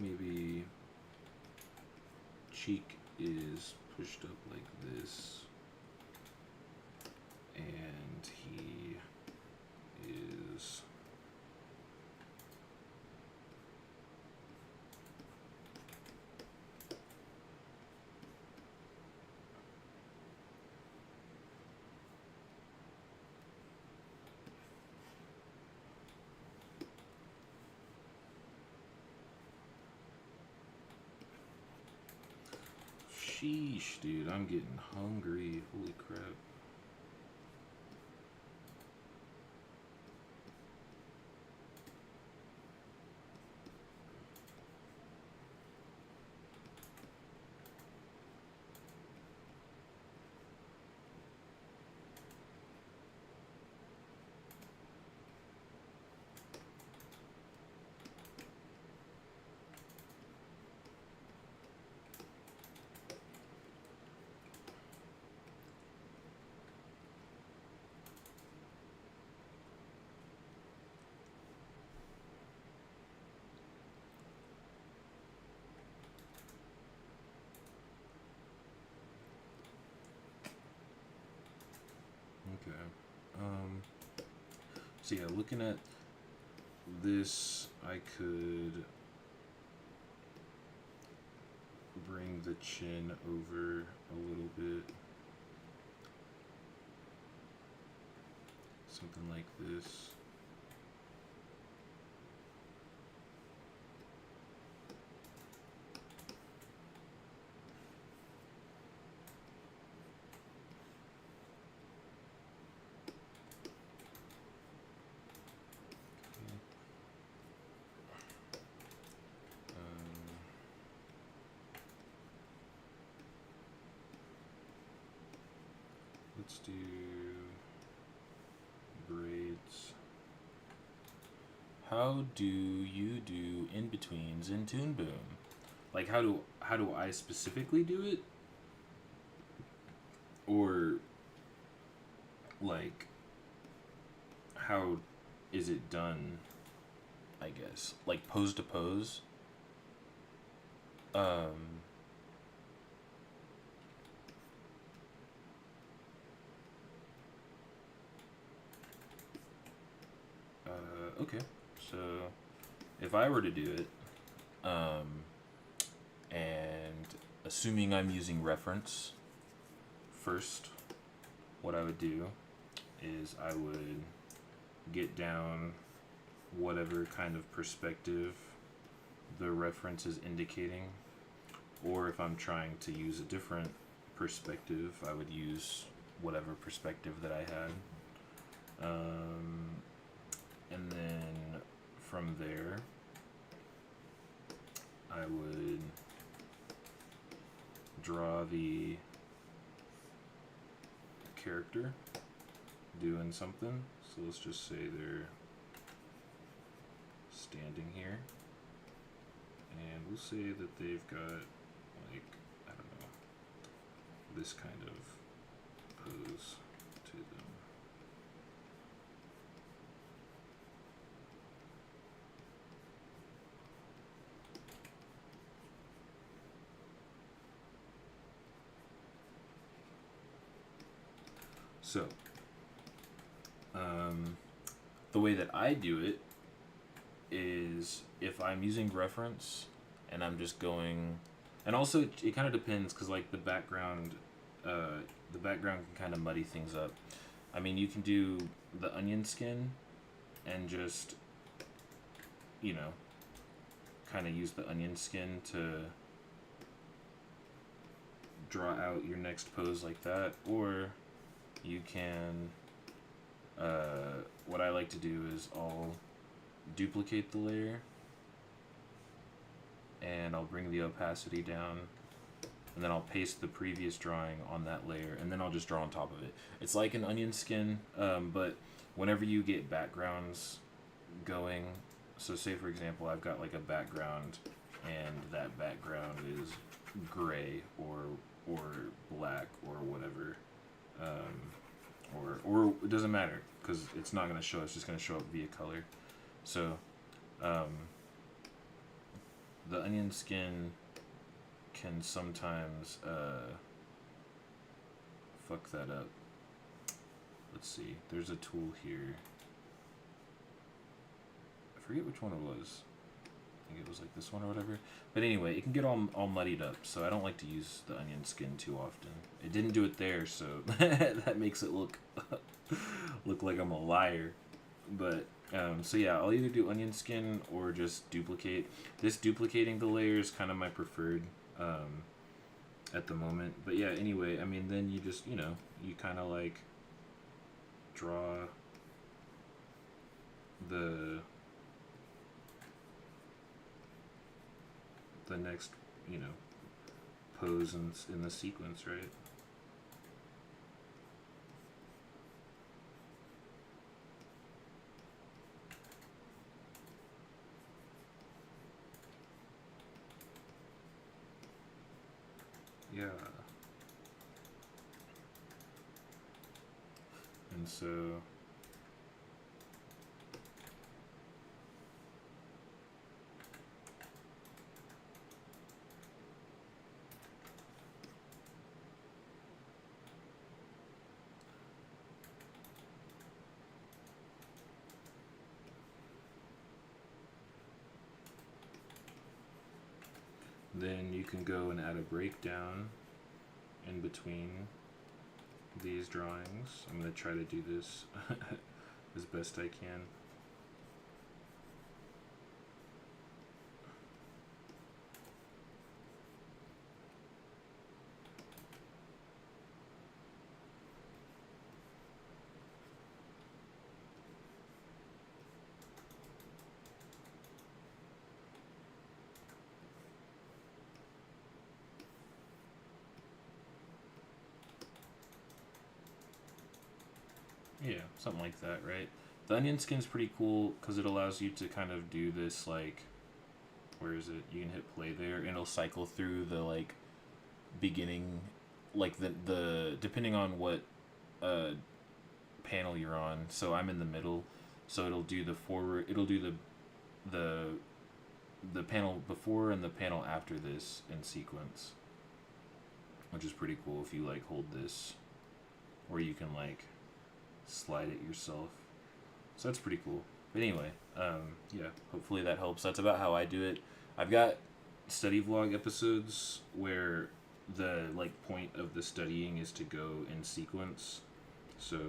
maybe cheek is pushed up like this, and he is sheesh, dude, I'm getting hungry. Holy crap. Okay. So yeah, looking at this, I could bring the chin over a little bit. Something like this. Let's do braids. How do you do in-betweens in Toon Boom? Like how do I specifically do it? Or like how is it done, I guess? Like pose to pose? Okay, so if I were to do it, and assuming I'm using reference, first, what I would do is I would get down whatever kind of perspective the reference is indicating, or if I'm trying to use a different perspective, I would use whatever perspective that I had. And then from there, I would draw the character doing something. So let's just say they're standing here. And we'll say that they've got, like, I don't know, this kind of pose to them. So, the way that I do it is if I'm using reference and I'm just going, and also it kind of depends because like the background can kind of muddy things up. I mean, you can do the onion skin and just, you know, kind of use the onion skin to draw out your next pose like that, or you can, what I like to do is I'll duplicate the layer and I'll bring the opacity down and then I'll paste the previous drawing on that layer and then I'll just draw on top of it. It's like an onion skin, but whenever you get backgrounds going, so say for example I've got like a background and that background is gray or black or whatever, or it doesn't matter because it's not going to show, it's just going to show up via color. So the onion skin can sometimes fuck that up. Let's see. There's a tool here. I forget which one it was. I think it was like this one or whatever. But anyway, it can get all muddied up, so I don't like to use the onion skin too often. It didn't do it there, so that makes it look like I'm a liar. But so yeah, I'll either do onion skin or just duplicate. This duplicating the layer is kind of my preferred at the moment. But yeah, anyway, I mean, then you just, you know, you kind of like draw the next, you know, pose in the sequence, right? Yeah. And so then you can go and add a breakdown in between these drawings. I'm going to try to do this as best I can. Yeah, something like that, right? The onion skin's pretty cool because it allows you to kind of do this, like, where is it? You can hit play there, and it'll cycle through the, like, beginning, like, the depending on what panel you're on. So I'm in the middle, so it'll do the forward, it'll do the panel before and the panel after this in sequence, which is pretty cool if you, like, hold this, or you can, like, slide it yourself. So that's pretty cool. But anyway, yeah, hopefully that helps. That's about how I do it. I've got StudyVlog episodes where the, like, point of the studying is to go in sequence. So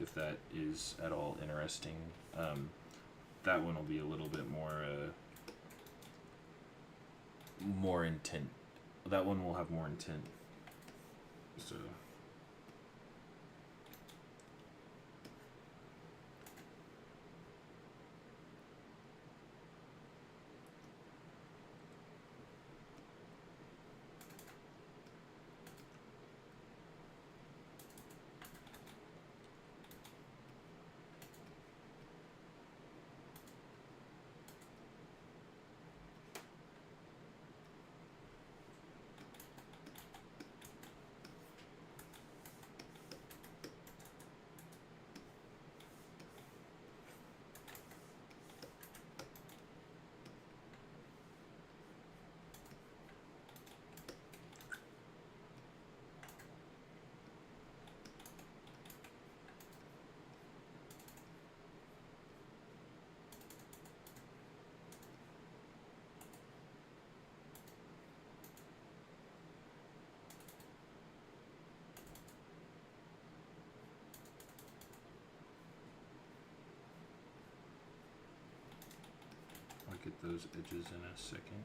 if that is at all interesting, that one will be a little bit more intent. That one will have more intent. So I'll get those edges in a second.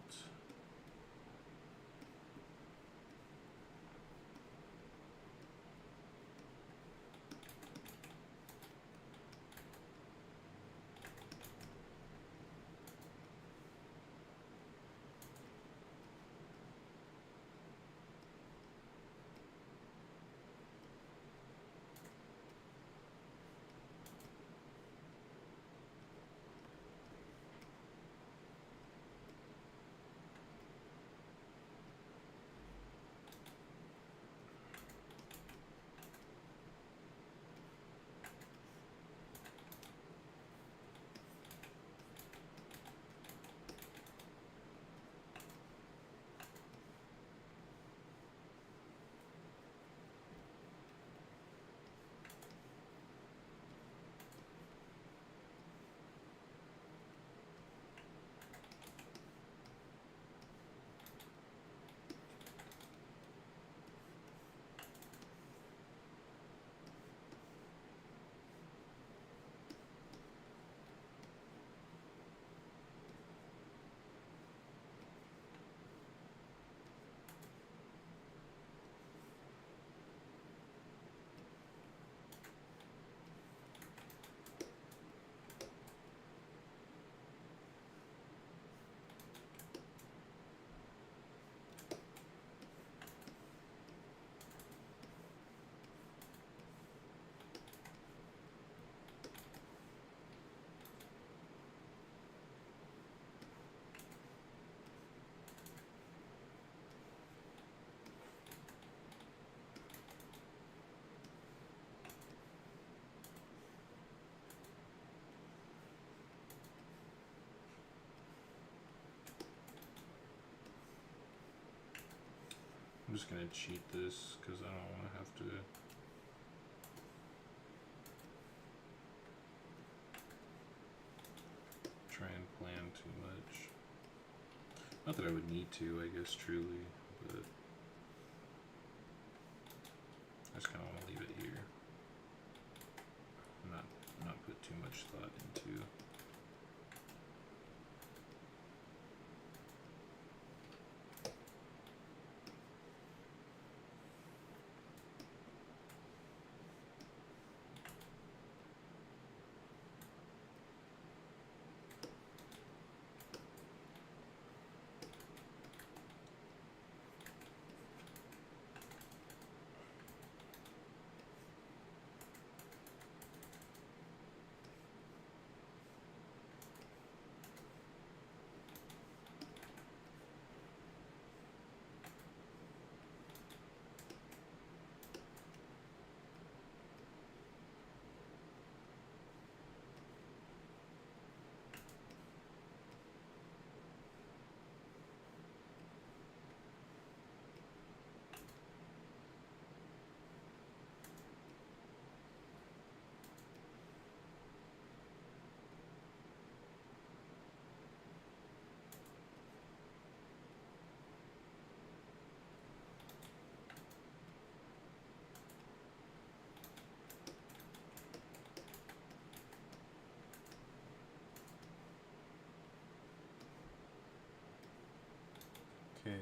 just gonna cheat this because I don't want to have to. Try and plan too much. Not that I would need to, I guess, truly, but I just kind of want to leave it here. Not put too much thought into. Okay.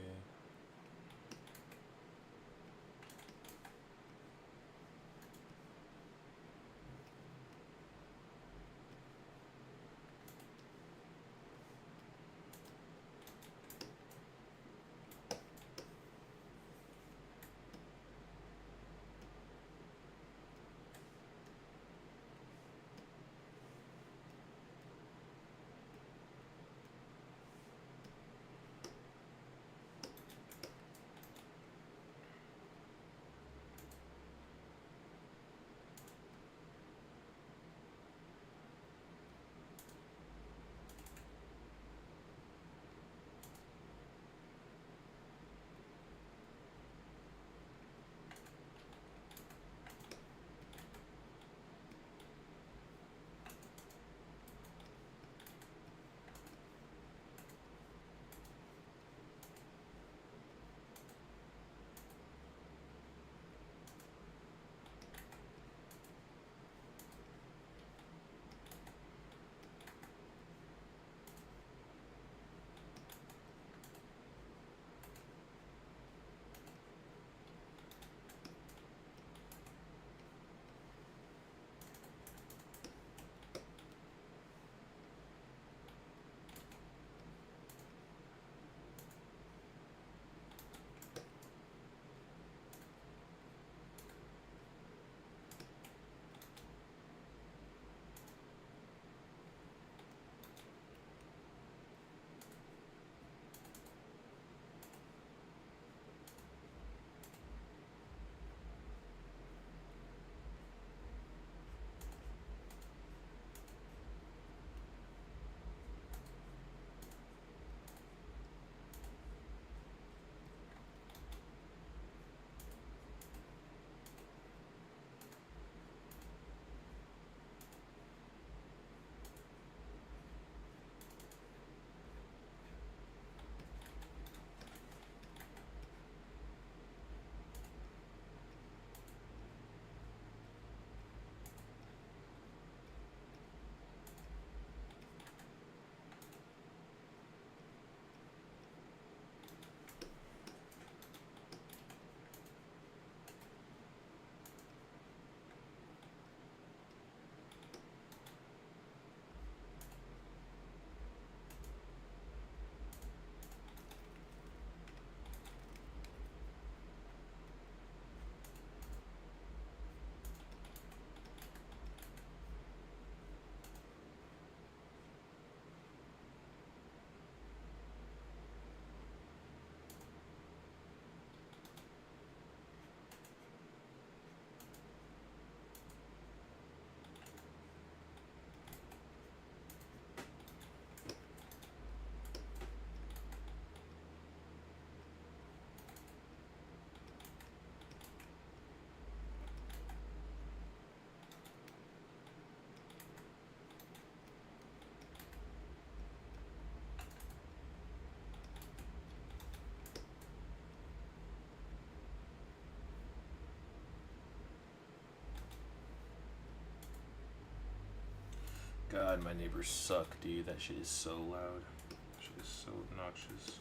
God, my neighbors suck, dude. That shit is so loud. That shit is so obnoxious.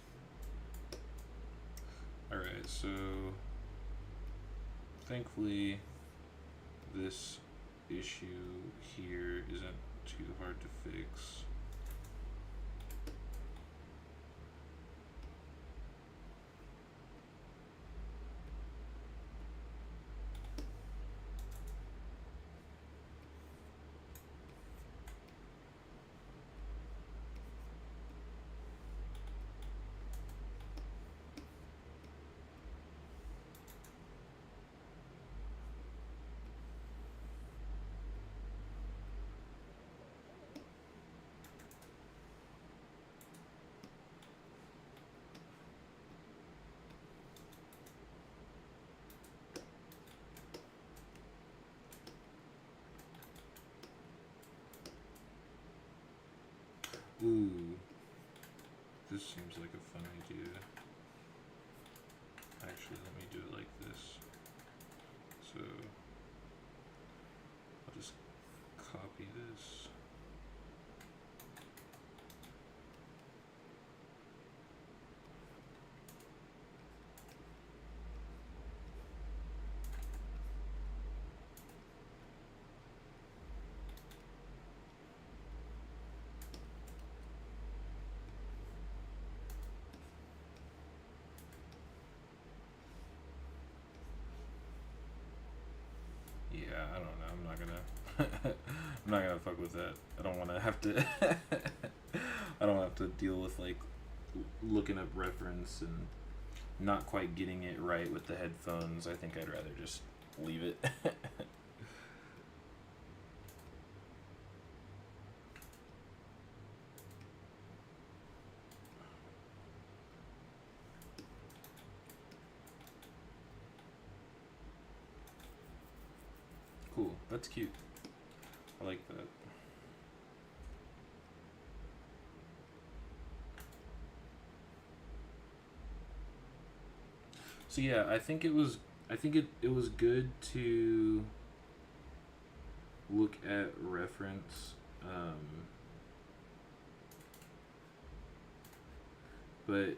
Alright, so thankfully this issue here isn't too hard to fix. Ooh, this seems like a fun idea. Actually, let me do it like this. So, I'll just copy this. Yeah, I don't know. I'm not gonna. I'm not gonna fuck with that. I don't want to have to. I don't have to deal with like looking up reference and not quite getting it right with the headphones. I think I'd rather just leave it. Cool. That's cute. I like that. So yeah, I think it was. I think it was good to look at reference. But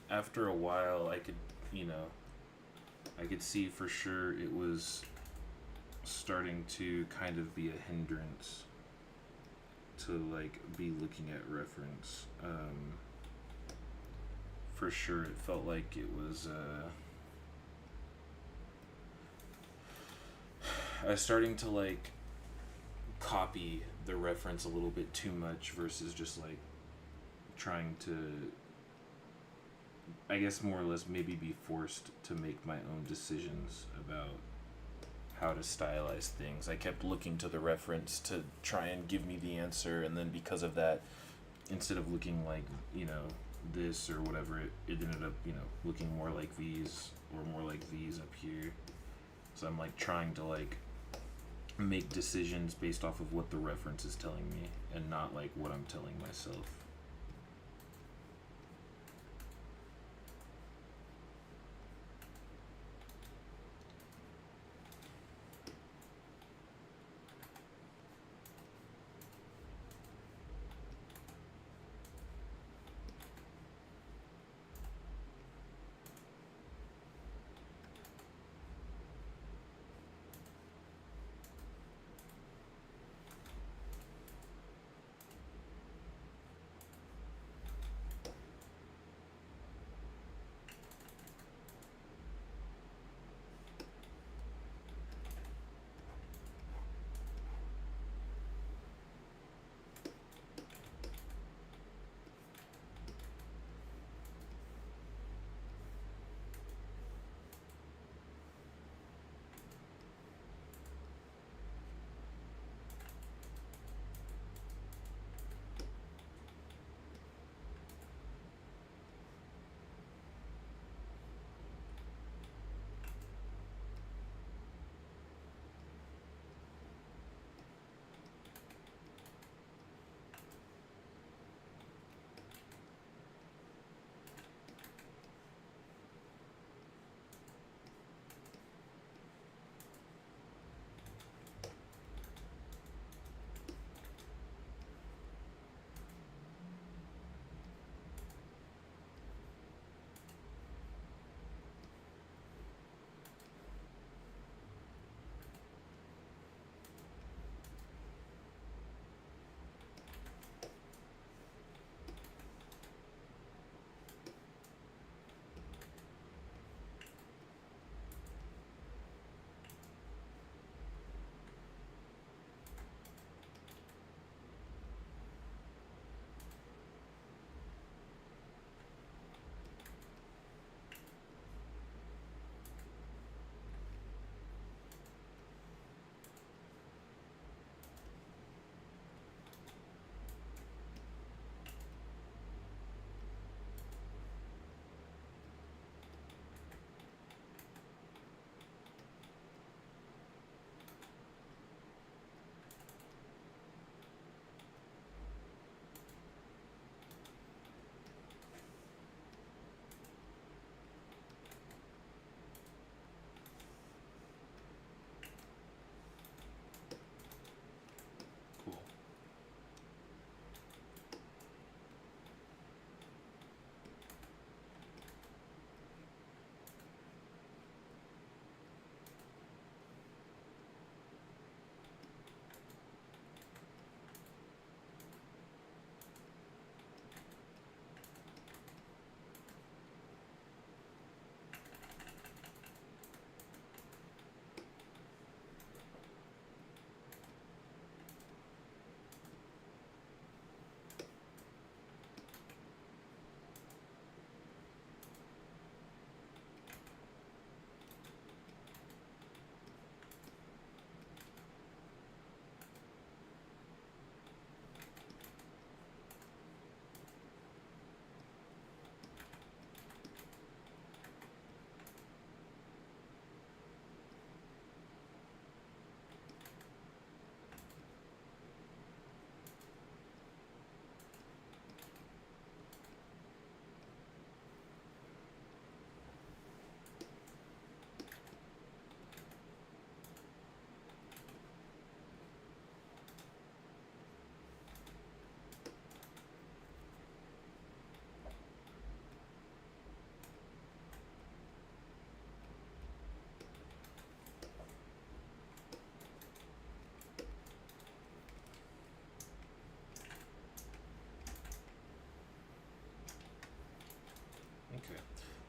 after a while, I could, I could see for sure it was starting to kind of be a hindrance to like be looking at reference. For sure, it felt like it was. I was starting to like copy the reference a little bit too much versus just like trying to, I guess, more or less maybe be forced to make my own decisions about how to stylize things. I kept looking to the reference to try and give me the answer, and then because of that, instead of looking like, this or whatever, it ended up, looking more like these or more like these up here. So I'm like trying to like make decisions based off of what the reference is telling me and not like what I'm telling myself.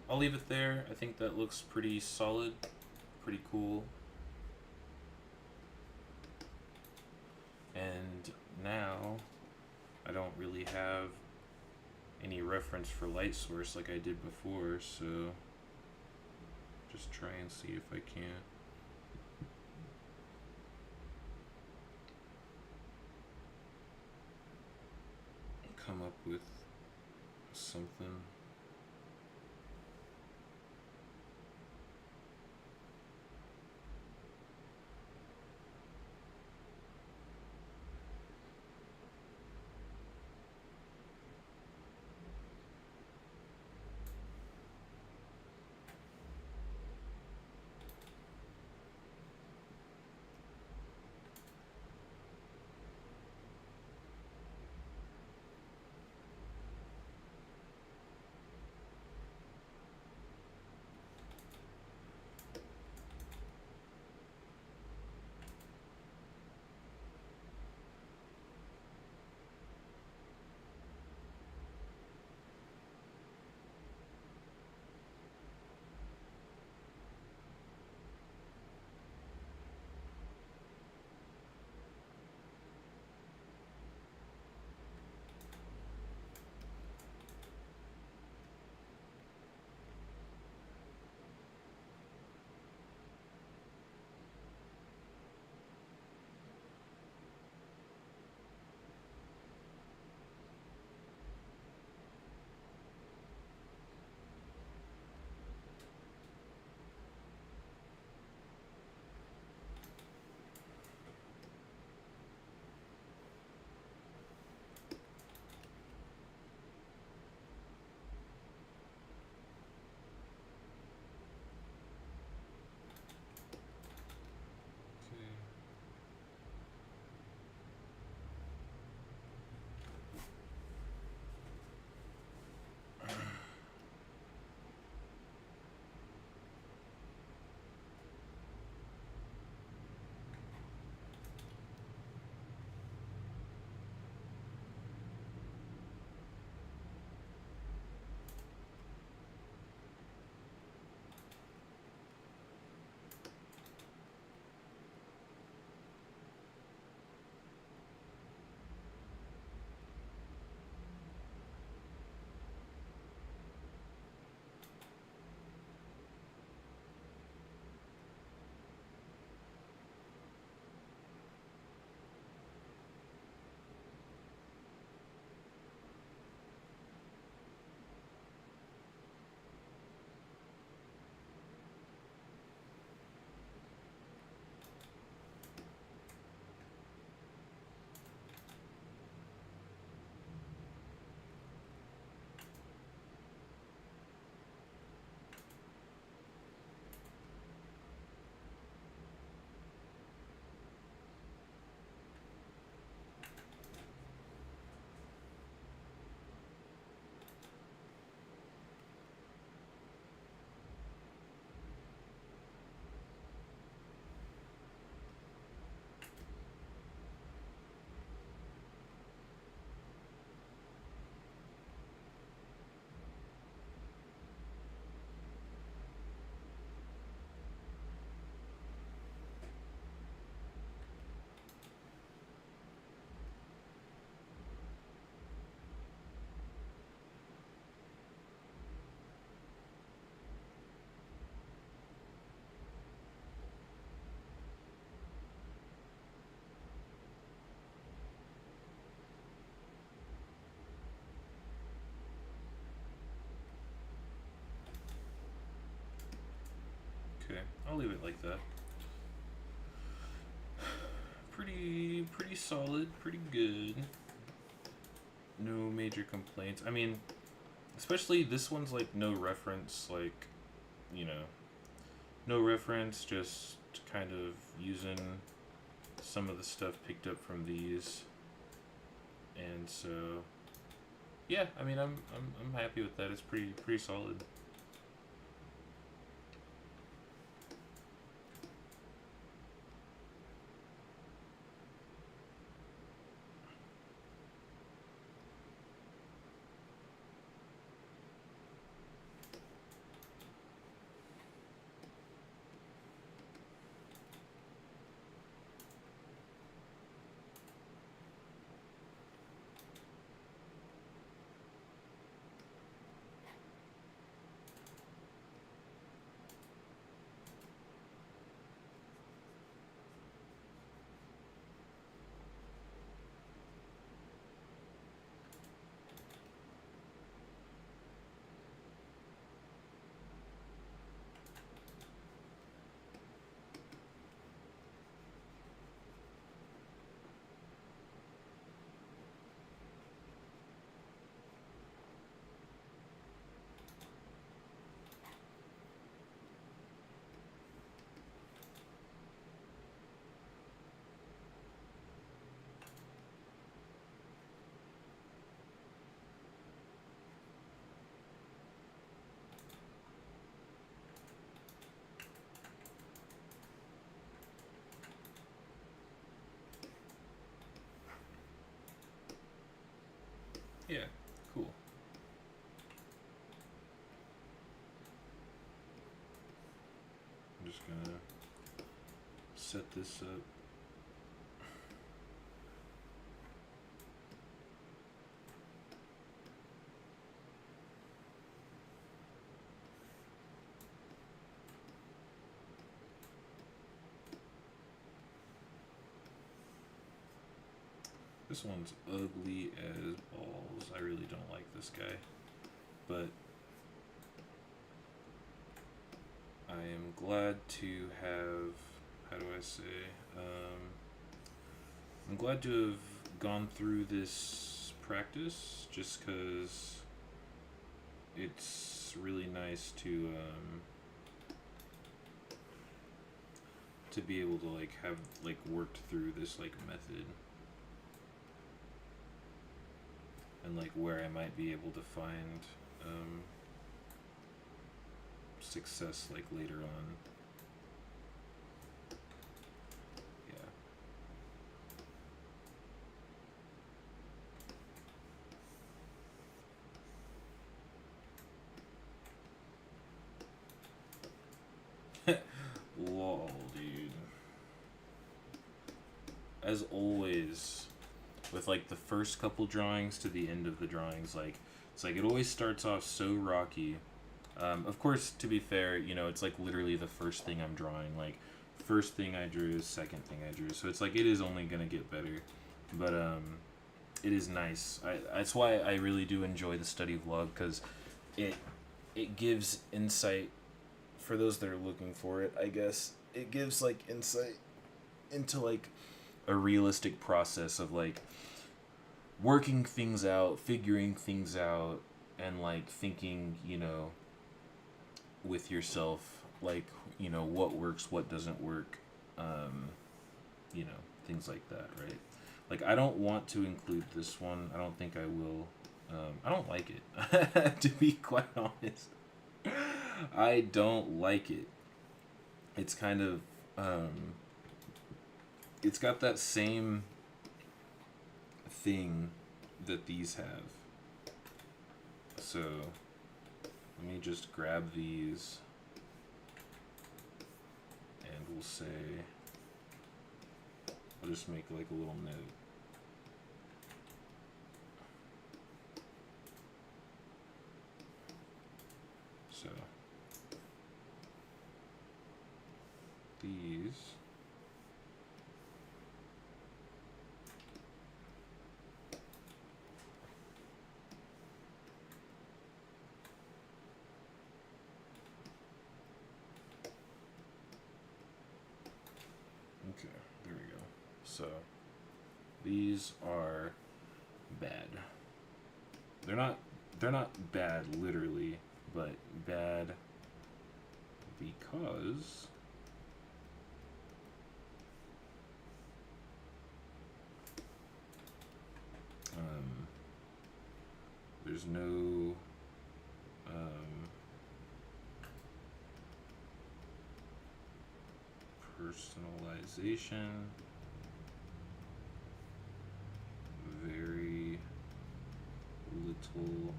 I'll leave it there. I think that looks pretty solid, pretty cool. And now I don't really have any reference for light source like I did before, so just try and see if I can. Come up with something. Okay, I'll leave it like that. Pretty solid, pretty good. No major complaints. I mean, especially this one's like no reference, like, you know, no reference, just kind of using some of the stuff picked up from these. And so yeah, I mean I'm happy with that. It's pretty solid. Yeah, cool. I'm just gonna set this up. This one's ugly as balls. I really don't like this guy. But I am glad to have, how do I say, I'm glad to have gone through this practice just because it's really nice to be able to like have like worked through this like method and like where I might be able to find success like later on. Yeah. Lol, dude. As always, with like the first couple drawings to the end of the drawings, like it's like it always starts off so rocky. Of course, to be fair, you know, it's like literally the first thing I'm drawing. Like, first thing I drew, second thing I drew. So it's like it is only gonna get better, but it is nice. That's why I really do enjoy the study vlog, because it gives insight for those that are looking for it. I guess it gives like insight into like a realistic process of like working things out, figuring things out, and like thinking, you know, with yourself, like, you know, what works, what doesn't work, you know, things like that, right? Like, I don't want to include this one. I don't think I will. I don't like it, to be quite honest. I don't like it. It's kind of, it's got that same thing that these have. So let me just grab these and we'll say, I'll just make like a little note. So these okay, there we go. So these are bad. They're not bad literally, but bad because there's no personalization, very little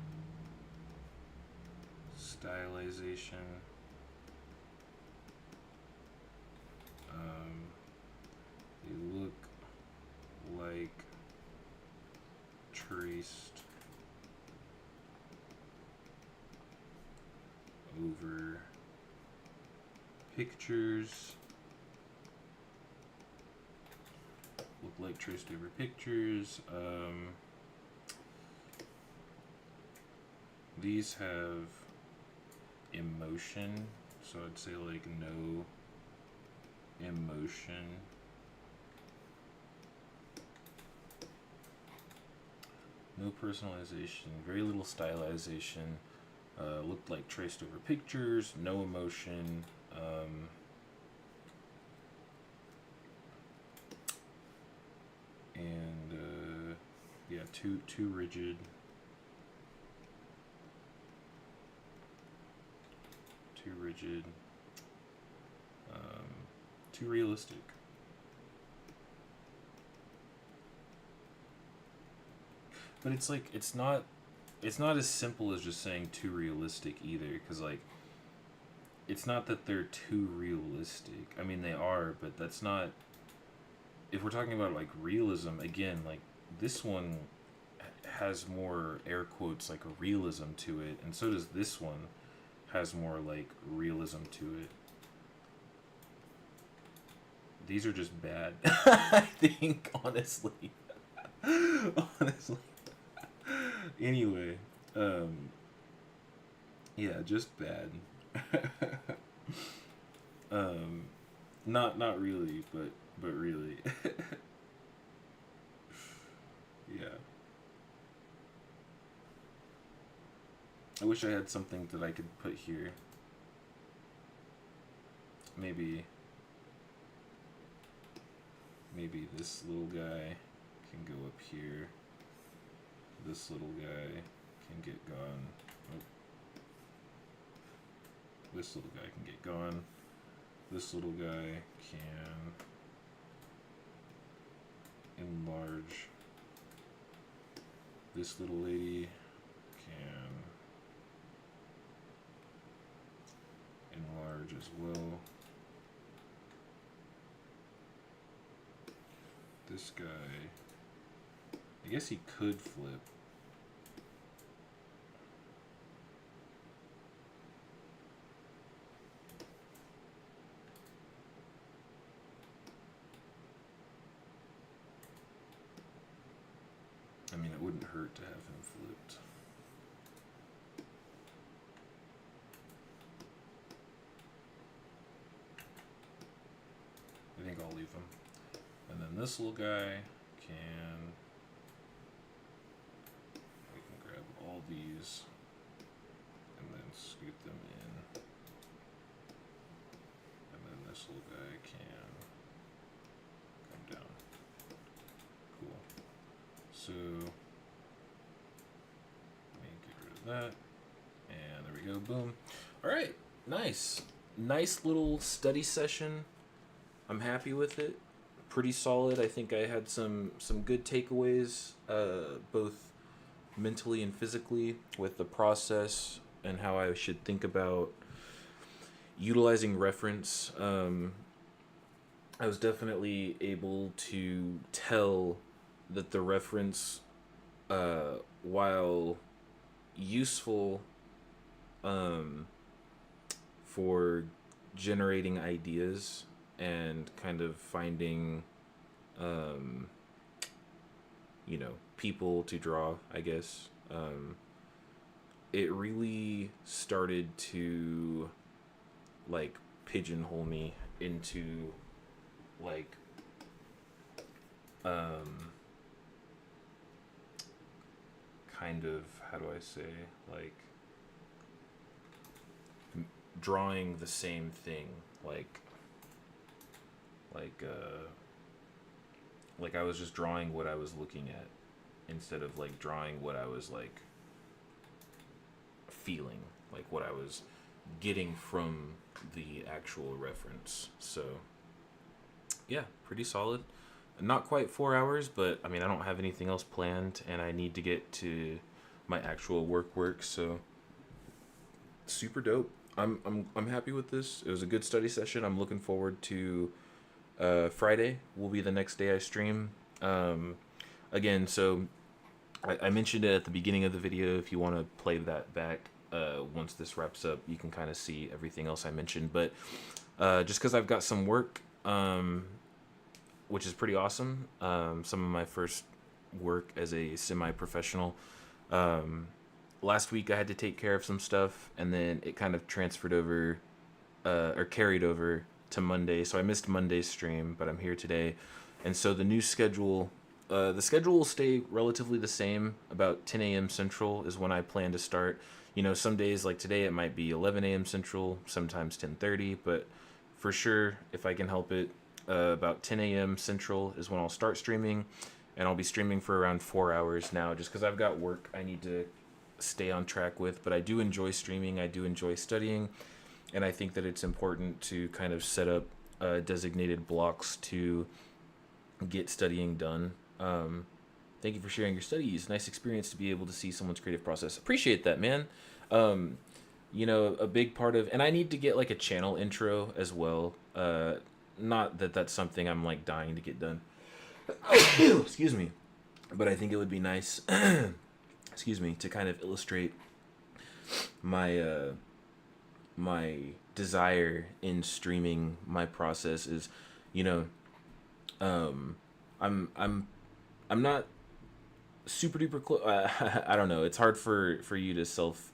stylization. They look like traced over pictures. Look like traced over pictures. These have emotion, so I'd say like no emotion. No personalization, very little stylization. Looked like traced over pictures, no emotion. And yeah, too rigid. Too rigid. Too realistic. But it's like it's not as simple as just saying too realistic either, because like it's not that they're too realistic. I mean, they are, but that's not. If we're talking about like realism again, like this one has more air quotes like a realism to it, and so does this one has more like realism to it. These are just bad. I think honestly. Honestly. Anyway, yeah, just bad. um, not really, but really. Yeah. I wish I had something that I could put here. Maybe this little guy can go up here. This little guy can get gone. Oh. This little guy can get gone. This little guy can enlarge. This little lady can enlarge as well. This guy, I guess he could flip. I mean, it wouldn't hurt to have him flipped. I think I'll leave him. And then this little guy can... We can grab all these and then scoot them in. And then this little guy can come down. Cool. So, let me get rid of that. And there we go, boom. Alright, nice. Nice little study session. I'm happy with it. Pretty solid. I think I had some good takeaways, both mentally and physically, with the process and how I should think about utilizing reference. I was definitely able to tell that the reference, while useful for generating ideas and kind of finding, people to draw, I guess, it really started to, like, pigeonhole me into, like, kind of, how do I say, like, drawing the same thing, like I was just drawing what I was looking at instead of like drawing what I was like feeling, like what I was getting from the actual reference. So yeah, pretty solid. Not quite 4 hours, but I mean, I don't have anything else planned and I need to get to my actual work, so super dope. I'm happy with this. It was a good study session. I'm looking forward to Friday will be the next day I stream. Again, so I mentioned it at the beginning of the video. If you want to play that back once this wraps up, you can kind of see everything else I mentioned. But just because I've got some work, which is pretty awesome, some of my first work as a semi-professional. Last week I had to take care of some stuff, and then it kind of transferred over, or carried over to Monday. So I missed Monday's stream, but I'm here today. And so the new schedule, the schedule will stay relatively the same. About 10 a.m. Central is when I plan to start. You know, some days like today it might be 11 a.m. Central, sometimes 10:30, but for sure, if I can help it, about 10 a.m. Central is when I'll start streaming, and I'll be streaming for around 4 hours now, just because I've got work I need to stay on track with. But I do enjoy streaming, I do enjoy studying, and I think that it's important to kind of set up designated blocks to get studying done. Thank you for sharing your studies. Nice experience to be able to see someone's creative process. Appreciate that, man. Um, a big part of, and I need to get like a channel intro as well. Not that that's something I'm like dying to get done. Excuse me, but I think it would be nice. Excuse me, to kind of illustrate my my desire in streaming my process is, you know, um, I'm not super duper close. I don't know. It's hard for you to self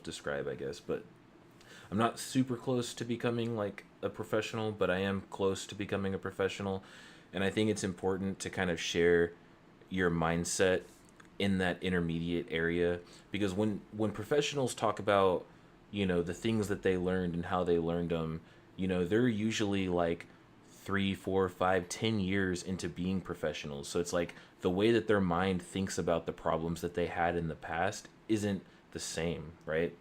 describe, I guess, but I'm not super close to becoming like a professional, but I am close to becoming a professional, and I think it's important to kind of share your mindset in that intermediate area, because when professionals talk about, the things that they learned and how they learned them, they're usually like 3, 4, 5, 10 years into being professionals. So it's like the way that their mind thinks about the problems that they had in the past isn't the same, right?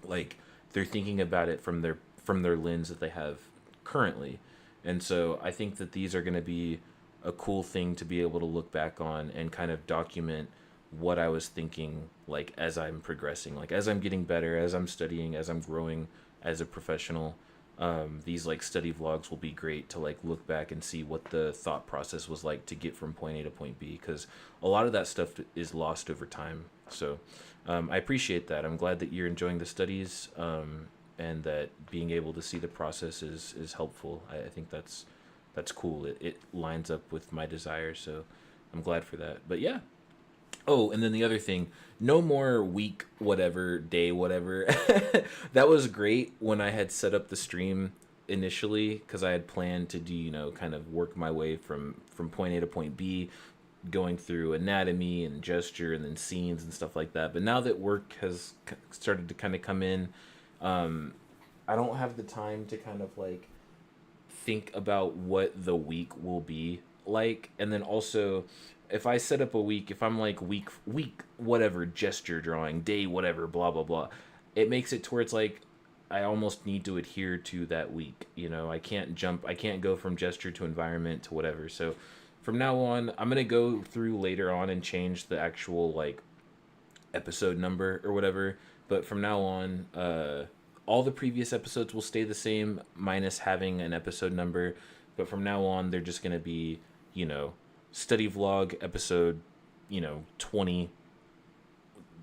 Like they're thinking about it from their lens that they have currently. And so I think that these are going to be a cool thing to be able to look back on and kind of document what I was thinking, like as I'm progressing, like as I'm getting better, as I'm studying, as I'm growing as a professional. These like study vlogs will be great to like look back and see what the thought process was like to get from point A to point B, because a lot of that stuff is lost over time. So I appreciate that. I'm glad that you're enjoying the studies, and that being able to see the process is helpful. I think that's cool. It lines up with my desire, so I'm glad for that. But yeah. Oh, and then the other thing, no more week whatever, day whatever. That was great when I had set up the stream initially, because I had planned to do, kind of work my way from point A to point B, going through anatomy and gesture and then scenes and stuff like that. But now that work has started to kind of come in, I don't have the time to kind of like think about what the week will be like. And then also, if I set up a week, if I'm like week whatever, gesture drawing, day whatever, blah blah blah, it makes it to where it's like I almost need to adhere to that week. I can't go from gesture to environment to whatever. So from now on, I'm gonna go through later on and change the actual like episode number or whatever. But from now on, all the previous episodes will stay the same, minus having an episode number. But from now on, they're just gonna be, study vlog episode, 20.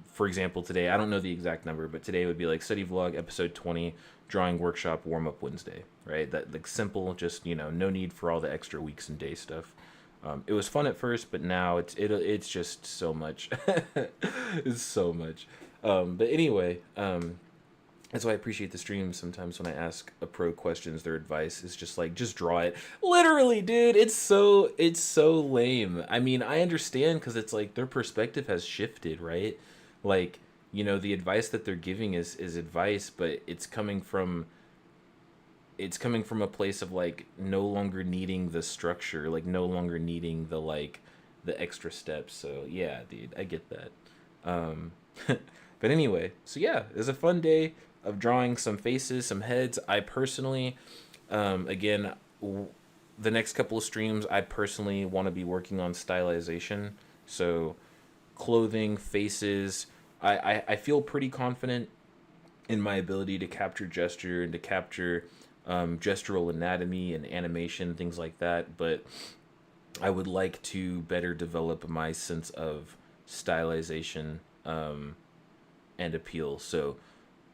For example, today, I don't know the exact number, but today would be like study vlog episode 20, drawing workshop warm up Wednesday, right? That like simple, just, no need for all the extra weeks and day stuff. It was fun at first, but now it's just so much. It's so much. But anyway, that's why I appreciate the streams. Sometimes when I ask a pro questions, their advice is just like, just draw it. Literally, dude, it's so lame. I mean, I understand, because it's like their perspective has shifted, right? Like, the advice that they're giving is advice, but it's coming from a place of like no longer needing the structure, like no longer needing the like the extra steps. So yeah, dude, I get that. But anyway, so yeah, it was a fun day of drawing some faces, some heads. I personally, again, the next couple of streams, I personally want to be working on stylization. So clothing, faces. I feel pretty confident in my ability to capture gesture and to capture gestural anatomy and animation, things like that. But I would like to better develop my sense of stylization, and appeal. So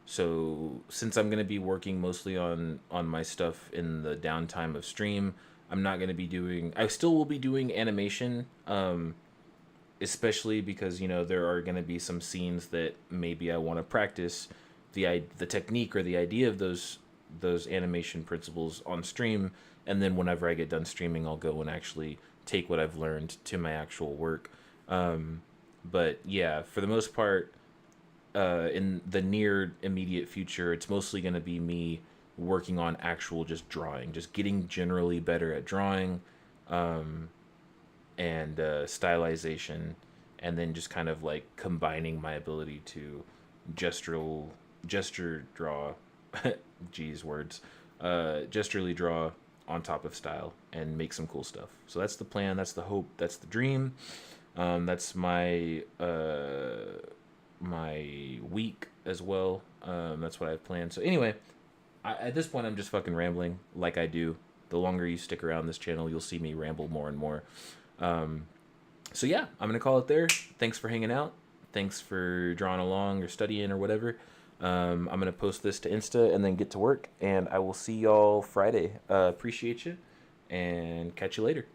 since I'm gonna be working mostly on my stuff in the downtime of stream, I'm not gonna be doing. I still will be doing animation, especially because there are gonna be some scenes that maybe I want to practice the technique or the idea of those animation principles on stream, and then whenever I get done streaming, I'll go and actually take what I've learned to my actual work. But yeah, for the most part, in the near immediate future, it's mostly going to be me working on actual just drawing, just getting generally better at drawing, and stylization, and then just kind of like combining my ability to gesture draw, geez words, gesturally draw on top of style and make some cool stuff. So that's the plan. That's the hope. That's the dream. That's my my week as well. That's what I've planned. So anyway, at this point, I'm just fucking rambling like I do. The longer you stick around this channel, you'll see me ramble more and more. So yeah, I'm going to call it there. Thanks for hanging out. Thanks for drawing along or studying or whatever. I'm going to post this to Insta and then get to work. And I will see y'all Friday. Appreciate you. And catch you later.